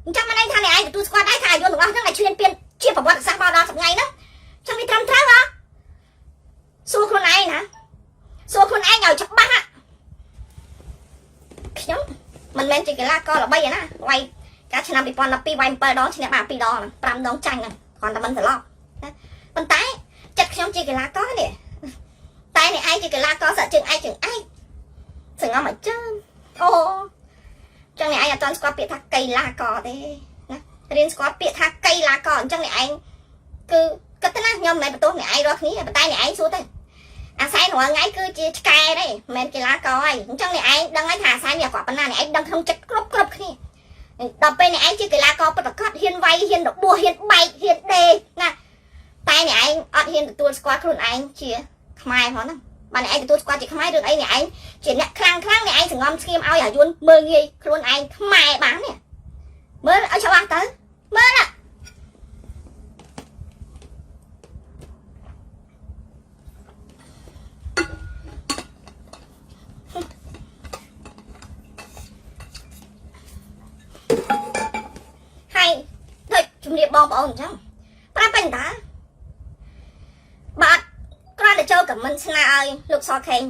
អញ្ចឹងមិនន័យថាអ្នកឯងទទួលស្គាល់ដែរថាយួនទាំងអស់ហ្នឹងដែលឈ្លានពានជាប្រវត្តិសាស្ត្រមកដល់ថ្ងៃហ្នឹងចឹងវាត្រឹមត្រូវហ៎សួរខ្លួនឯងណាសួរខ្លួនឯងឲ្យច្បាស់ខ្ញុំមិនមែនជាកីឡាករល្បីទេណាវាយកាលឆ្នាំ2012វាយ7ដងឈ្នះបាន2ដង5ដងចាញ់ហ្នឹងគ្រាន់តែមិនត្រឡប់ប៉ុន្តែចិត្តខ្ញុំជាកីឡាករនេះតែអ្នកឯងជាកីឡាករសាក់ជើងឯកសង្ងំឲ្យចឹងអូចឹងអ្នកឯងអត់ទាន់ស្គាល់ពាក្យថាកីឡាករទេណារៀនស្គាល់ពាក្យថាកីឡាករអញ្ចឹងអ្នកឯងគឺគិតទៅណាខ្ញុំមិនមែនបន្ទោសអ្នកឯងរាល់គ្នាប៉ុន្តែអ្នកឯងសួរទៅអាស័យរាល់ថ្ងៃគឺជាឆ្កែទេមិនមែនកីឡាករហើយអញ្ចឹងអ្នកឯងដឹងហើយថាអាស័យវាគាត់ប៉ុណ្ណាអ្នកឯងដឹងក្នុងចិត្តគ្រប់គ្នាដល់ពេលអ្នកឯងជាកីឡាករពិតប្រាកដហ៊ានវាយហ៊ានរបួសហ៊ានបែកហ៊ានដេកណាតែអ្នកឯងអត់ហ៊ានទទួលស្គាល់ខ្លួនឯងជាខ្មែរផងហ្នឹងបើអ្នកឯងទទួលស្គាល់ជាខ្មែររឿងអីអ្នកឯងជាអ្នកខ្លាំងអ្នកឯងសង្ងំស្ងៀមឲ្យអាយួនមើលងាយខ្លួនឯងខ្មែរបាននេះមើលឲ្យច្បាស់ទៅមើលណា បងអញ្ចឹងប្រាប់ពេញតាបាទគ្រាន់តែចូលខមមិនស្នើឲ្យលោកសខេង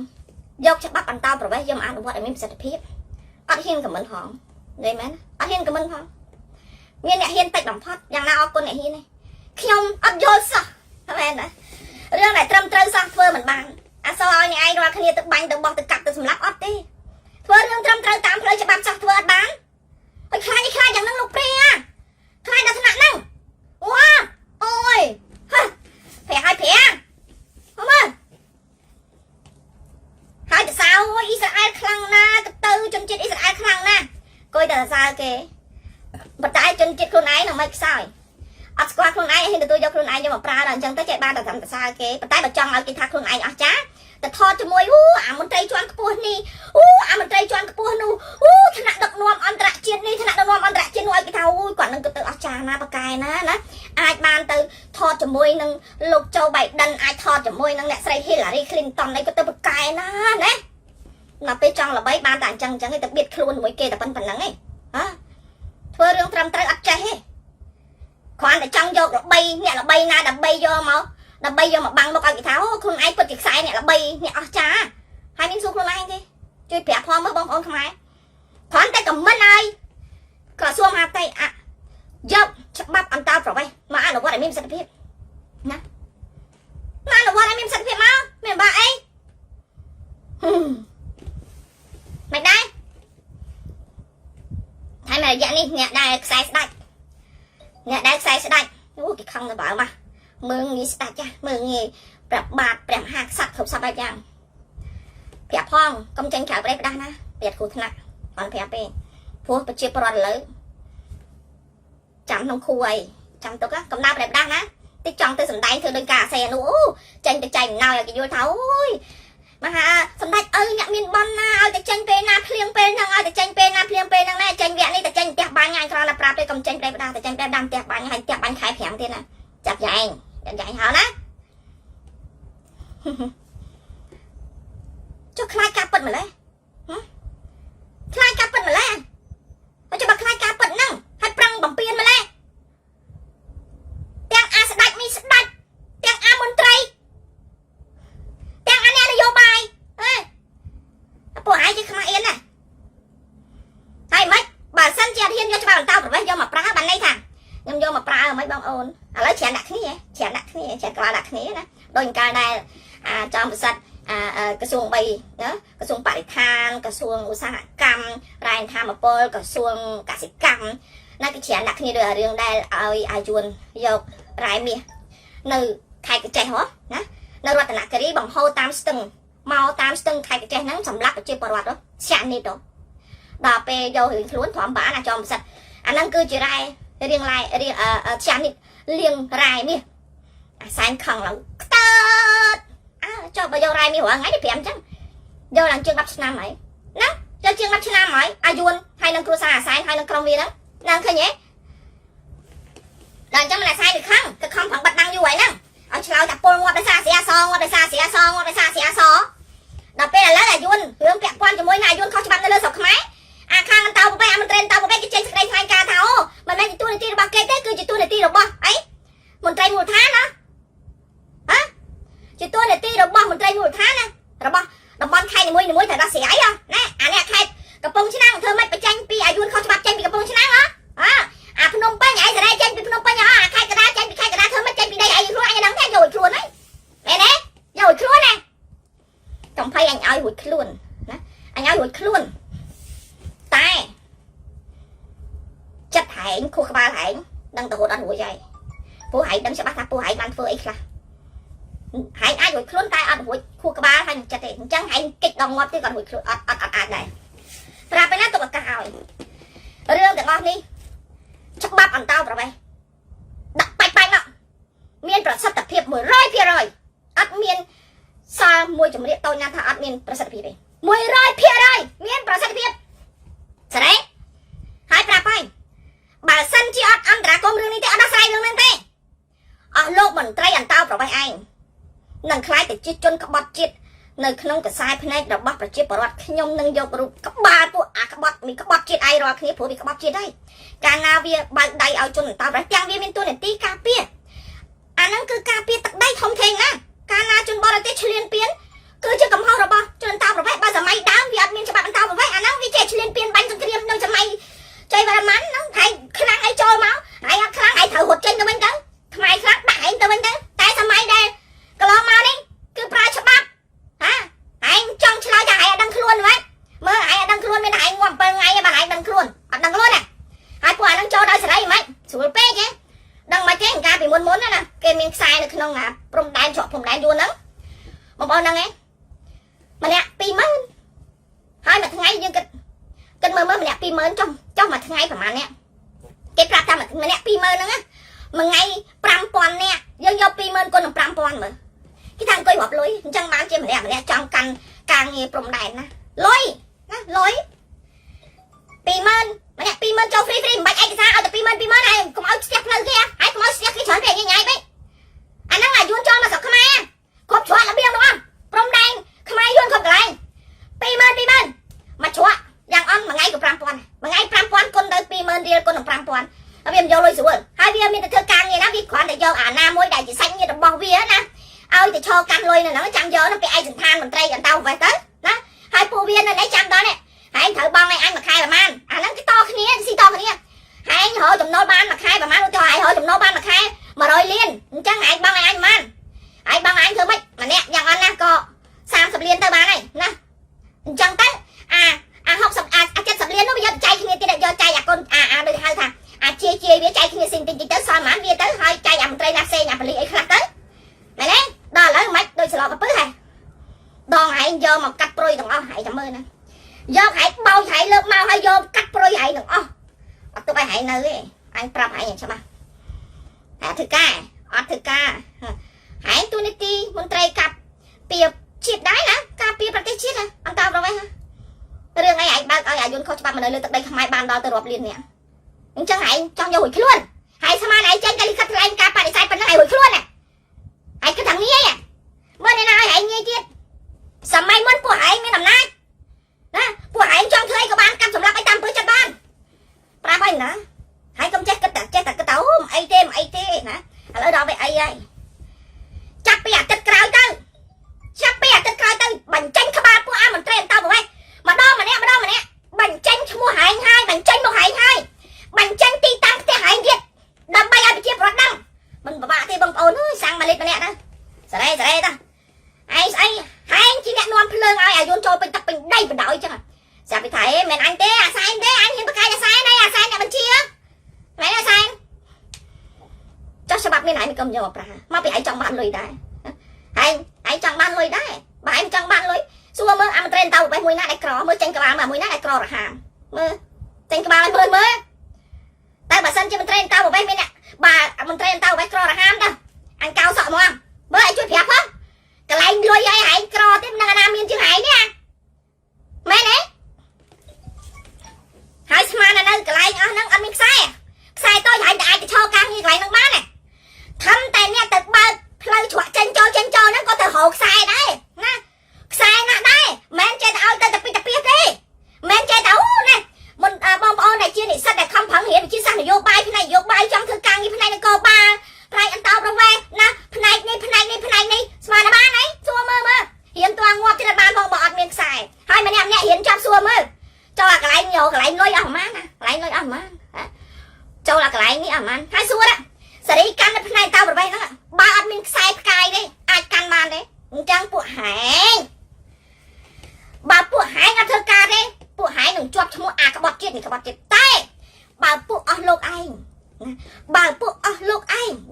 យកច្បាប់អន្តោប្រវេសន៍យកមកអនុវត្តឲ្យមានប្រសិទ្ធភាពអត់ហ៊ានខមមិនផងនិយាយមែនអត់ហ៊ានខមមិនផងមានអ្នកហ៊ានតិចបំផុតយ៉ាងណាអរគុណអ្នកហ៊ាននេះខ្ញុំអត់យល់សោះមែនណារឿងដែលត្រឹមត្រូវសោះធ្វើមិនបានអសឲ្យអ្នកឯងរាល់គ្នាទៅបាញ់ទៅបោះទៅកាប់ទៅសម្លាប់អត់ទេធ្វើរឿងត្រឹមត្រូវតាមផ្លូវច្បាប់សោះធ្វើអត់បានហើយខ្លាចយ៉ាងហ្នឹងលោកព្រាខ្លាចដល់ថ្នាក់ហ្នឹងវ៉ាអូយហ៎ព្រាហើយព្រាមើលហើយតសៅអ៊ីស្រាអែលខ្លាំងណាស់ទៅជនជាតិអ៊ីស្រាអែលខ្លាំងណាស់គួយតែតសៅគេប៉ុន្តែជនជាតិខ្លួនឯងនឹងមិនខ្សោយអត់ស្គាល់ខ្លួនឯងហ៊ានទទួលយកខ្លួនឯងយកមកប្រើដល់អញ្ចឹងទៅចេះបានតែត្រឹមតសើគេប៉ុន្តែបើចង់ឲ្យគេថាខ្លួនឯងអស់ចាទៅថតជាមួយអាមន្ត្រីជាន់ខ្ពស់នេះអាមន្ត្រីជាន់ខ្ពស់នោះថ្នាក់ដឹកនាំអន្តរជាតិនេះថ្នាក់ដឹកនាំអន្តរជាតិនោះឲ្យគេថាគាត់នឹងទៅអស់ចាណាបកែណាអាចបានទៅថតជាមួយនឹងលោកโจ Biden អាចថតជាមួយនឹងអ្នកស្រី Hillary Clinton នេះក៏ទៅបកែណាដល់ពេលចង់ល្បីបានតែអញ្ចឹងឯងទៅបៀតខ្លួនជាមួយគេតែប៉ុណ្្នឹងឯងហ៎ធ្វើរឿងត្រឹមត្រូវអត់ចេះទេគ្រាន់តែចង់យកល្បីអ្នកល្បីណាដើម្បីយកមកបាំងមុខឲ្យគេថាខ្លួនឯងពិតជាខ្សែអ្នកល្បីអ្នកអស្ចារ្យហើយមានសួរខ្លួនឯងទេជួយប្រាប់ផងមើលបងប្អូនខ្មែរគ្រាន់តែខមមិនហើយក្រសួងមហាផ្ទៃយកច្បាប់អន្តោប្រវេសន៍មកអនុវត្តឲ្យមានប្រសិទ្ធភាពណាមកអនុវត្តឲ្យមានប្រសិទ្ធភាពមកមានបាក់អីមិនដែរហើយមករយៈនេះអ្នកដែលខ្សែស្ដាច់គេខំទៅបើមកមើងងាយស្ដាច់ចាស់មើងងាយប្រាប់បាទព្រះមហាក្សត្រគ្រប់សពបែបយ៉ាងប្រាប់ផងកុំចេញក្រៅប្រេះផ្ដាស់ណាប្រាប់គ្រូថ្នាក់អត់ប្រាប់ទេព្រោះប្រជាប្រដ្ឋឥឡូវចាំក្នុងគ្រូអីចាំទុកកំដៅប្រេះផ្ដាស់ណាតិចចង់ទៅសំដែងធ្វើដោយការអាសេនោះចេញទៅចែកអំណោយឲ្យគេយល់ថាអូយមហាសម្ដេចឪអ្នកមានបនណាឲ្យតែចេញពេលណាភ្លៀងពេលហ្នឹងឲ្យតែចេញពេលណាភ្លៀងពេលហ្នឹងណាចេញវគ្គនេះតែចេញផ្ទះបាញ់ឲ្យគ្រាន់តែប្រាប់ទេកុំចេញប្រេះផ្ដាស់តែចេញប្រេះដាំផ្ទះបាញ់ឲ្យផ្ទះបាញ់ខែ5ទៀតណាចាប់យ៉ែងហៅណាចុះខ្លាចការពិតម្ល៉េះខ្លាចការពិតម្ល៉េះហើយចុះបើខ្លាចការពិតហ្នឹងហើយប្រឹងបំពេញម្ល៉េះទាំងអាស្ដាច់នេះស្ដាច់ទាំងអាមន្ត្រីទាំងអាអ្នកនយោបាយពួកឯងជាខ្មាស់អៀនណាហើយមិនបើសិនជាអត់ហ៊ានយកច្បាប់អន្តោប្រវេសន៍យកមកប្រើបានន័យថាខ្ញុំយកមកប្រើមិនបងអូនឥឡូវច្រានដាក់គ្នាច្រានក្បាលដាក់គ្នាណាដូចកាលដែលចំប្រសិទ្ធក្រសួង3ណាក្រសួងបរិស្ថានក្រសួងឧស្សាហកម្មរ៉ែធម្មពលក្រសួងកសិកម្មណាគេច្រានដាក់គ្នាដោយរឿងដែលឲ្យអាយួនយករ៉ែមាសនៅខេត្តកញ្ចេះហ៎ណានៅរតនគិរីបង្ហូរតាមស្ទឹងមកតាមស្ទឹងខេត្តកញ្ចេះហ្នឹងសម្រាប់ប្រជាពលរដ្ឋស្យាក់នេះទៅដល់ពេលយករឿងខ្លួនព្រមបានអាចចំប្រសិទ្ធអាហ្នឹងគឺជារ៉ែរៀងចានេះលៀងរ៉ែមាសអាសែងខឹងឡើងខ្ទើតចុះបើយករ៉ែមាសរាល់ថ្ងៃនេះ5អញ្ចឹងយកឡើងជាង10ឆ្នាំហើយណាយកជាង10ឆ្នាំហើយអាយួនហើយនឹងគ្រួសារអាសែងហើយនឹងក្រុមវាហ្នឹងឃើញទេដល់អញ្ចឹងមិនអាសែងវាខឹងក៏ខំប្រឹងបាត់ដាំងយូរហើយហ្នឹងឲ្យឆ្លើយថាពលងាប់ដោយសារស្រីអាសងាប់ដោយសារស្រីអាសដល់ពេលឥឡូវអាយួនរឿងពាក់ព័ន្ធជាមួយនឹងអាយួនខុសច្បាប់នៅលើស្រុកខ្មែរអាខាងអន្តោប្រវេសន៍អាមន្ត្រីអន្តោប្រវេសន៍គេចេញសេចក្តីថ្លែងការណ៍ថាមិនមែនជាទូនាទីរបស់គេទេគឺជាទូនាទីរបស់អីមន្ត្រីមូលដ្ឋានណាជាទូនាទីរបស់មន្ត្រីមូលដ្ឋានណារបស់តំបន់ខេត្តនីមួយត្រូវដោះស្រាយណាអានេះខេត្តកំពង់ឆ្នាំងធ្វើម៉េចបញ្ចេញពីអាយួនខុសច្បាប់ចេញពីកំពង់ឆ្នាំងអាភ្នំពេញឯងសេរីចេញពីភ្នំពេញអាខេត្តកណ្ដាលចេញពីខេត្តកណ្ដាលធ្វើម៉េចចេញពីដីឯងខ្លួនឯងហ្នឹងទេយកឲ្យខ្លួនហ្នឹងមែនទេយកឲ្យខ្លួនណាកំភៃអញឲ្យរួចខ្លួនណាអញឲ្យរួចខ្លួនតែចិត្តហែងខួរក្បាលហែងដឹងទៅរត់អត់រួចហើយព្រោះហែងដឹងច្បាស់ថាពួកហែងបានធ្វើអីខ្លះហែងអាចរួចខ្លួនតែអត់រួចខួរក្បាលហើយនឹងចិត្តទេអញ្ចឹងហែងគិតដល់ងាប់ទៀតក៏រួចខ្លួនអត់អាចដែរប្រាប់ទៅណាទុកឱកាសឲ្យរឿងទាំងអស់នេះច្បាប់អន្តោប្រវេសន៍ដាក់បាច់មកមានប្រសិទ្ធភាព 100% អត់មានសារមួយចម្រៀកតូចណាថាអត់មានប្រសិទ្ធភាពទេ 100% មានប្រសិទ្ធភាពស្រីហើយប្រាប់ហើយបើសិនជាអត់អន្តរាគមរឿងនេះទេអត់ដោះស្រាយរឿងហ្នឹងទេអស់លោកមន្ត្រីអន្តោប្រវេសន៍ឯងនឹងខ្លាចតែជាជនក្បត់ជាតិ នៅក្នុងកសាយភ្នែករបស់ប្រជាពលរដ្ឋខ្ញុំនឹងយករូបក្បាលពួកអាក្បត់មីក្បត់ជាតិឯងរាល់គ្នាព្រោះវាក្បត់ជាតិហើយកាលណាវាបើកដៃឲ្យជនអន្តោប្រវេសន៍ទាំងវាមានតួនាទីការពារអាហ្នឹងគឺការពារទឹកដីធំធេងណាកាលណាជនបរទេសឈ្លានពានគឺជាកំហុសរបស់ជនអន្តោប្រវេសន៍បើសម័យដើមវាអត់មានច្បាប់អន្តោប្រវេសន៍អាហ្នឹងវាចេះឈ្លានពានបាញ់សង្គ្រាមនៅសម័យចៃវរ្ម័នហ្នឹងហើយខ្លាំងឲ្យចូលមកហើយអត់ខ្លាំងឲ្យត្រូវរត់ចេញទៅវិញទៅខ្មែរខ្លាំងដាក់ឯងទៅវិញទៅតែសម័យដែលកន្លងមកនេះគឺប្រើច្បាប់ឯងចង់ឆ្លើយថាឯងអត់ដឹងខ្លួនហ្មងមើលឯងអត់ដឹងខ្លួនមានតែឯងងាប់7ថ្ងៃបើឯងដឹងខ្លួនអត់ដឹងខ្លួនណាហើយពួកអានឹងចូលដល់សេរីហ្មងស្រួលពេកហ៎ដឹងមិនទេកាលពីមុនណាគេមានខ្សែនៅក្នុងព្រំដែនជាប់ព្រំដែនយួនហ្នឹងបងប្អូនហ្នឹងឯងម្នាក់20000ហើយមួយថ្ងៃយើងគិតមើលម្នាក់20000ចុះមួយថ្ងៃប្រហែលអ្នកគេប្រាប់ថាម្នាក់20000ហ្នឹងមួយថ្ងៃ5000នាក់យើងយក20000គុណនឹង5000មើលគេថាអង្គុយរាប់លុយអញ្ចឹងបានជាម្នាក់ចង់កាន់ការងារព្រំដែនណាលុយ20000ម្នាក់20000ចូល free មិនបាច់ឯកសារឲ្យតែ20000ហើយកុំឲ្យស្ទះផ្លូវគេហើយកុំឲ្យស្ទះគេច្រើនពេកញ៉ៃពេកអាហ្នឹងអាយួនចូលមកស្រុកខ្មែរគ្រប់ច្រករបៀងទាំងអស់ព្រំដែនខ្មែរយួនគ្រប់កន្លែង20000មកច្រកយ៉ាងអន់មួយថ្ងៃក៏5000មួយថ្ងៃ5000គុណទៅ20000រៀលគុណនឹង5000ហើយវាមិនយកលុយស្រួលហើយវាមានតែធ្វើការងារណាវាគ្រាន់តែយកអាណាមួយដែលជាសាច់ញាតិរបស់វាណាឲ្យទៅឈរកាន់លុយនៅហ្នឹងចាំយកទៅឯកសណ្ឋានមន្ត្រីអន្តោប្រវេសន៍ទៅណាហើយពួកវានៅនេះចាំដល់នេះហើយត្រូវបងឲ្យអញមួយខែប្រហែលអាហ្នឹងគេតគ្នាស៊ីតគ្នាហើយរកចំណូលបានមួយខែប្រហែលឧទាហរណ៍ឲ្យរកចំណូលបានមួយខែ100លានអញ្ចឹងឯងបងឲ្យអញប្រហែលហើយបងឲ្យអញធ្វើម៉េចម្នាក់យ៉ាងអន់ណាក៏30លានទៅបានហើយណាអញ្ចឹងទៅអា60 70លាននោះវាយកចែកគ្នាទៀតយកចែកអាកូនដូចហៅថាជាវាចែកគ្នាស៊ីតិចទៅសល់ប៉ុន្មានវាទៅហើយចែកអាមន្ត្រីណាផ្សេងអាប៉ូលីសអីខ្លះទៅមែនទេដល់ឥឡូវមិនដូចស្លកពើហ៎ដងឯងយកមកកាត់ព្រុយទាំងអស់ឯងចាំមើលណាយកឯងបោចឯងលើកមកហើយយកកាត់ព្រុយឯងទាំងអស់អត់ទុកឲ្យឯងនៅទេអញប្រាប់ឯងច្បាស់តែធ្វើការអត់ធ្វើការឯងទូនីតិមន្ត្រីកាប់ពីជាតិដែរណាការពីប្រទេសជាតិអន្តោប្រវេសន៍រឿងអីឯងបើកឲ្យអាយុនខុសច្បាប់មកនៅលើទឹកដីខ្មែរបានដល់ទៅរាប់លាននាក់អញ្ចឹងឯងចង់យករួចខ្លួនហើយស្មានឯងចេញតែលិខិតថ្លែងការបដិសេធប៉ុណ្ណឹងឯងរួចខ្លួនណាឯងគិតថាងាយមើលអ្នកណាឲ្យឯងងាយទៀតសម័យមុនពួកឯងមានអំណាចណាពួកឯងចង់ធ្វើអីក៏បានកាប់សម្លាប់ឲ្យតាមពើចិត្តបានប្រាប់ឲ្យណាហើយកុំចេះគិតតែអូមិនអីទេណាឥឡូវដល់វាអីហើយចាប់ពីអាទិត្យក្រោយទៅបញ្ចេញក្បាលពួកអាមន្ត្រីអន្តោប្រវេសន៍ម្ដងម្នាក់បញ្ចេញឈ្មោះឯងហើយបញ្ចេញមកឯងហើយបញ្ចេញទីតាំងផ្ទះឯងទៀតដើម្បីឲ្យប្រជាពលរដ្ឋដឹងមិនពិបាកទេបងប្អូនអើយសាំងមកលេតម្នាក់ណាសេរីតាឯងស្អីហែងជាអ្នកនាំភ្លើងឲ្យអាយុនចូលពេញទឹកពេញដីបណ្ដោយចឹងស្រាប់ពីថាមិនអញទេអាសែនទេអញហ៊ានបកកាយអាសែនឯងអាសែនអ្នកបញ្ជាណែអាសែនចុះច្បាប់មានឯងមិនក៏យកមកប្រាស់មកពីឯងចង់បានលុយដែរឯងចង់បានលុយដែរបើឯងចង់បានលុយសួរមើលអាមន្ត្រីអន្តោប្រវេសន៍មួយណាដែលក្រមើលចេញក្បាលមកមួយណាដែលក្ររហាមមើលចេញក្បាលឲ្យមើលតែបើសិនជាមន្ត្រីអន្តោប្រវេសន៍មានអ្នកបាទមន្ត្រីអន្តោប្រវេសន៍ក្ររហាមទៅអញកៅសក់ហ្មងមើលឲ្យជួយប្រាប់ផងកន្លែងលុយឲ្យឯងក្រទេមិនដឹងណាមានជាងឯងទេមែនទេហើយស្មាននៅកន្លែងអស់ហ្នឹងអត់មានខ្សែតូចហើយតែអាចទៅឈរការងារកន្លែងហ្នឹងបានទេខំតែអ្នកទៅបើកផ្លូវច្រកចេញចូលហ្នឹងក៏ទៅរកខ្សែដែរណាខ្សែណាស់ដែរមិនចេះតែឲ្យទៅពីតាពីទេមិនចេះតែអូណាមុនបងប្អូនដែលជានិស្សិតដែលខំប្រឹងរៀនវិទ្យាសាស្ត្រនយោបាយផ្នែកនយោបាយចង់ធ្វើការងារផ្នែកនគរបាលផ្នែកអន្តោប្រវេសន៍ណាផ្នែកនេះស្មានបានអីសួរមើលរៀនតួងាប់ទៀតបានផងបើអត់មានខ្សែហើយម្នាក់រៀនចាប់សួរមើលចូលអាកន្លែងយកកន្លែងលុយអស់ប៉ុន្មានណាកន្លែងលុយអស់ប៉ុន្មានចូលអាកន្លែងនេះអស់ប៉ុន្មានហើយសួរសេរីកាន់នៅផ្នែកអន្តោប្រវេសន៍ហ្នឹងបើអត់មានខ្សែផ្កាយទេអាចកាន់បានទេអញ្ចឹងពួកហែងបើពួកហែងអត់ធ្វើការទេពួកហែងនឹងជាប់ឈ្មោះអាក្បត់ជាតិតែបើពួកអស់លោកឯង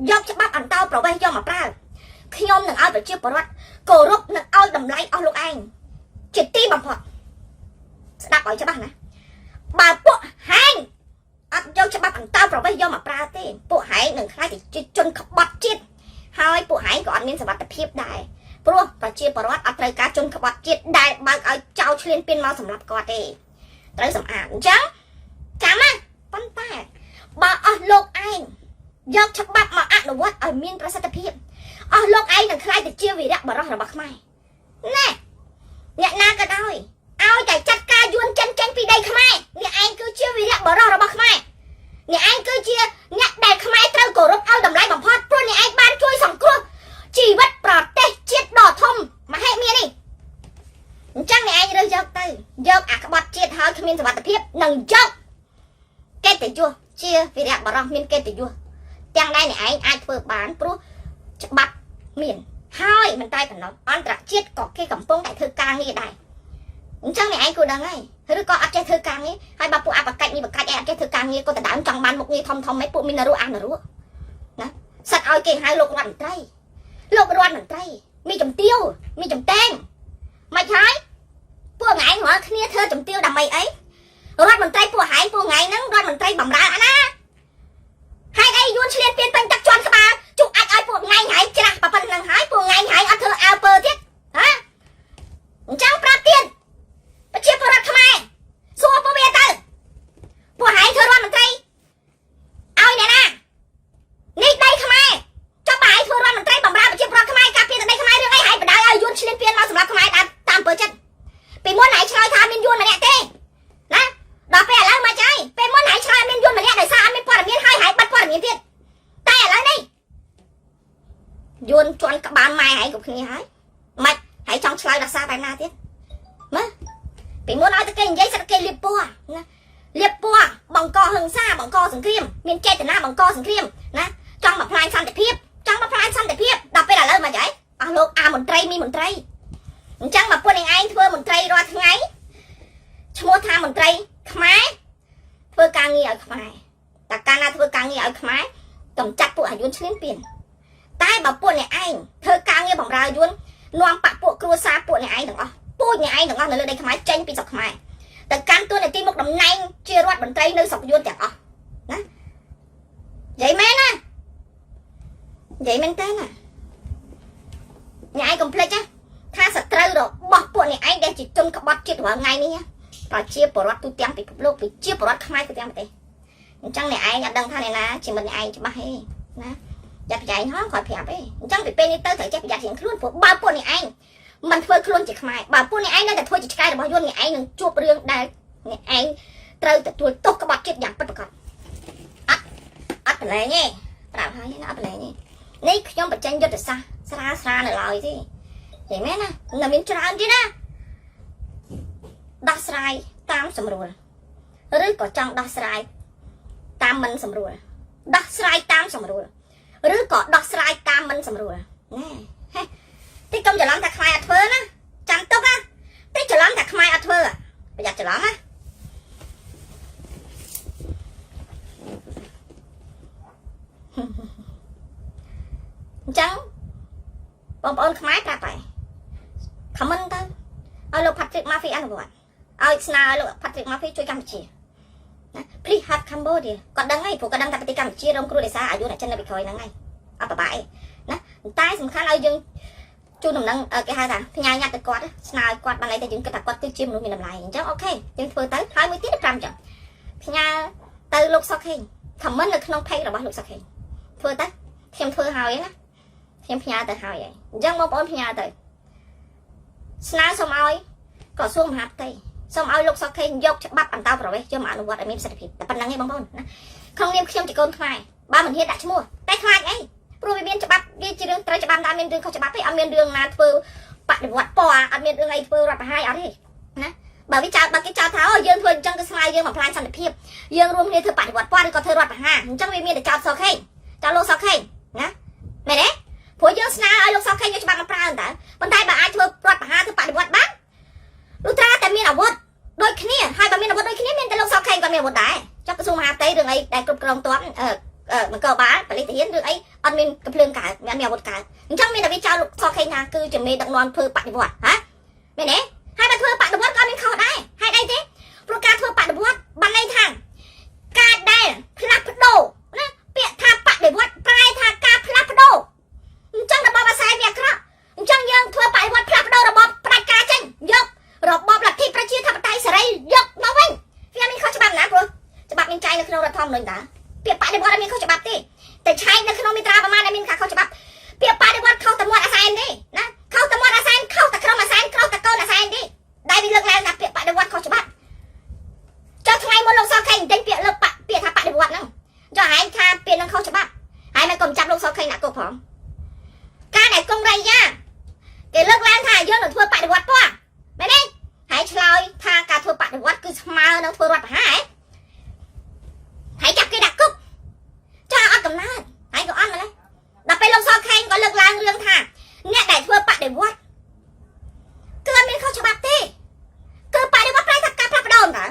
យកច្បាប់អន្តោប្រវេសន៍យកមកប្រើខ្ញុំនឹងឲ្យប្រជាពលរដ្ឋគោរពនឹងឲ្យតម្លៃអស់លោកឯងជាទីបំផុតស្ដាប់ឲ្យច្បាស់ណាបើពួកហែងអត់យកច្បាប់អន្តោប្រវេសន៍យកមកប្រើទេពួកហែងនឹងខ្លាចជាជនក្បត់ជាតិហើយពួកហែងក៏អត់មានសមត្ថភាពដែរព្រោះប្រជាពលរដ្ឋអត់ត្រូវការជនក្បត់ជាតិដែលបើកឲ្យចោលឈ្លានពានមកសម្រាប់គាត់ទេត្រូវសម្អាតអញ្ចឹងចាំណាប៉ុន្តែបើអស់លោកឯងយកច្បាប់មកអនុវត្តឲ្យមានប្រសិទ្ធភាពអស់លោកឯងនឹងខ្លាចទៅជាវីរៈបរិសុទ្ធរបស់ខ្មែរណែ អ្នកណាក៏ដោយឲ្យតែចាត់ការយួនចិនចេញពីដីខ្មែរអ្នកឯងគឺជាវីរៈបរិសុទ្ធរបស់ខ្មែរអ្នកឯងគឺជាអ្នកដែលខ្មែរត្រូវគោរពឲ្យតម្លៃបំផុតព្រោះអ្នកឯងបានជួយសង្គ្រោះជីវិតប្រទេសជាតិដ៏ធំមហិមានេះអញ្ចឹងអ្នកឯងរើសយកទៅយកអាក្បត់ជាតិហើយគ្មានសុវត្ថិភាពនិងយកកិត្តិយសជាវីរៈបរិសុទ្ធមានកិត្តិយសទាំងដែលអ្នកឯងអាចធ្វើបានព្រោះច្បាប់មានហើយមិនតែប៉ុណ្ណោះអន្តរជាតិក៏គេកំពុងតែធ្វើការងារដែរអញ្ចឹងអ្នកឯងគួរដឹងហើយឬក៏អត់ចេះធ្វើការងារហើយបើពួកអបកិច្ចនេះបកិច្ចឯងអត់ចេះធ្វើការងារក៏ដដើមចង់បានមុខងារធំៗឯងពួកមាននរោអនុរោណាសិតឲ្យគេហៅលោករដ្ឋមន្ត្រីមានជំទាវមានចំតែងមិនហើយពួកឯងរាល់គ្នាធ្វើជំទាវដើម្បីអីរដ្ឋមន្ត្រីពួកហែងពួកថ្ងៃហ្នឹងរដ្ឋមន្ត្រីបំរើអាណាហើយអីយួនឆ្លៀនពៀនពេញទឹកជន់ក្បាលជុកអាចឲ្យពួកថ្ងៃហែងច្រាស់ប៉ុណ្្នឹងហើយពួកថ្ងៃហែងអត់ធ្វើអើពើទៀតហ៎អញ្ចឹងប្រាប់ទៀតប្រជាពលរដ្ឋខ្មែរសួរពួកវាទៅពួកហែងធ្វើរដ្ឋមន្ត្រីឲ្យអ្នកណានេះដីខ្មែរចុះបើហែងធ្វើរដ្ឋមន្ត្រីបំរើប្រជាពលរដ្ឋខ្មែរការពារដីខ្មែររឿងអីហែងបដៅឲ្យយួនឆ្លៀនពៀនមកសម្រាប់ខ្មែរតាមពើចិត្តពីមុនហែងឆ្លើយថាមានយួនម្នាក់ទេណាដល់ពេលឥឡូវមកចាយពេលមុនហែងឆ្លើយមានយួនម្នាក់ដោយសារអត់មានព័ត៌មានហើយហែងបាត់ព័ត៌មានទៀតតែឥឡូវនេះយួនជន់ក្បាលម៉ែហែងគ្រប់គ្នាហើយមិនហែងចង់ឆ្លើយដល់សារបែបណាទៀតមើលពីមុនឲ្យតែគេនិយាយសិតគេលៀបពណ៌ណាលៀបពណ៌បង្កហិង្សាបង្កសង្គ្រាមមានចេតនាបង្កសង្គ្រាមណាចង់បំផ្លាញសន្តិភាពដល់ពេលឥឡូវមកចាយអស់លោកអាមន្ត្រីមីមន្ត្រីអញ្ចឹងមកពួកឯងធ្វើមន្ត្រីរាល់ថ្ងៃឈ្មោះថាមន្ត្រីខ្មែរធ្វើការងារឲ្យខ្មែរតែកាលណាធ្វើការងារឲ្យខ្មែរកំចាត់ពួកអាយុនឆ្លៀនពៀនតែបើពួកអ្នកឯងធ្វើការងារបម្រើយួននាំបាក់ពួកគ្រួសារពួកអ្នកឯងទាំងអស់ពូជអ្នកឯងទាំងអស់នៅលើដីខ្មែរចេញពីស្រុកខ្មែរទៅកាន់តួនាទីមុខតំណែងជារដ្ឋមន្ត្រីនៅស្រុកយួនទាំងអស់ណានិយាយមែនណានិយាយមែនតើណាអ្នកឯងកុំភ្លេចណាថាសត្រូវរបស់ពួកអ្នកឯងដែលជាជនក្បត់ជាតិរាល់ថ្ងៃនេះប្រជាពលរដ្ឋទូទាំងពិភពលោកប្រជាពលរដ្ឋខ្មែរទូទាំងប្រទេសអញ្ចឹងអ្នកឯងអត់ដឹងថាអ្នកណាជាមិត្តអ្នកឯងច្បាស់ទេណាចាត់ប្រយែងហងគាត់ប្រាប់ទេអញ្ចឹងពីពេលនេះទៅត្រូវចេះប្រយ័ត្នរៀងខ្លួនព្រោះបើពួកអ្នកឯងមិនធ្វើខ្លួនជាខ្មែរបើពួកអ្នកឯងនៅតែធ្វើជាឆ្កែរបស់យួនអ្នកឯងនឹងជួបរឿងដែលអ្នកឯងត្រូវទទួលទោសក្បត់ជាតិយ៉ាងពិតប្រាកដអត់ប្រឡែងទេប្រាប់ហើយអត់ប្រឡែងទេនេះខ្ញុំបញ្ចេញយុទ្ធសាស្ត្រស្រាលនៅឡើយទេនិយាយមែនណានៅមានច្រើនទៀតណាដោះស្រាយតាមសម្រួលឬក៏ចង់ដោះស្រាយតាមមិនសម្រួលដោះស្រាយតាមសម្រួលឬក៏ដោះស្រាយតាមមិនសម្រួលណែតិចកុំច្រឡំថាខ្មែរអត់ធ្វើណាចាំទុកណាតិចច្រឡំថាខ្មែរអត់ធ្វើប្រយ័ត្នច្រឡំណាអញ្ចឹងបងប្អូនខ្មែរប្រាប់ហើយខមមិនទៅឲ្យលោក Patrick Murphy អនុវត្តឲ្យស្នើឲ្យលោក Patrick Murphy ជួយកម្ពុជាណា Please help Cambodia គាត់ដឹងហើយព្រោះគាត់ដឹងថាប្រទេសកម្ពុជារងគ្រោះដោយសារអាយុអ្នកចិននៅពីក្រោយហ្នឹងហើយអត់ប្របាយណាតែសំខាន់ឲ្យយើងជូនដំណឹងគេហៅថាផ្ញើញត្តិទៅគាត់ស្នើឲ្យគាត់បានន័យថាយើងគិតថាគាត់គឺជាមនុស្សមានតម្លៃអញ្ចឹងអូខេយើងធ្វើទៅហើយមួយទៀត5អញ្ចឹងផ្ញើទៅលោកសុកហេង comment នៅក្នុង page របស់លោកសុកហេងធ្វើទៅខ្ញុំធ្វើហើយណាខ្ញុំផ្ញើទៅហើយអញ្ចឹងបងប្អូនផ្ញើទៅស្នើសុំឲ្យក្រសួងមហាផ្ទៃសូមឲ្យលោកសុកខេងយកច្បាប់អន្តោប្រវេសន៍យកមកអនុវត្តឲ្យមានប្រសិទ្ធភាពតែប៉ុណ្្នឹងឯងបងប្អូនណាក្នុងនាមខ្ញុំជាកូនខ្មែរបើមិនហ៊ានដាក់ឈ្មោះតែខ្លាចអីព្រោះវាមានច្បាប់វាជារឿងត្រូវច្បាប់តាមមានរឿងខុសច្បាប់ទេអត់មានរឿងណាធ្វើបដិវត្តពណ៌អត់មានរឿងអីធ្វើរដ្ឋប្រហារអត់ទេណាបើវាចោទបើគេចោទថាអូយើងធ្វើអញ្ចឹងគឺស្មើយើងបំផ្លាញសន្តិភាពយើងរួមគ្នាធ្វើបដិវត្តពណ៌ឬក៏ធ្វើរដ្ឋប្រហារអញ្ចឹងវាមានតែចោទសុកខេងចោទលោកសុកខេងណាមែនទេព្រោះយើងស្នើឲ្យលោកសុកខេងយកច្បាប់មកប្រើតើប៉ុន្តែបើអាចធ្វើរដ្ឋប្រហារធ្វើបដិវត្តបានលុះត្រាតែមានអាវុធដូចគ្នាហើយបើមានអាវុធដូចគ្នាមានតែលោកសុកខេងក៏មានអាវុធដែរចុះក្រសួងមហាផ្ទៃរឿងអីដែលគ្រប់គ្រងទាន់នគរបាលប៉ូលីសទាហានរឿងអីអត់មានកំភ្លើងកើតមានអាវុធកើតអញ្ចឹងមានតែវាចោលលោកសុកខេងថាគឺជាមេដឹកនាំធ្វើបដិវត្តហ៎មែនទេហើយបើធ្វើបដិវត្តក៏មានខុសដែរហេតុអីទេព្រោះការធ្វើបដិវត្តបានន័យថាការដែលផ្លាស់ប្ដូរណាពាក្យថាបដិវត្តប្រែថាការផ្លាស់ប្ដូរអញ្ចឹងរបបអាស័យវាអាក្រក់អញ្ចឹងយើងធ្វើបដិវត្តផ្លាស់ប្ដូររបបផ្ដាច់ការចេញយករបបលទ្ធិប្រជាធិបតេយ្យសេរីយកមកវិញវាមានខុសច្បាប់ណាព្រោះច្បាប់មានចែងនៅក្នុងរដ្ឋធម្មនុញ្ញតាពាក្យបដិវត្តអត់មានខុសច្បាប់ទេតែឆែកនៅក្នុងមាត្រាប្រមាណដែលមានការខុសច្បាប់ពាក្យបដិវត្តខុសតែមាត់អាសែនទេណាខុសតែមាត់អាសែនខុសតែក្រុមអាសែនខុសតែកូនអាសែនទេ กឡើងថាពាក្យបដិវត្តខុសច្បាប់ចុះថ្ងៃមុនលោកសខេងចេញពាក្យលើកពាក្យថាបដិវត្តហ្នឹងចុះហែងថាពាក្យហ្នឹងខុសច្បាប់ហើយមិនកុំចាប់លោកសខេងដាក់គុកផងការដែលកុងរៃយ៉ាគេលើកឡើងថាយើងនឹងធ្វើបដិវត្តផងមែនទេហើយឆ្លើយថាការធ្វើបដិវត្តគឺស្មើនឹងធ្វើរដ្ឋប្រហារហើយចាប់គេដាក់គុកចាអត់កំណត់ហើយក៏អត់ម្ល៉េះដល់ពេលលោកសខេងក៏លើកឡើងរឿងថាអ្នកដែលធ្វើបដិវត្តគឺអត់មានខុសច្បាប់ទេគឺបដិវត្តប្រែថាការផ្លាស់ប្ដូរតើ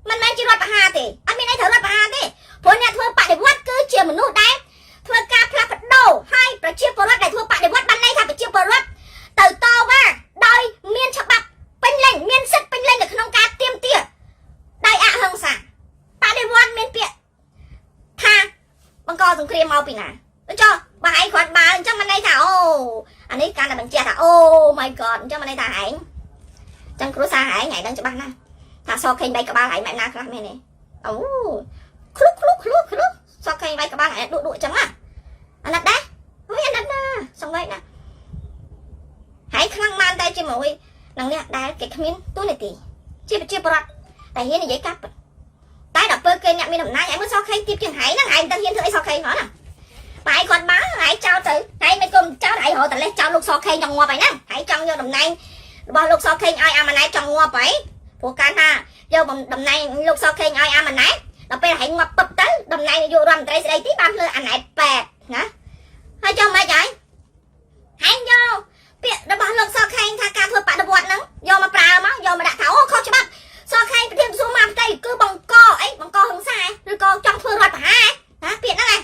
មិនមែនជារដ្ឋប្រហារទេអត់មានអីត្រូវរដ្ឋប្រហារទេព្រោះអ្នកធ្វើបដិវត្តគឺជាមនុស្សដែលធ្វើការផ្លាស់ប្ដូរហើយប្រជាពលរដ្ឋដែលធ្វើបដិវត្តបានន័យថាប្រជាពលរដ្ឋទៅតវ៉ាដោយមានច្បាប់ពេញលេញមានសិទ្ធិពេញលេញនៅក្នុងការទាមទារដោយអហិង្សាបដិវត្តមានពាក្យថាបង្កសង្គ្រាមមកពីណាចុះបើឯងគាត់បើអញ្ចឹងមិនន័យថាអូអានេះកាន់តែបញ្ជាក់ថាអូ my god អញ្ចឹងមិនន័យថាឯងអញ្ចឹងគ្រួសារឯងដឹងច្បាស់ណាស់ថាសខេង3ក្បាលឯងម៉ែណាខ្លះមែនទេអូឃ្លុកសខេង3ក្បាលឯងដួកអញ្ចឹងណាអាណិតដែរអូយអាណិតណាសង្វេគណាហើយខ្លាំងបានតែជាមួយនឹងអ្នកដែលគេគ្មានទូនាទីជាប្រជាពលរដ្ឋតែហ៊ាននិយាយកាប់តែដល់ពេលគេអ្នកមានអំណាចឯងមើលសខេងទៀបជាងហើយហ្នឹងឯងមិនដឹងហ៊ានធ្វើអីសខេងហ៎ណាបើឯងគាត់បានឯងចោលទៅឯងមិនគុំចោលឯងរហូតតែលេះចោលលោកសខេងចង់ងាប់ហើយហ្នឹងឯងចង់យកតំណែងរបស់លោកសខេងឲ្យអាម៉ាណែតចង់ងាប់ហើយព្រោះការថាយកតំណែងលោកសខេងឲ្យអាម៉ាណែតដល់ពេលឯងងាប់ពឹបទៅតំណែងនាយករដ្ឋមន្ត្រីស្ដីទីបានលើអាណែត8ណាហើយចង់មិនអីឯងយកពាក្យរបស់លោកសខេងថាការធ្វើបដិវត្តហ្នឹងយកមកប្រើមកយកមកដាក់ថាអូខុសច្បាប់សខេងប្រធានក្រសួងមហាផ្ទៃគឺបង្កអីបង្កហិង្សាឬក៏ចង់ធ្វើរដ្ឋប្រហារណាពាក្យហ្នឹង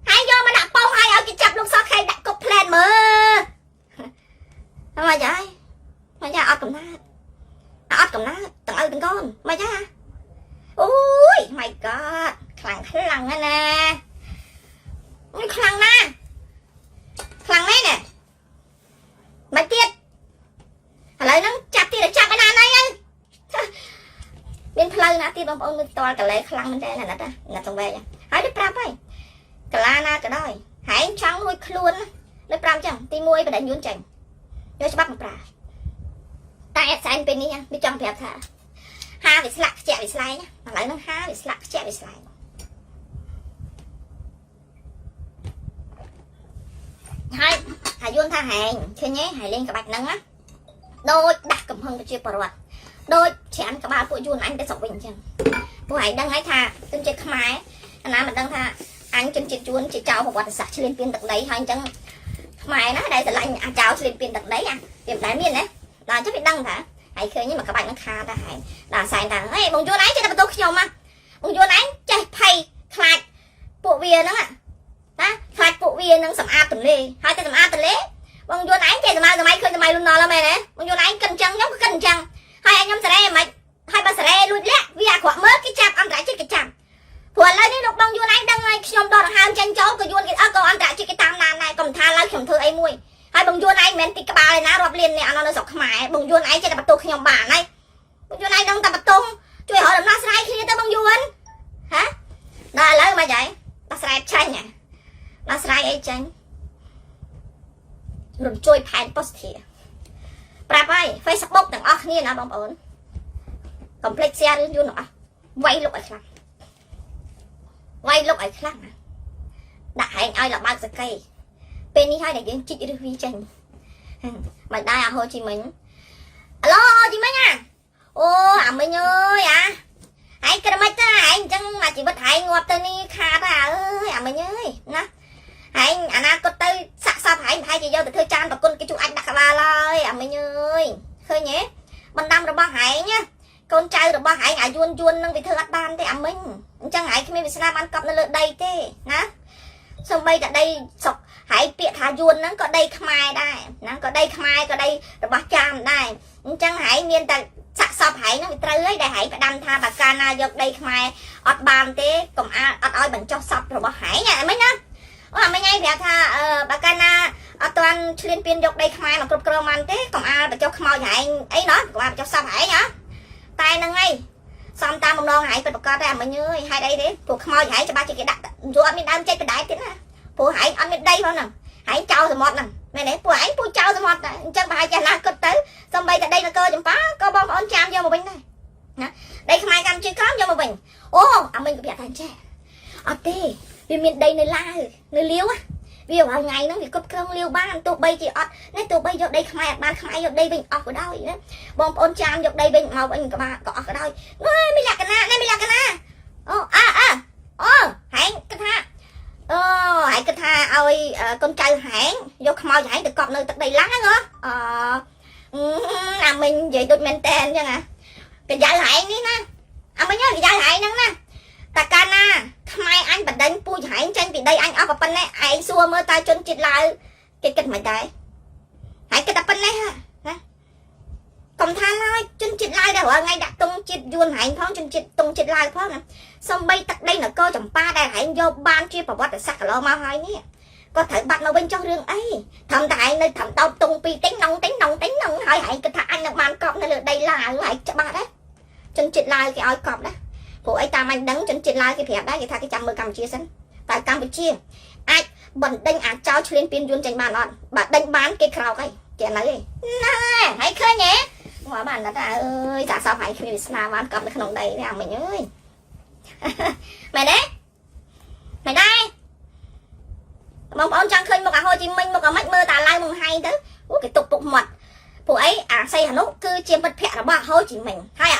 ហើយយកមកដាក់ប៉ោះឲ្យគេចាប់លោកសខេងដាក់គុកផ្លែតមើលមកចាមកចាអត់កំណត់ទាំងឪទាំងកូនមកចាអូយ my god ខ្លាំងណាស់ណានេះខ្លាំងណាស់ខ្លាំងមែនទេមកទៀតឥឡូវហ្នឹងចាប់ទៀតចាប់ឯណាណៃហើយមានផ្លូវណាទៀតបងប្អូនមើលតលកលែខ្លាំងមែនទេណាណាសង្វេគហើយទៅប្រាប់ហើយកលាណាក៏ដោយហែងចង់រួចខ្លួនលើ5ចឹងទី1បដិញ្ញយួនចេញយកច្បាប់មកប្រើតែអត់សែនពេលនេះវាចង់ប្រាប់ថាហាវាស្លាក់ខ្ជាក់វាស្លែងឥឡូវហ្នឹងហាវាស្លាក់ខ្ជាក់វាស្លែងហើយថាយួនថាហែងឃើញទេហើយលេងក្បាច់ហ្នឹងណាដូចដាក់កំហឹងប្រជាពលរដ្ឋដូចច្រានក្បាលពួកយួនអញទៅស្រុកវិញអញ្ចឹងពួកឯងដឹងហើយថាជនជាតិខ្មែរអាណាមិនដឹងថាអញជនជាតិយួនជាចៅប្រវត្តិសាស្ត្រឈ្លានពានទឹកដីហើយអញ្ចឹងខ្មែរណាដែលស្រឡាញ់អាចៅឈ្លានពានទឹកដីវាមិនដែលមានណាដល់អញ្ចឹងវាដឹងថាហើយឃើញមកក្បាច់នឹងខាតហើយដល់សែនថាហេបងយួនឯងចេះតែបន្ទោសខ្ញុំហ៎បងយួនឯងចេះភ័យខ្លាចពួកវាហ្នឹងណាខ្លាចពួកវានឹងសម្អាតទន្លេហើយតែសម្អាតទន្លេបងយួនឯងចេះសម័យឃើញសម័យលុនណល់មែនទេបងយួនឯងគិតអញ្ចឹងខ្ញុំក៏គិតអញ្ចឹងហើយខ្ញុំសារ៉េមិនហើយបើសារ៉េលួចលាក់វាអាក្រក់មើលគេចាប់អន្តរជាតិគេចាប់ព្រោះឥឡូវនេះលោកបងយួនឯងដឹងហើយខ្ញុំដកដង្ហើមចេញចូលក៏យួនគេក៏អន្តរជាតិគេតាមដានដែរកុំថាឡើយខ្ញុំធ្វើអីមួយហើយបងយួនឯងមិនមែនទីក្បាលឯណារាប់លានអ្នកអានោះនៅស្រុកខ្មែរបងយួនឯងចេះតែបន្ទោសខ្ញុំបានហើយបងយួនឯងដឹងតែបន្ទោសជួយរកដំណោះស្រាយគ្នាទៅបងយួនហ៎ដល់ឥឡូវមកយាយដោះស្រាយចាញ់ដោះស្រាយអីចាញ់រំជួយផែនប៉ុស្តិ៍ប្រាប់ហើយ Facebook ទាំងអស់គ្នាណាបងប្អូនកុំភ្លេច share រឿងយួនទាំងអស់វាយលុកឲ្យខ្លាំងដាក់ហែងឲ្យលបើកសកេពេលនេះហើយដែលយើងជីកឬវីចេញមិនដែរអាហូជីមិញអាឡូជីមិញអូអាមិញអើយហែងក្រមិនទៅហែងអញ្ចឹងមកជីវិតហែងងាប់ទៅនេះខាតហើយអើយអាមិញអើយណាហែងអនាគតទៅសាក់សពហែងប្រហែលជាយកទៅធ្វើចានប្រគុណគេជួយអាចដាក់ក្បាលហើយអាមិញអើយឃើញទេបណ្ដាំរបស់ហែងណាកូនចៅរបស់ហែងអាយួននឹងវាធ្វើអត់បានទេអាមិញអញ្ចឹងហែងគ្មានវាសនាបានកប់នៅលើដីទេណាសូម្បីតែដីសុកហែងពាក្យថាយួនហ្នឹងក៏ដីខ្មែរដែរណាក៏ដីខ្មែរក៏ដីរបស់ចាមដែរអញ្ចឹងហែងមានតែសាក់សពហែងហ្នឹងវាត្រូវហើយដែលហែងផ្ដាំថាបើកាលណាយកដីខ្មែរអត់បានទេកុំអត់ឲ្យបញ្ចុះសពរបស់ហែងអាមិញណាអូអាមិញឯងប្រាប់ថាបើកាលណាអត់ទាន់ឈ្លានពានយកដីខ្មែរមកគ្រប់គ្រងបានទេកុំបញ្ចុះខ្មោចហែងអីណោះកុំបញ្ចុះសពហែងតែហ្នឹងឯងសំតាមបំណងហែងពិតប្រកបតែអាមិញអើយហេតុអីទេព្រោះខ្មោចហែងច្បាស់ជាគេដាក់យួរអត់មានដើមចេញបដែកទៀតណាព្រោះហែងអត់មានដីផងហ្នឹងហែងចោលសមុទ្រហ្នឹង mẹ đấy của anh pui trao ra mặt này chắc bài chả là cất tới xong bây giờ đây là cơ chấm phá có bom on chạm vô một bên này đây không ai cầm chơi cắm vô một mình ô mình có biết thành trẻ tê vì miền đây nơi la nơi liêu á vì vào ngày nó thì cấp không liêu ban tụ bay chị nên tụ bay vô đây không ai ban không ai vô đây mình ở đâu vậy đó bom on chạm vô đây mình màu mình có ba có ở đâu mới là cái na đây mới là cái na hãy cái tha hãy cái tha ơi con trai hãng vô không mau hãy được cọp nơi tận đây lá nữa làm mình vậy tụi mình tên chứ nè cái giải lại đi nè mới nhớ cái giải lại nè ta cana không ai anh bật đánh pui hãy tranh vì đây anh ở bên này anh xua mơ ta chân chít lại cái kịch mày đấy hãy cái tập bên này ha còn tha lại chân chít lại đâu ở ngay đặt tung chít vuông hãy phong chân chít tung chít lại phong nè xong bay tận đây là cơ chồng ba đây hãy vô ban chia vào bát để sắc lo mau hai nhé có thể bắt nó bên trong rừng ấy thầm đại nơi thầm tao tung pi tính nông hỏi hãy cái thằng anh nó mang cọp này là đây là hãy cho ba đấy chân chít lại cái oi cọp đấy của ấy ta mình đứng chân chít lại cái phép đấy cái thằng cái chăm mơ Campuchia sân tại Campuchia ai bận đánh trao lên pin vuông tranh bàn on bà đánh bán cái khảo cái chuyện này này hãy khơi nhé mà bạn là ta ơi tại sao phải khi Việt Nam cọp nó không đầy đấy mình ơi mày đấy mày đây mong ông chẳng khơi một Hồ Chí Minh một cả mạch mơ tà lai mùng hay đó cái tục bụng mật phụ ấy xây Hà Nội cứ chiếm bất phẹ là bà Hồ Chí Minh hay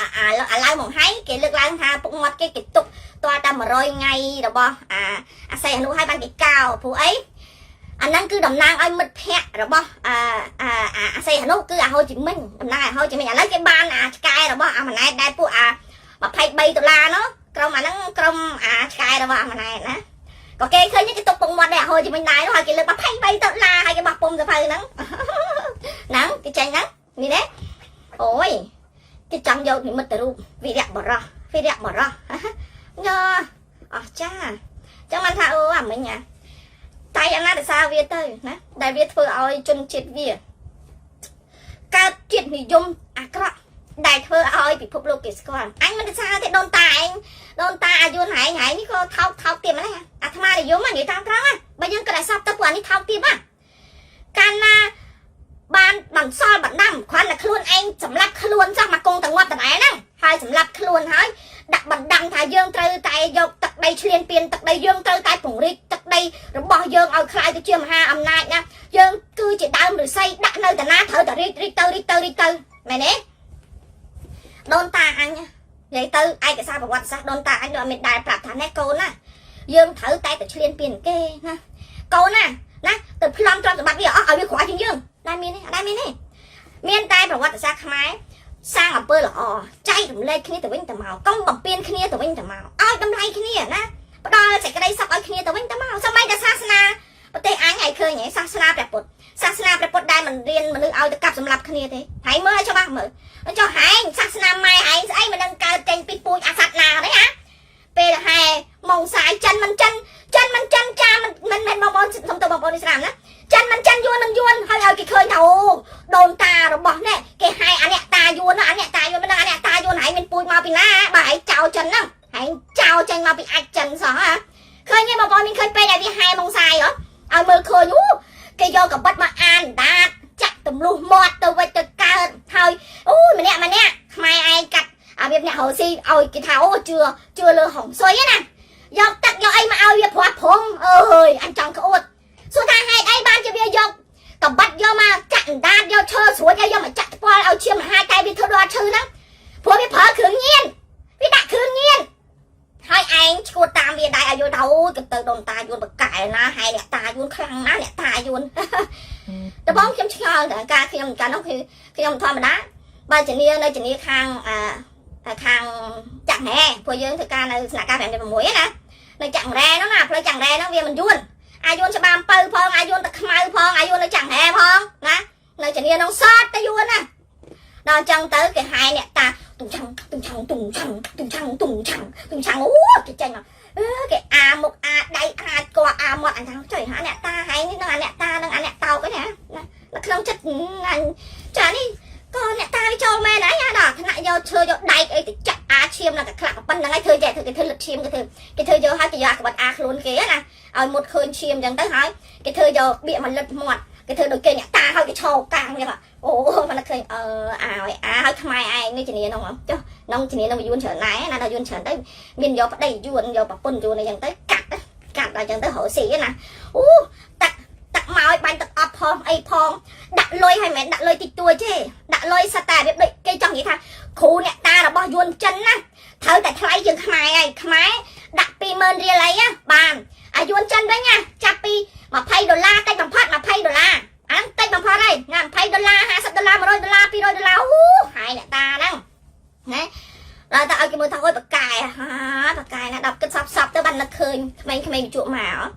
lai mùng hay cái lực lang hà bụng mật cái tục toa ta mà rồi ngay đó bò xây Hà Nội hai ban cái cao phụ ấy năng cứ đầm nang ơi mật phẹ đó bò xây Hà Nội cứ Hồ Chí Minh đầm nang Hồ Chí Minh lấy cái ban sky đó bò mà này đây phụ mà phải bay tụi la nó trong mà nó trong sky đó bò mà này nè có cái khơi những cái tục bụng mật này Hồ Chí Minh này nó hay cái lực mà phải bay tụi la hay cái bọc bông rồi phải nắng nắng cái tranh nắng như đấy ôi cái trong vô thì mất từ vì đẹp bỏ ra nhờ cha trong anh thao mình nhà tay anh là sao việt tới nè đại việt vừa ơi chân chết việt cao chuyện thì dùng các đại vừa ơi bị phục lục cái con anh mình sao thì đồn ta vô hải ní có thao tiền này tham gia để dùng mà người ta thắng bây giờ cái đại sắp tập quản đi thao tiền cana ban bằng soi bằng năm khoan là luôn anh sắm lắp luôn sao mà con tầng ngoặt tầng ấy nè hai sắm lắp luôn hỏi đặt bằng đằng thà dương trừ tay vô tật đây liên tiền tật đây dương trừ tay phụng đi tật đây rồi bỏ dương ở khai cái chiêm ha âm nay nha dương cứ chỉ đau rồi xây đặt nơi tầng ná thở tờ đi tư mày nè đôn ta anh nha vậy tư ai cái sao mà quạt sao đôn ta anh rồi mình đài bạc thằng này cô nè dương thở tay tật liên tiền kê nè cô nè từ plum trong từ bạc bây giờ ở bên khóa chính dương đây miền miền tây bảo quạt sao khai sang ở bơi là chay tụm lên kia từ bên tụm màu công bằng pin kia từ bên tụm màu ai đâm lai kia nè bắt đầu sẽ cái đây sắp ở kia từ bên tụm màu sao mai ta sasana bắt tay anh ngày khơi nhảy sasana đẹp bột đây mình riêng mình được ao được cặp sầm lập kia thế hãy mơ cho bác mở cho hãy sasana mai hãy ấy mình đang cài trên pipui sat nào đấy hả p là hai mông sải chân mình cha mình mong muốn thông tàu mong muốn đi làm đó chân mình vuông hơi cái khơi đầu đồn ta rồi bỏ nè cái hai anh ta vuông nó anh ta vuông hãy mình pui mau bị lá bà hãy chào chân đó hãy chào chân mau bị ạch chân sao hả khơi như mà mình khơi pe này vì hai mông sai đó mơ khơi cái vô cả bắt mà ăn ta chặt tùm luôn mọt từ với từ cao thôi ui mà nè mai ai cắt việc nhà hồ si ôi cái tháo chưa lơ hỏng xoay á nè do tắt do ai mà ao việc hoạt phong ơi anh chọn cái ột số thang hai đây ban cho bây giờ cầm bắt do mà chặn đa do chơi xuống do mà chặt qua ao chiêm hai tay bị thua đoạt chư đó phối với phở khương nhiên với đặt khương nhiên hai anh cô tam về đây vô đâu từ đồn ta vô bậc cải na hai nè ta vô khăng ná nè ta vô tao bóng chấm chơi để ca khi ông ca nó khi ông thoa mà đá ba chị nia nơi chị nia khang chẳng hè phơi dương thực ca này là ca phải để muối nè này chẳng re nó nè phơi chẳng re nó về mình vuông ai vuông cho bam pơ phong ai vuông tật mai phong ai vuông nó chẳng hè phong nè này chị nia nó sót ta vuông nè đòn chân tới cái hai nè ta tùng chăng cái chân nào cái a một a đây a qua a một anh thằng trời hả nè ta hay nó anh nè ta nó anh nè tao cái nè nó không chất anh trả đi con nè ta đi cho mẹ đấy nha đó thế này giờ chơi giờ đây cái thì chặt a chiêm là cái khạc bắn là ngay thời vậy cái thời lực chiêm cái thời giờ hai cái giờ cái bật a luôn kia nè ở một khơi chiêm chẳng tới hỏi cái thời giờ bị mà lật mọt cái thứ đầu kia nhỉ ta hơi cái trâu càng như vậy ô mà nó khơi hơi tham ai nơi chỉ niệm không chứ nông chỉ niệm nó bị yuan trở này là yuan trở đấy miền gió đây yuan gió bạc quân yuan này chẳng tới cắt là chẳng tới hổ xì nè tặc màu bánh tặc ập phong ai phong đặt lôi hay mẹ đặt lôi tịch tua chứ đặt lôi sa ta biết đợi cây trong gì thà khu nè ta là bao yuan chân á thở tại thay chừng khai đặt pi mơn ria lấy á bàn yuan chân đấy nha chapi mà pay đô la tay bằng phát mà pay đô la tay bằng phát đây ngàn pay đô la $50 $100 $200 hai nè ta đó nè rồi ta ở cái mưa thôi bạc cài nè đọc cái sập tới ban nó khơi mình bị chuột mà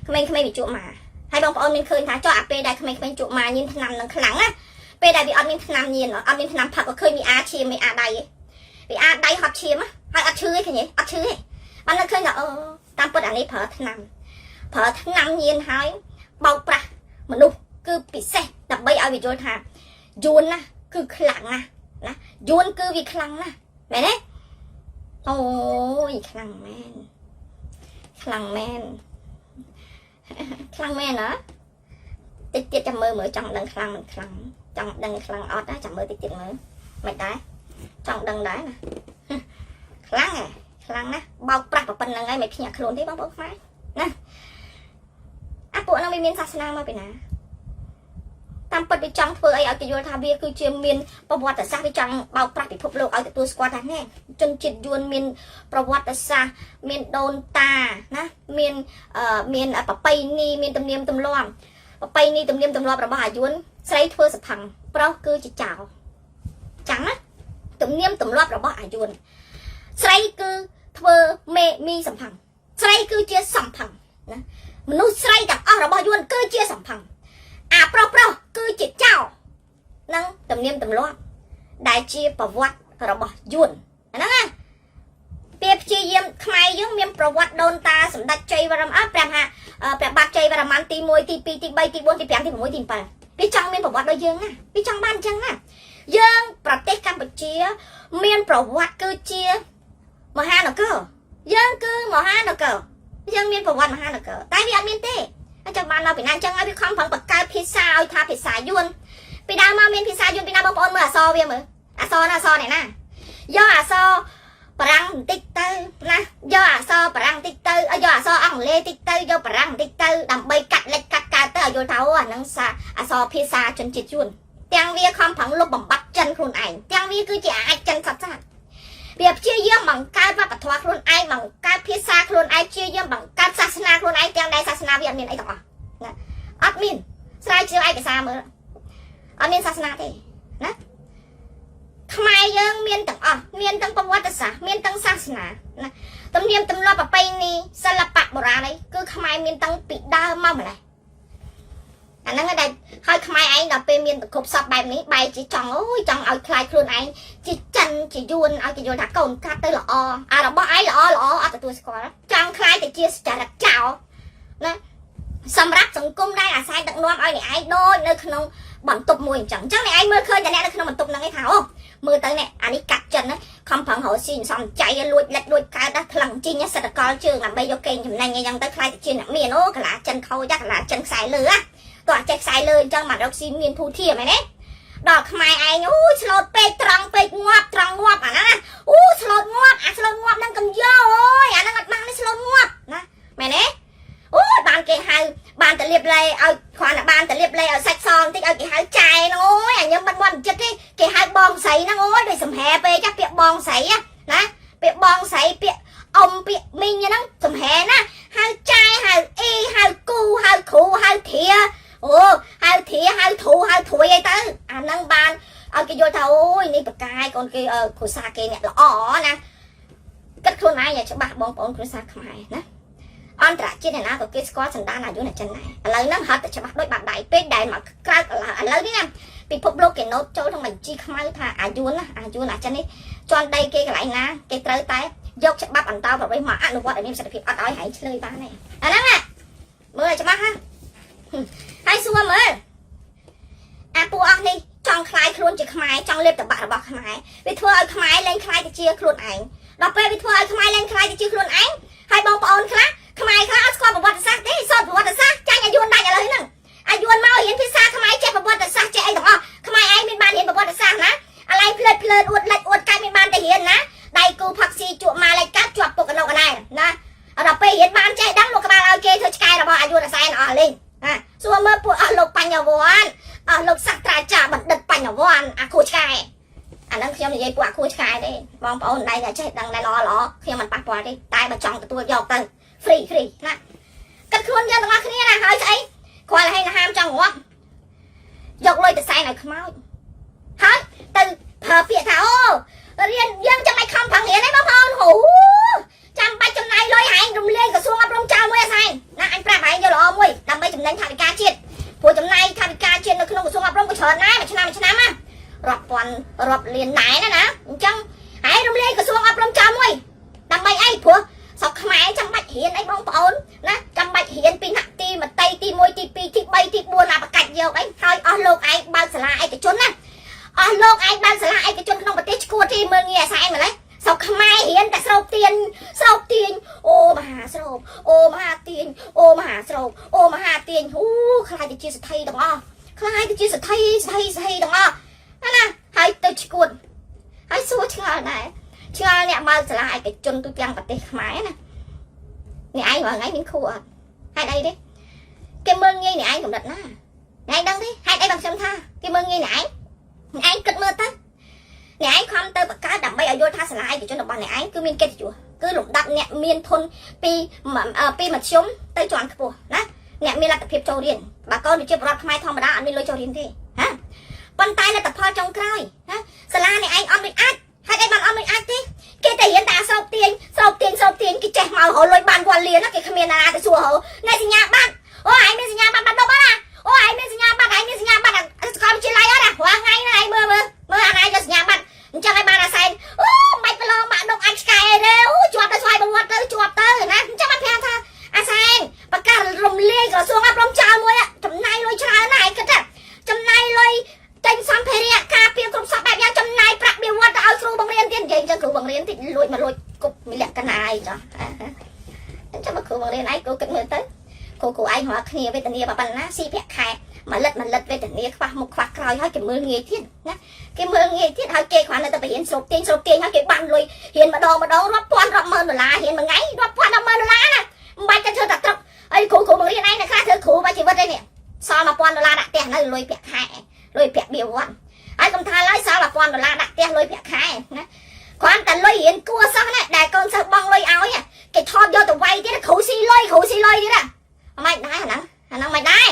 mình bị chuột mà hay bông ôn mình khơi thả cho áp đây mình chuột mà nhìn nằm nó khẳng á pe đây bị ôn mình nằm nhìn nó ôn mình nằm thật có khơi bị a chìm bị a đầy bị a đầy hot chìm á hay ắt chư cái gì ắt chư ban nó khơi là tam bớt anh ấy phở tháng năm nhìn hai bao pra mà nu cứ bị xe đập bay ở vị trí thà yuan á cứ khẳng nè yuan cứ vì khẳng nè mẹ đấy ôi khẳng men nữa tích chăm mơ mở trong đằng khẳng trong đằng khẳng ót đó chăm mơ tích mở mày đấy trong đằng đấy nè khẳng nè bao pra và phần là ngay mày khi nhặt luôn thấy bao máy nè bộ nó miền sát na mà bị nè tam bật bị trắng phơi ai ở cái yuan tham bia cứ chiêm miềnประวัติศาสตร์bị trắng bao pra bị phụp lô ở cáiตัวสควอตnè chân chít yuan miền ประวัติศาสตร์miền đồn ta nè miềnปะไปนี่miềnตำเนียมตำลอมปะไปนี่ตำเนียมตำลอมរបស់yuanใช้ធ្វើសផាំងប្រុសគឺជាចៅចាំណាទំនៀមទម្លាប់របស់អាយុនស្រីគឺធ្វើមេមីសំផាំងស្រីគឺជាសំផាំងណាមនុស្សស្រីទាំងអស់របស់យួនគឺជាសំផាំងអាប្រុសគឺជាចៅនឹងទំនៀមទម្លាប់ដែលជាប្រវត្តិរបស់យួនហ្នឹងណាពេលព្យាយាមខ្មែរយើងមានប្រវត្តិដូនតាសម្ដេចជ័យវរ្ម័នព្រះបាទជ័យវរ្ម័នទី1ទី2ទី3ទី4ទី5ទី6ទី7វាចង់មានប្រវត្តិដូចយើងណាវាចង់បានអញ្ចឹងណាយើងប្រទេសកម្ពុជាមានប្រវត្តិគឺជាមហានគរយើងគឺមហានគរយើងមានប្រវត្តិមហានគរតែវាអត់មានទេចាំបានមកពីណាអញ្ចឹងឲ្យវាខំប្រឹងបង្កើតភាសាឲ្យថាភាសាយួនពីដើមមកមានភាសាយួនពីណាបងប្អូនមើលអក្សរវាមើលអក្សរណាអក្សរនេះណាយកអក្សរបារាំងបន្តិចទៅណាយកអក្សរបារាំងបន្តិចទៅយកអក្សរអង់គ្លេសបន្តិចទៅយកបារាំងបន្តិចទៅដើម្បីកាត់លិចកាត់កើតទៅឲ្យយល់ថាអូអាហ្នឹងអក្សរភាសាជនជាតិយួនទាំងវាខំប្រឹងលុបបំបត្តិចិនខ្លួនឯងទាំងវាគឺជាអាចចិនសត្វសាវាព្យាយាមបង្កើតវប្បធម៌ខ្លួនឯងបង្កើតភាសាខ្លួនឯងព្យាយាមបង្កើតសាសនាខ្លួនឯងទាំងដែលសាសនាវាអត់មានអីទាំងអស់ណាអត់មានស្រាវជ្រាវឯកសារមើលអត់មានសាសនាទេណាខ្មែរយើងមានទាំងអស់មានទាំងប្រវត្តិសាស្ត្រមានទាំងសាសនាណាទំនៀមទម្លាប់ប្រពៃណីសិល្បៈបុរាណអីគឺខ្មែរមានតាំងពីដើមមកម្ល៉េះអាហ្នឹងឯងហើយខ្មែរឯងដល់ពេលមានប្រកបសពបែបនេះបែរជាចង់ឲ្យខ្លាចខ្លួនឯងជាចិនជាយួនឲ្យគេយល់ថាកូនកាត់ទៅល្អអារបស់ឯងល្អអត់ទទួលស្គាល់ចង់ខ្លាចតែជាចរិតចោលណាសម្រាប់សង្គមដែលអាស្រ័យដឹកនាំឲ្យអ្នកឯងដូចនៅក្នុងបន្ទប់មួយអញ្ចឹងអ្នកឯងមើលឃើញតែអ្នកនៅក្នុងបន្ទប់ហ្នឹងឯងថាអូមើលទៅនេះអានេះកាត់ចិនខំប្រឹងរកស៊ីសំចៃលួចលិចលួចកើតដល់ខ្លាំងជីងសិតកលជើងដើម្បីយកកេងចំណេញអីចឹងទៅខ្លាចតែជាអ្នកមានអូកន្លាចិនខូចចាកន្លាចិនខ្សែលើណាតោះចេះខ្សែលើអញ្ចឹងមករកស៊ីមានធូធាមែនទេដល់ខ្មែរឯងអូឆ្លូតពេកត្រង់ពេកងាប់ត្រង់ងាប់អាហ្នឹងណាអូឆ្លូតងាប់ហ្នឹងកំយោអូយអាហ្នឹងអត់បាននេះឆ្លូតងាប់ណាមែនទេអូបានគេហៅបានតលៀបលេឲ្យគ្រាន់តែបានតលៀបលេឲ្យសាច់សបន្តិចឲ្យគេហៅចែហ្នឹងអូយអាញឹមបាត់មាត់ចិត្តទេគេហៅបងស្រីហ្នឹងអូយដូចសំហែពេកចាពាក្យបងស្រីណាពាក្យបងស្រីពាក្យអ៊ំពាក្យមីងហ្នឹងសំហែណាហៅចែហៅអ៊ីហៅគូហៅគ្រូហៅធាអូហៅធាហៅធូហៅធួយអីទៅអាហ្នឹងបានឲ្យគេយល់ថាអូយនេះបកាយកូនគេគ្រួសារគេអ្នកល្អណាគិតខ្លួនឯងឲ្យច្បាស់បងប្អូនគ្រួសារខ្មែរណាអន្តរជាតិណាក៏គេស្គាល់សន្តានអាយុណាចិនដែរឥឡូវហ្នឹងហត់តែច្បាស់ដូចបាត់ដៃពេកដែលមកក្រៅឥឡូវនេះណាពិភពលោកគេណូតចូលក្នុងបញ្ជីខ្មៅថាអាយុណាអាចិននេះជន់ដីគេកន្លែងណាគេត្រូវតែយកច្បាប់អន្តោប្រវេសន៍មកអនុវត្តឲ្យមានប្រសិទ្ធភាពអត់ឲ្យហែងឆ្លើយបានទេអាហ្នឹងណាមើលឲ្យច្បាស់ណាហើយសួរមើលអាពួកអស់នេះចង់ខ្លាយខ្លួនជាខ្មែរចង់លេបតបាក់របស់ខ្មែរវាធ្វើឲ្យខ្មែរលែងខ្លាយទៅជាខ្លួនឯងដល់ពេលវាធ្វើឲ្យខ្មែរលែងខ្លាយទៅជាខ្លួនឯងហើយបងប្អូនខ្លះខ្មែរខ្លះអត់ស្គាល់ប្រវត្តិសាស្ត្រទេសូត្រប្រវត្តិសាស្ត្រចាញ់អាយុនដាច់ឥឡូវហ្នឹង អាយួនមករៀនភាសាខ្មែរចេះប្រវត្តិសាស្ត្រចេះអីទាំងអស់ខ្មែរឯងមានបានរៀនប្រវត្តិសាស្ត្រណាអាឡៃផ្លើតអួតលិចអួតកាច់មានបានតែរៀនណាដៃគូផាក់ស៊ីជក់មកលិចកាត់ជាប់ពុកកណុកកណែណាដល់ពេលរៀនបានចេះដឹងលោកក្បាលឲ្យគេធ្វើឆ្កែរបស់អាយុរសែនអស់លេងណាសួរមើលពួកអស់លោកបញ្ញវន្តអស់លោកសាស្ត្រាចារ្យបណ្ឌិតបញ្ញវន្តអាគ្រូឆ្កែអាហ្នឹងខ្ញុំនិយាយពួកអាគ្រូឆ្កែទេបងប្អូនដៃតែចេះដឹងតែល្អខ្ញុំមិនប៉ះពាល់ទេតែបើចង់ទទួលយកទៅ free ណាគិតខ្លួនយើងទាំងអស់គ្នាណាហើយស្អីគ្រាន់តែឲ្យហាមចង់ងាប់យកលុយទៅសែនឲ្យខ្មោចហើយទៅប្រើពាក្យថាអូរៀនយើងចាំបាច់ខំប្រឹងរៀនទេបងប្អូនហូចាំបាច់ចំណាយលុយហែងរំលាយក្រសួងអប់រំចោលមួយអាសែនណាអញប្រាប់ហែងយកល្អមួយដើម្បីចំណេញថវិកាជាតិព្រោះចំណាយថវិកាជាតិនៅក្នុងក្រសួងអប់រំក៏ច្រើនដែរមួយឆ្នាំណារាប់ពាន់រាប់លានដែរណាអញ្ចឹងហែងរំលាយក្រសួងអប់រំចោលមួយដើម្បីអីព្រោះស្រុកខ្មែរចាំបាច់រៀនអីបងប្អូនណាចាំបាច់រៀនពីថ្នាក់ទីមត្តេយទី1ទី2ទី3ទី4ណាបកាច់យកអីហើយអស់លោកឯងបើកសាលាឯកជនណាអស់លោកឯងបើកសាលាឯកជនក្នុងប្រទេសឈួតទេមើលងាយអាសែនម្ល៉េះស្រុកខ្មែររៀនតែស្រោបទាញអូមហាស្រោបអូមហាទាញអូមហាស្រោបអូមហាទាញខ្លាចទៅជាសទ្ធីទាំងអស់ខ្លាចទៅជាសទ្ធីទាំងអស់ណាហើយទៅឈួតហើយសួរឆ្ងល់ដែរឆ្ងល់អ្នកបើកសាលាឯកជនទូទាំងប្រទេសខ្មែរណាអ្នកឯងរាល់ថ្ងៃមានគ្រូអត់ហេតុអីទេគេមើលងាយអ្នកឯងកំណត់ណាអ្នកឯងដឹងទេហេតុអីបងខ្ញុំថាគេមើលងាយអ្នកឯងគិតមើលទៅអ្នកឯងខំទៅបង្កើតដើម្បីឲ្យយល់ថាសាលាឯកជនរបស់អ្នកឯងគឺមានកិត្តិយសគឺលំដាប់អ្នកមានធនពីមធ្យមទៅជាន់ខ្ពស់ណាអ្នកមានលទ្ធភាពចូលរៀនបើកូនវិជ្ជាប្រវត្តិខ្មែរធម្មតាអត់មានលុយចូលរៀនទេហាប៉ុន្តែលទ្ធផលចុងក្រោយណាសាលាអ្នកឯងអត់មានអាចហេតុអីបានអត់មានអាចទេគេតែរៀនតែស្រោបទាញគេចេះមករលុយបានវល់លានណាគេគ្មានណាទៅសួរហៅអ្នកសញ្ញាបត្រអូឯងមានសញ្ញាបត្របាត់ដប់អត់ណាអូឯងមានសញ្ញាបត្រសកលវិទ្យាល័យអត់ណារាល់ថ្ងៃណាឯងមើលអាណាយកសញ្ញាបត្រអញ្ចឹងឲ្យបានអាសែនមិនប្រឡងបាក់ដុកអាចឆ្កែទេជាប់ទៅស្វ័យប្រវត្តិទៅជាប់ទៅណាអញ្ចឹងបានប្រាប់ថាអាសែនបការំលាយក្រសួងអប់រំចោលមួយចំណាយលុយច្រើនណាស់ឯងគិតថាចំណាយលុយតែសម្ភារៈការពារគ្រប់សពបែបយ៉ាងចំណាយប្រាក់បៀវត្សទៅឲ្យគ្រូបង្រៀនទៀតនិយាយអញ្ចឹងគ្រូបង្រៀនតិចលួចគប់មានលក្ខណៈអីចាអញ្ចឹងមកគ្រូបង្រៀនឯងគូគិតមើលទៅគ្រូឯងរាល់គ្នាវេទនាប៉ុណ្ណាស៊ីប្រាក់ខែមួយលិតវេទនាខ្វះមុខខ្វះក្រោយហើយគេមើលងាយទៀតណាគេមើលងាយទៀតហើយគេគ្រាន់តែទៅរៀនស្រូបទាញហើយគេបានលុយរៀនម្ដងរាប់ពាន់រាប់ម៉ឺនដុល្លាររៀនមួយថ្ងៃរាប់ពាន់រាប់ម៉ឺនដុល្លារណាមិនបាច់ទៅធ្វើតែត្រឹកហើយគ្រូបង្រៀនឯងនៅខ្លះធ្វើគ្រូមកជីវិតឯនេះសល់1000ដុល្លារដាក់ផ្ទះនៅលុយប្រាក់ខែលុយប្រាក់បៀវត្សហើយកុំថាឡើយសល់1000ដុល្លារដាក់ផ្ទះលុយប្រាក់ខែណាគ្រាន់តែលុយរៀនគួរសោះណាដែលកូនសិស្សបងលុយឲ្យគេថតយកទៅវាយទៀតគ្រូស៊ីលុយទៀតមិនដែរអាហ្នឹងមិនដែរ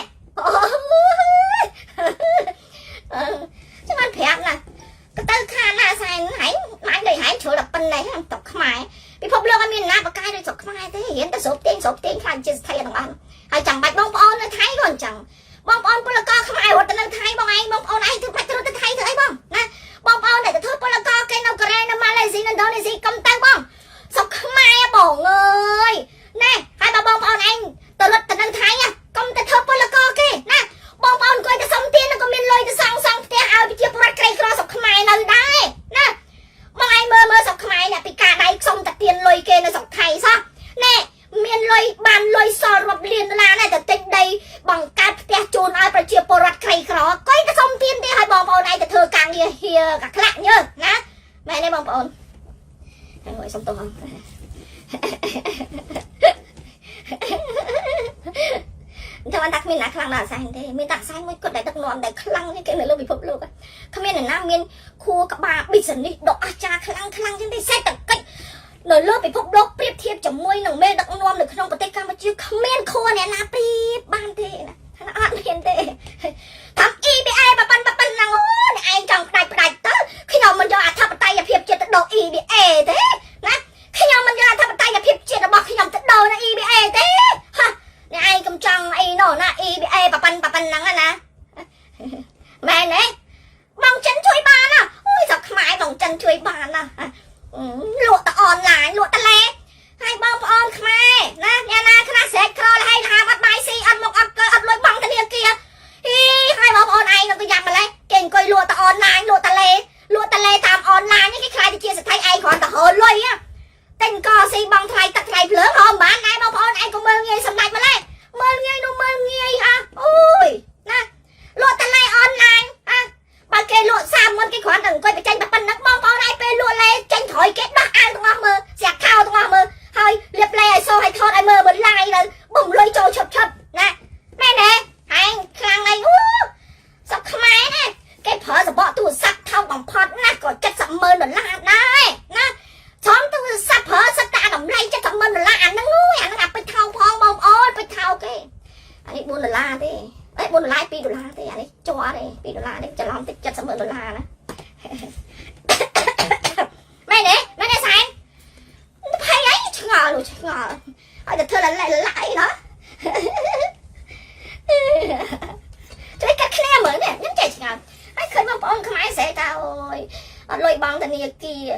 ចាំបានប្រាប់ណាក៏ទៅខានណាសែនហែងមិនដូចហែងជ្រុលដល់ប៉ុណ្ណេះស្រុកខ្មែរពិភពលោកអត់មានណាបកាយដូចស្រុកខ្មែរទេរៀនតែស្រូបទាញខ្លាចជាស្ថិរទាំងអស់ហើយចាំបាច់បងប្អូននៅថៃក៏អញ្ចឹងបងប្អូនពលករខ្មែររត់ទៅនៅថៃបងប្អូនឯងធ្វើបាច់ទៅរត់ទៅថៃធ្វើអីបងណាបងប្អូនដែលទៅធ្វើពលករគេនៅកូរ៉េនៅម៉ាឡេស៊ីនៅឥណ្ឌូនេស៊ីកុំទៅបងស្រុកខ្មែរបងអើយណែហើយបងប្អូនឯងទៅរត់ទៅនៅថៃកុំទៅធ្វើពលករគេណាបងប្អូនអង្គុយទៅសុំទានក៏មានលុយទៅសង់ផ្ទះឲ្យប្រជាពលរដ្ឋក្រីក្រស្រុកខ្មែរនៅដែរណាបងឯងមើលស្រុកខ្មែរអ្នកពិការដៃសុំតែទានលុយគេនៅស្រុកថៃសោះណែមានលុយបានលុយសល់រាប់លានដុល្លារដែរតែទិញដីបង្កើតផ្ទះជូនឲ្យប្រជាពលរដ្ឋក្រីក្រកុយទៅសុំទានទេឲ្យបងប្អូនឯងទៅធ្វើការងារហៀកាខ្លាក់ញើណាមែនទេបងប្អូនហើយសុំទោសតែបានថាគ្មានណាខ្លាំងដល់អាសែនទេមានតែអាសែនមួយគត់ដែលដឹកនាំដែលខ្លាំងជាងគេនៅលើពិភពលោកគ្មានណាមានខួរក្បាល business ដ៏អស្ចារ្យខ្លាំងជាងទេសេដ្ឋកិច្ចនៅលើពិភពលោកប្រៀបធៀបជាមួយនឹងមេដឹកនាំនៅក្នុងប្រទេសកម្ពុជាគ្មានខួរអ្នកណាប្រៀបបានទេណាអត់មានទេថា EBA ប៉ិនហ្នឹងអូឯងចង់ផ្ដាច់ទៅខ្ញុំមិនយកអធិបតេយ្យភាពជាតិទៅដូរ EBA ទេណាខ្ញុំមិនយកអធិបតេយ្យភាពជាតិរបស់ខ្ញុំទៅដូរនៅ EBA ទេហ่ะអ្នកឯងកុំចង់អីណូណា EBA ប៉ិនហ្នឹងណាមែនទេបងចិនជួយបានណាអូយស្រុកខ្មែរបងចិនជួយបានណាលក់ទៅអនឡាញលក់ទៅលេហើយបងប្អូនខ្មែរណាអ្នកណាខ្លះស្រែកក្រលហើយថាអត់បាយស៊ីអត់មកអត់អត់លុយបងធនាគារហើយបងប្អូនឯងនឹងទៅយ៉ាប់ម្លេះគេអង្គុយលក់ទៅអនឡាញលក់ទៅលេតាមអនឡាញគេខ្លាចទៅជាសទ្ធីឯងគ្រាន់តែហូរលុយតែកស៊ីបងថ្លៃទឹកថ្លៃភ្លើងហមបានដែរបងប្អូនឯងក៏មើលងាយសម្ដេចម្លេះមើលងាយអអូយ ឆ្ងល់ហើយទៅធ្វើlại đó ជួយកាត់គ្នាមើលនេះខ្ញុំចេះឆ្ងល់ហើយឃើញបងប្អូនខ្មែរស្រែតើអូយអត់លុយបងធនាគារ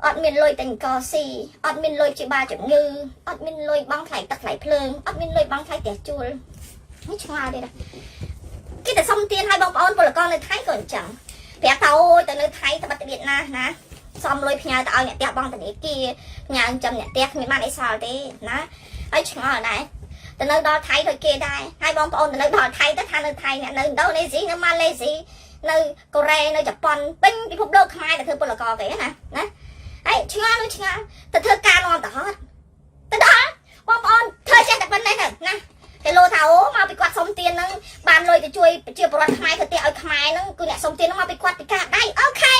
អត់មានលុយតែអង្គស៊ីអត់មានលុយជាបាជំងឺអត់មានលុយបងថ្លៃទឹកថ្លៃភ្លើងអត់មានលុយបងថ្លៃផ្ទះជួលនេះឆ្ងល់ទេគេតែសុំទានឲ្យបងប្អូនពលករនៅថៃក៏អញ្ចឹងប្រាប់ថាអូយទៅនៅថៃទៅបាត់ទៅវៀតណាមណាសុំលុយផ្ញើទៅឲ្យអ្នកផ្ទះបងធនាគារផ្ញើចំអ្នកផ្ទះគ្មានបានអីសល់ទេណាហើយឆ្ងល់ដែរទៅនៅដល់ថៃដូចគេដែរហើយបងប្អូនទៅនៅដល់ថៃទៅថានៅថៃអ្នកនៅឥណ្ឌូនេស៊ីនៅម៉ាឡេស៊ីនៅកូរ៉េនៅជប៉ុនពេញពិភពលោកខ្មែរទៅធ្វើពលករគេណាហើយឆ្ងល់ទៅធ្វើការនាំទៅហត់ទៅដល់បងប្អូនធ្វើចេះតែប៉ុណ្ណេះទៅណាគេលោថាអូមកពីគាត់សុំទានហ្នឹងបានលុយទៅជួយប្រជាពលរដ្ឋខ្មែរទៅទៀតឲ្យខ្មែរហ្នឹងគឺអ្នកសុំទានហ្នឹងមកពីគាត់ពីកាដៃអូខេ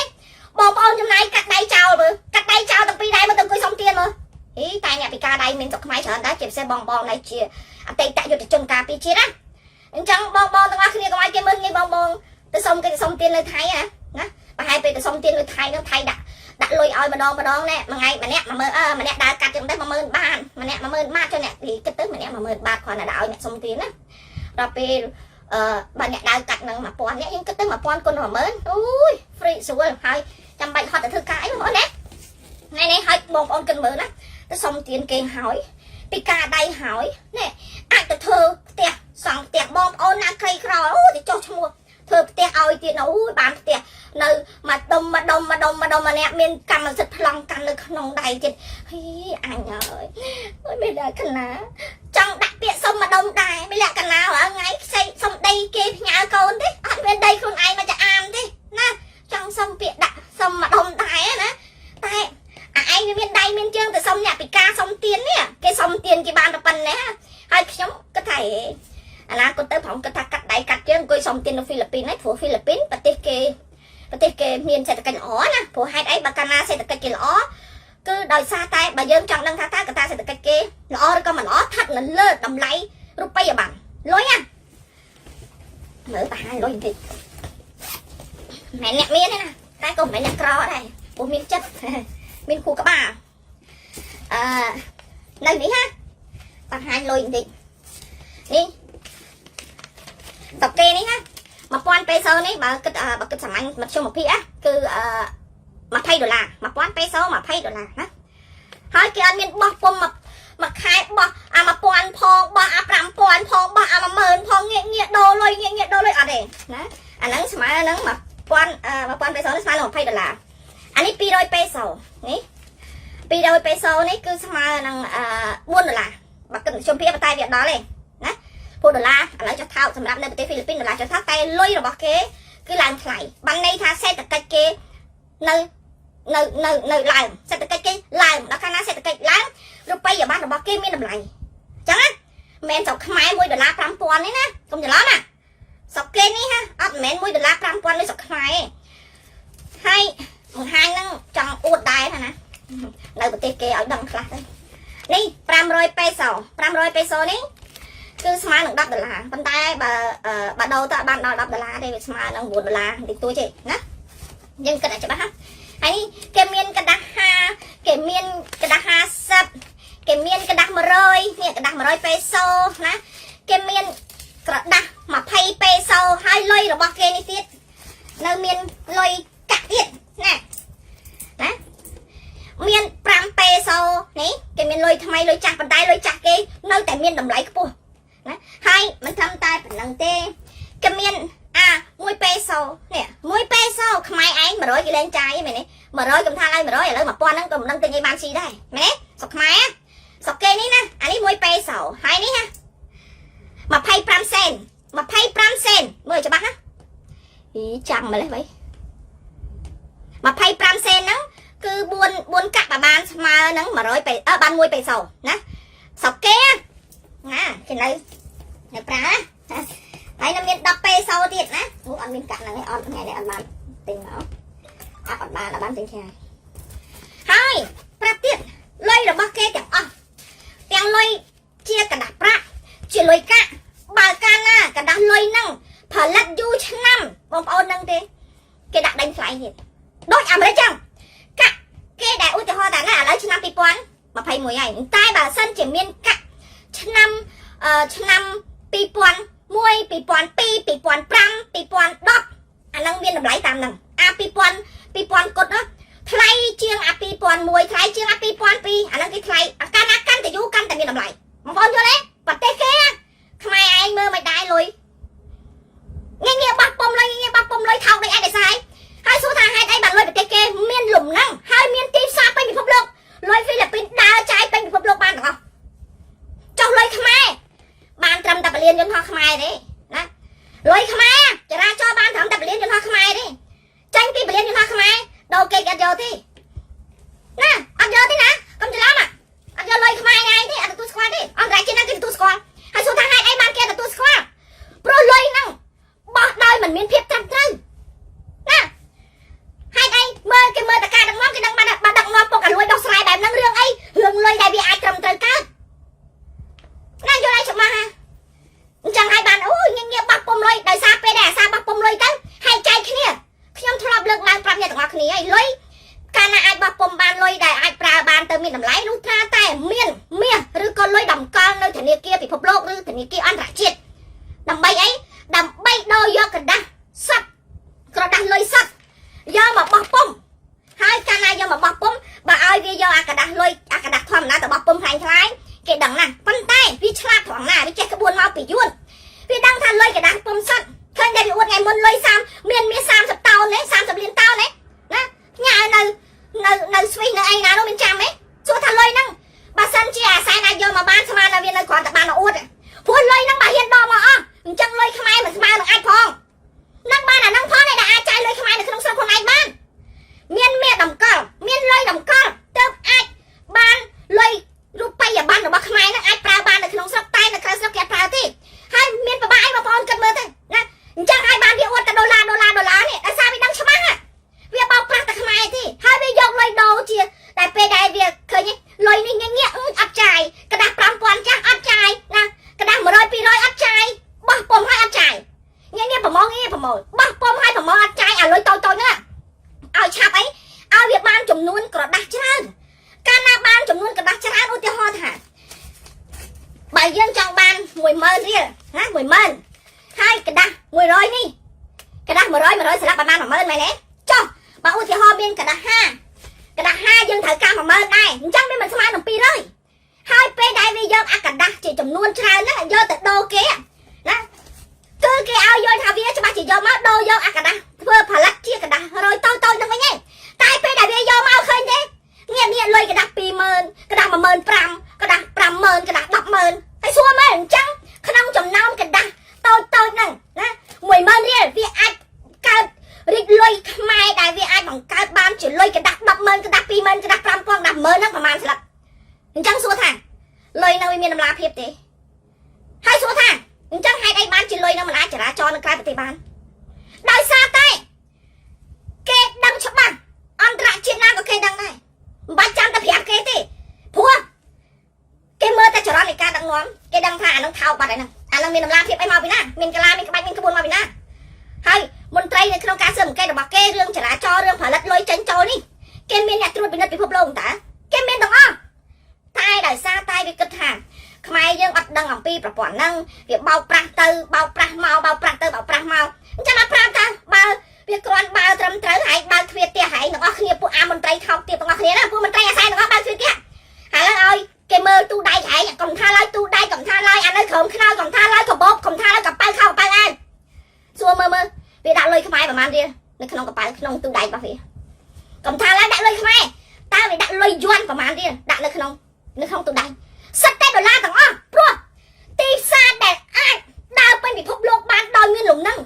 បងប្អូនចំណាយកាត់ដៃចោលមើលកាត់ដៃចោលទាំងពីរដៃមកទៅអង្គុយសុំទានមើលតែអ្នកពីកាដៃមានស្រុកខ្មែរច្រើនដែរជាពិសេសបងនេះជាអតីតយុទ្ធជនការពារជាតិណាអញ្ចឹងបងទាំងអស់គ្នាកុំឲ្យគេមើលងាយបងទៅសុំគេសុំទាននៅថៃណាប្រហែលពេលទៅសុំទាននៅថៃហ្នឹងថៃដាក់លុយឲ្យម្ដងណែមួយថ្ងៃម្នាក់10000ម្នាក់ដើរកាត់ចឹងទៅ10000បាតម្នាក់10000បាតចុះអ្នកគិតទៅម្នាក់10000បាតគ្រាន់តែដាក់ឲ្យអ្នកសុំទានណាដល់ពេលបើអ្នកដើរកាត់នឹង1000អ្នកយើងគិតទៅ1000គុណ10000អូយ free ស្រួលហើយចាំបាច់ហត់ទៅធ្វើការអីបងប្អូនណាថ្ងៃនេះឲ្យបងប្អូនគិតមើលណាទៅសុំទានគេហើយពីការដៃហើយនេះអាចទៅធ្វើផ្ទះសង់ផ្ទះបងប្អូនណាក្រីក្រអូទៅចុះឈ្មោះធ្វើផ្ទះឲ្យទៀតអូយបានផ្ទះនៅមកដុំម្នាក់មានកម្មសិទ្ធិប្លង់កាន់នៅក្នុងដៃទៀតហីអញអើយមានលក្ខណៈចង់ដាក់ពាក្យសុំម្ដុំដែរមានលក្ខណៈរាល់ថ្ងៃខ្ចីសុំដីគេផ្ញើកូនទេអត់មានដីខ្លួនឯងមកចាអាមទេណាចង់សុំពាក្យដាក់សុំម្ដុំដែរណាតែឯងមានដៃមានជើងទៅសុំអ្នកពិការសុំទៀននេះគេសុំទៀនគេបានតែប៉ុណ្ណេះហើយខ្ញុំគិតថាអាណាគាត់ទៅប្រហែលគាត់ថាកាត់ដៃកាត់ជើងអង្គុយសុំទៀននៅហ្វីលីពីនហ្នឹងព្រោះហ្វីលីពីនប្រទេសគេមានសេដ្ឋកិច្ចល្អណាព្រោះហេតុអីបើកាលណាសេដ្ឋកិច្ចគេល្អគឺដោយសារតែបើយើងចង់ដឹងថាតើកត្តាសេដ្ឋកិច្ចគេល្អឬក៏មិនល្អស្ថិតនៅលើតម្លៃរូបិយប័ណ្ណលុយមើលប្រហែលលុយបន្តិចមិនអ្នកមានទេណាតែក៏មិនអ្នកក្រដែរព្រោះមានចិត្តមានគូក្បាលនៅនេះណាបង្ហាញលុយបន្តិចនេះតកេនេះណា1000ពេសូនេះបើគិតសាមញ្ញមធ្យមភាគគឺ$20 1000ពេសូ$20ណាហើយគេអត់មានបោះពុំមួយខែបោះអា1000ផងបោះអា5000ផងបោះអា10000ផងងាកដូរលុយងាកដូរលុយអត់ទេណាអាហ្នឹងស្មើនឹង1000ពេសូនេះស្មើនឹង$20អានេះ200ពេសូនេះ200ពេសូនេះគឺស្មើនឹង$4បើគិតមធ្យមភាគតែវាដល់ទេណាព្រោះដុល្លារឥឡូវចុះថោកសម្រាប់នៅប្រទេសហ្វីលីពីនដុល្លារចុះថោកតែលុយរបស់គេគឺឡើងថ្លៃបានន័យថាសេដ្ឋកិច្ចគេនៅឡើងសេដ្ឋកិច្ចគេឡើងដល់កាលណាសេដ្ឋកិច្ចឡើងរូបិយប័ណ្ណរបស់គេមានតម្លៃអញ្ចឹងណាមិនមែនស្រុកខ្មែរ$1 5000នេះណាកុំច្រឡំណាស្រុកគេនេះហ่ะអត់មិនមែន$1 5000នេះស្រុកខ្មែរទេហើយបង្ហាញហ្នឹងចង់អួតដែរណានៅប្រទេសគេឲ្យដឹងខ្លះទៅនេះ500ពេសូ500ពេសូនេះគឺស្មើនឹង$10ប៉ុន្តែបើដូរទៅបានដល់$10ទេវាស្មើនឹង$9បន្តិចតួចទេណាយើងគិតឲ្យច្បាស់ណាហើយគេមានកដាស់50គេមានកដាស់50គេមានកដាស់100នេះកដាស់100ពេសូណាគេមានក្រដាស់20ពេសូហើយលុយរបស់គេនេះទៀតនៅមានលុយកាក់ទៀតណាមាន5ពេសូនេះគេមានលុយថ្មីលុយចាស់ប៉ុន្តែលុយចាស់គេនៅតែមានតម្លៃខ្ពស់ណាហើយមិនត្រឹមតែប៉ុណ្្នឹងទេគេមាន1ពេសូនេះ1ពេសូខ្មែរឯង100គេលែងចាយមែនទេ100កំថាឲ្យ100ឥឡូវ1000ហ្នឹងក៏មិនដឹងទិញឲ្យបានស៊ីដែរមែនទេស្រុកខ្មែរស្រុកគេនេះណាអានេះ1ពេសូហើយនេះណា25សេន25សេនមើលច្បាស់ណាចាំម្លេះបី25សេនហ្នឹងគឺ4កាក់បានស្មើនឹង100ពេបាន1ពេសូណាស្រុកគេណាគេនៅប្រើហើយនៅមាន10ពេសូទៀតណាអត់មានកាក់ហ្នឹងឯងអត់ថ្ងៃនេះអត់បានទិញមកអត់បានទិញឆ្ងាយហើយប្រាប់ទៀតលុយរបស់គេទាំងអស់ទាំងលុយជាกระดาษប្រាក់ជាលុយកាក់បើកាលណាกระดาษលុយហ្នឹងផលិតយូរឆ្នាំបងប្អូននឹងទេគេដាក់ដេញថ្លៃទៀតដូចអាមេរិកចឹងកាក់គេដែលឧទាហរណ៍តែណាឥឡូវឆ្នាំ2000 21ហើយតែបើសិនជាមានកាក់ឆ្នាំ2001 2002 2005 2010អានឹងមានតម្លៃតាមនឹងអា2000គុតណាថ្លៃជាងអា2001ថ្លៃជាងអា2002អានឹងគេថ្លៃអាកាន់តែយូរកាន់តែមានតម្លៃបងប្អូនយល់ទេប្រទេសគេខ្មែរឯងមើលមិនដែរលុយងាយបោះពុំលុយថោកដូចឯងដែរស្អីហើយសួរថាហេតុអីបានលុយប្រទេសគេមានលំនឹងហើយមានទីផ្សារពេញពិភពលោកលុយហ្វីលីពីនដើរចាយពេញពិភពលោកបានទាំងអស់ចុះលុយខ្មែរបានត្រឹមតែពលានយន្តហោះខ្មែរទេណាលុយខ្មែរចរាចរណ៍បានត្រឹមតែពលានយន្តហោះខ្មែរទេចាញ់ពីពលានយន្តហោះខ្មែរដល់គេអត់យកទេណាអត់យកទេណាកុំច្រឡំអត់យកលុយខ្មែរឯងទេអត់ទទួលស្គាល់ទេអន្តរជាតិណាគេទទួលស្គាល់ហើយសួរថាហេតុអីបានគេទទួលស្គាល់ព្រោះលុយហ្នឹងបោះដោយមិនមានភាពត្រឹមត្រូវណាហេតុអីមើលតែការដឹកនាំគេដឹងបានដឹកនាំពុកឲ្យលួយដោះស្រាយបែបហ្នឹងរឿងអីរឿងលុយដែលវាអាចត្រឹមត្រូវកើតណាយល់ឲ្យច្បាស់ណាអញ្ចឹងហើយបានអូយងាយបោះពុំលុយដោយសារពេលដែលអាសាបោះពុំលុយទៅហែកចែកគ្នាខ្ញុំធ្លាប់លើកឡើងប្រាប់អ្នកទាំងអស់គ្នាហើយលុយកាលណាអាចបោះពុំបានលុយដែលអាចប្រើបានទៅមានតម្លៃនោះថាតែមានមាសឬក៏លុយតម្កល់នៅធនាគារពិភពលោកឬធនាគារអន្តរជាតិដើម្បីអីដើម្បីដោយកក្រដាស់សុទ្ធក្រដាស់លុយសុទ្ធយកមកបោះពុំហើយកាលណាយកមកបោះពុំបើឲ្យវាយកអាក្រដាស់លុយអាក្រដាស់ធម្មតាទៅបោះពុំខ្លាំងគេដឹងណាស់ប៉ុន្តែវាឆ្លាតត្រង់ណាវាចេះក្បួនមកពីយួនវាដឹងថាលុយក្រដាស់ពុំសុទ្ធឃើញតែវាអួតថ្ងៃមុនលុយ30មានមាស30តោនទេ30លានតោនទេណាញ៉ានៅស្វីសនៅអីណានោះមានចាំទេសួរថាលុយហ្នឹងបើសិនជាអាសែនអាចយកមកបានស្មើតែវានៅគ្រាន់តែបានអួតព្រោះលុយហ្នឹងបើហ៊ានដកមកអស់អញ្ចឹងលុយខ្មែរមិនស្មើនឹងអាចផងនឹងបានអាហ្នឹងផងដែលអាចចាយលុយខ្មែរនៅក្នុងស្រុកខ្លួនឯងបានមានមាសតម្កល់មានលុយតម្កល់ទើបអាចបានលុយរូបិយប័ណ្ណរបស់ខ្មែរហ្នឹងអាចប្រើបាននៅក្នុងស្រុកតែនៅក្រៅស្រុកគេប្រើទេហើយមានប្របាអីបងប្អូនគិតមើលទៅណាអញ្ចឹងហើយបានវាអួតតែដុល្លារនេះដោយសារវាដឹងច្បាស់វាបោកប្រាស់តែខ្មែរទេហើយវាយកលុយដូរជាតែពេលដែលវាឃើញលុយនេះងាកអត់ចាយក្រដាស់ 5000 ចាស់អត់ចាយណាក្រដាស់ 100 200អត់ចាយបោះពុំហើយអត់ចាយងាកប្រមងបោះពុំហើយប្រមងអត់ចាយឲ្យលុយតូចហ្នឹងឲ្យឆាប់អីឲ្យវាបានចំនួនក្រដាស់ច្រើនកាលណាបានចំនួនក្រដាស់ច្រើនឧទាហរណ៍ថាបើយើងចង់បាន10000រៀលណា10000ហើយក្រដាស់100នេះក្រដាស់100ស្លាប់បាន10000មែនទេចុះបើឧទាហរណ៍មានក្រដាស់5យើងត្រូវការ10000ដែរអញ្ចឹងវាមិនស្មើនឹង200ហើយពេលដែលវាយកអាក្រដាស់ជាចំនួនច្រើនហ្នឹងយកទៅដូរគេណាគឺគេឲ្យយល់ថាវាច្បាស់ជាយកមកដូរយកអាក្រដាស់ធ្វើផលិតជាក្រដាស់100តូចហ្នឹងវិញឯងតែពេលដែលវាយកមកឃើញទេងាកលុយក្រដាស់20000ក្រដាស់15000ក្រដាស់50000ក្រដាស់100000ហើយសួរមើលអញ្ចឹងក្នុងចំណោមក្រដាស់តូចហ្នឹងណា10000រៀលវាអាចកើតរីកលុយខ្មែរដែលវាអាចបង្កើតបានជាលុយក្រដាស់100000ក្រដាស់20000ក្រដាស់5000ក្រដាស់10000ហ្នឹងប្រហែលស្លឹកអញ្ចឹងសួរថាលុយហ្នឹងវាមានតម្លាភាពទេហើយសួរថាអញ្ចឹងហេតុអីបានជាលុយហ្នឹងមិនអាចចរាចរនៅក្រៅប្រទេសបានដោយសារតែគេដឹងច្បាស់អន្តរជាតិណាក៏គេដឹងដែរមិនបាច់ចាំតែប្រាប់គេទេព្រោះគេមើលតែចរន្តនៃការដឹកនាំគេដឹងថាអានឹងថោកបាត់ហើយហ្នឹងអានឹងមានតម្លាភាពអីមកពីណាមានកលាមានក្បាច់មានក្បួនមកពីណាហើយមន្ត្រីនៅក្នុងការស៊ើបអង្កេតរបស់គេរឿងចរាចរណ៍រឿងផលិតលុយចេញចូលនេះគេមានអ្នកត្រួតពិនិត្យពិភពលោកតើគេមានទាំងអស់តែដោយសារតែវាគិតថាខ្មែរយើងអត់ដឹងអំពីប្រព័ន្ធហ្នឹងវាបោកប្រាស់ទៅបោកប្រាស់មកបោកប្រាស់ទៅបោកប្រាស់មកអញ្ចឹងអត់ប្រាប់ថាបើវាគ្រាន់បើត្រឹមត្រូវហើយបើទ្វារផ្ទះហើយទាំងអស់គ្នាពួកអាមន្ត្រីថោកទាបទាំងអស់គ្នាណាពួកមន្ត្រីអាសែនទាំងអស់បើទ្វារផ្ទះហើយឲ្យគេមើលទូដៃឯងកុំថាឡើយទូដៃកុំថាឡើយអានៅក្រោមខ្នើកុំថាឡើយកបោបកុំថាឡើយកប៉ៅខោប៉ៅឯងសួរមើលវាដាក់លុយខ្មែរប្រហែលរៀលនៅក្នុងកប៉ៅក្នុងទូដៃរបស់វាកុំថាឡើយដាក់លុយខ្មែរតើវាដាក់លុយយួនប្រហែលរៀលដាក់នៅក្នុងទូដៃសិតតែដុល្លារទាំងអស់ព្រោះទីផ្សារដែលអាចដើរពេញពិភពលោកបានដោយមានលំនឹង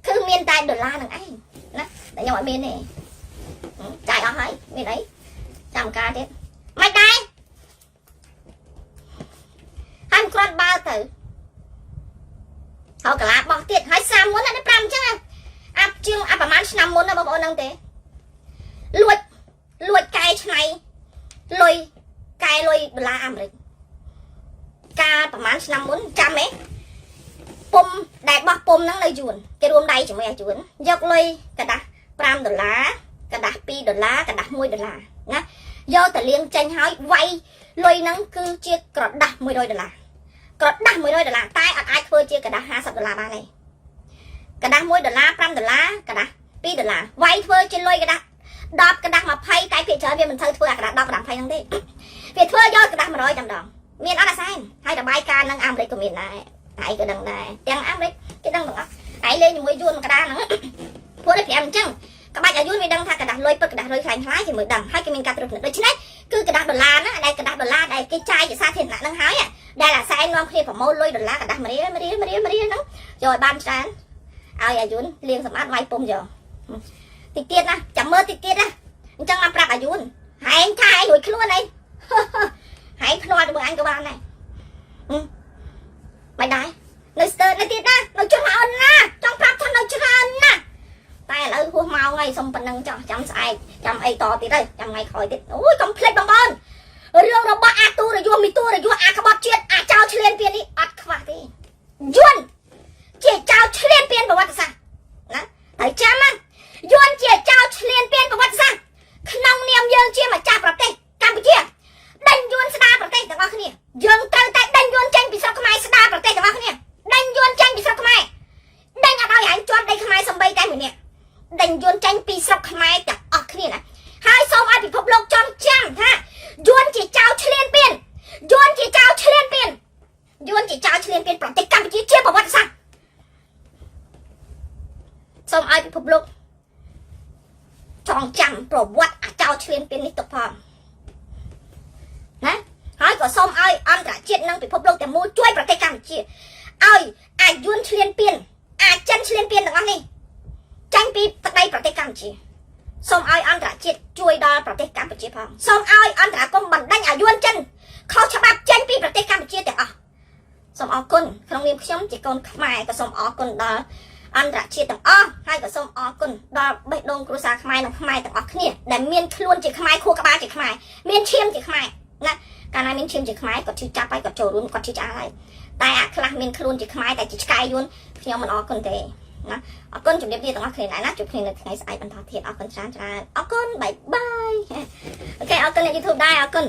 គឺមានតែដុល្លារនឹងឯងណាតែខ្ញុំអត់មានទេចាយអស់ហើយមានអីចាំការទៀតមិនដែរហើយកត់បើទៅហើយកលាបោះទៀតហើយសាមុនដល់5អញ្ចឹងអាប់ជាងអាប្រហែលឆ្នាំមុនណាបងប្អូនហ្នឹងទេលួចកែឆ្នៃលុយកែលុយដុល្លារអាមេរិកកាលប្រហែលឆ្នាំមុនចាំទេពុំដែលបោះពុំហ្នឹងនៅយួនគេរួមដៃជាមួយអាយួនយកលុយកដាស់$5កដាស់$2កដាស់$1ណា vô tờ liên tranh hói vay lôi nắng cứ chia cọt đắt $10 cọt đắt $10 tai ở ai phơi chia cả đắt $50 ba này cả đắt $1 $5 cả đắt $2 vay phơi trên lôi cả đắt đọc cả đắt mà phay tại phía trời mình thơ phơi cả đắt đọc cả đắt phay năng đi việc phơi vô cả đắt mà rồi trăm đồng miền đó là sai hay là bay ca nâng am đấy của miền này hãy cái đằng này tiếng am đấy cái đằng đó hãy lên mới vuông cả đá nữa phơi đấy em chăng các bạn ở dưới mình đang thà cả đắt lôi bật cả đắt lôi thành lái thì mới đằng hai cái mình cắt được nữa đấy chứ đấy cứ cả đắt $1 á đây cả đắt $1 đây cái chai chỉ xa thiệt là đang hái à đây là sai ngon khi phải mua lôi $1 cả đắt mà đi nó rồi ban sáng ai ở dưới liền sầm át vay pum giờ tiệt tiệt na chậm mơ tiệt tiệt á chẳng làm bạc ở dưới hãy trai đuổi luôn đây hãy nói được anh các bạn này mày đấy nơi sơ nơi tiệt na nơi chút hơn na trong pháp thân nơi chút hơn na tay là hua mau ngay xong phần năng cho chăm sai chăm ai to tí đây chăm ngay khỏi tiệt ui complete bằng bon riêng nó bắt tu rồi vô các bạn chuyện chào chuyền tiền đi ắt khva đi duyên chỉ chào chuyền tiền vào vật sao đó thấy chăm á duyên chỉ chào chuyền tiền vào vật sao nông niệm dương chia mà chào vào đây Campuchia đánh duyên sẽ đa vào đây các bạn kia dương tay tay đánh duyên tranh bị sao không ai sẽ đa vào đây các bạn kia đánh duyên tranh bị sao không ai đánh ở đâu anh cho đây không ai xong bay tay mình nè đánh duyên tranh bị sao không ai cả ở kia này hai xong ai bị phục lục trong trăm ha duyên chỉ chào chuyền tiền duyên chỉ chào chuyền tiền duyên chỉ chào chuyền tiền vào đây Campuchia chia vào vật sao xong ai bị phục lục trong trăm pro vật chào chuyền tiền đi tập phòng nè hỏi có xong ai ăn cả chuyện năng bị phục lụcแต่muaช่วยประเทศกัมพูชีaiยวนเชียนเปลี่ยนchânเชียนเปลี่ยนต่างๆนี่จังปีตะไดประเทศกัมพูชีxong ai ăn cả chuyệnช่วยดอประเทศกัมพูชีพอ xong ai ăn cả công bằng đánhยวนchânเขาฉบับจังปีประเทศกัมพูชีแต่xongอคุณក្នុងនាមខ្ញុំជាកូនខ្មែរក៏សូមអរគុណដល់អន្តរជាតិទាំងអស់ហើយក៏សូមអរគុណដល់បេះដូងគ្រួសារខ្មែរនិងខ្មែរទាំងអស់គ្នាដែលមានខ្លួនជាខ្មែរខួរក្បាលជាខ្មែរមានឈាមជាខ្មែរណាកាលណាមានឈាមជាខ្មែរគាត់ជឿចាប់ហើយគាត់ចូលរួមគាត់ជឿឆ្អើហើយតែខ្លះមានខ្លួនជាខ្មែរតែជាឆ្កែយួនខ្ញុំមិនអរគុណទេណាអរគុណជំរាបលាទាំងអស់គ្នាណាជួបគ្នានៅថ្ងៃស្អែកបន្តទៀតអរគុណច្រើនអរគុណបាយបាយអូខេអរគុណអ្នក YouTube ដែរអរគុណ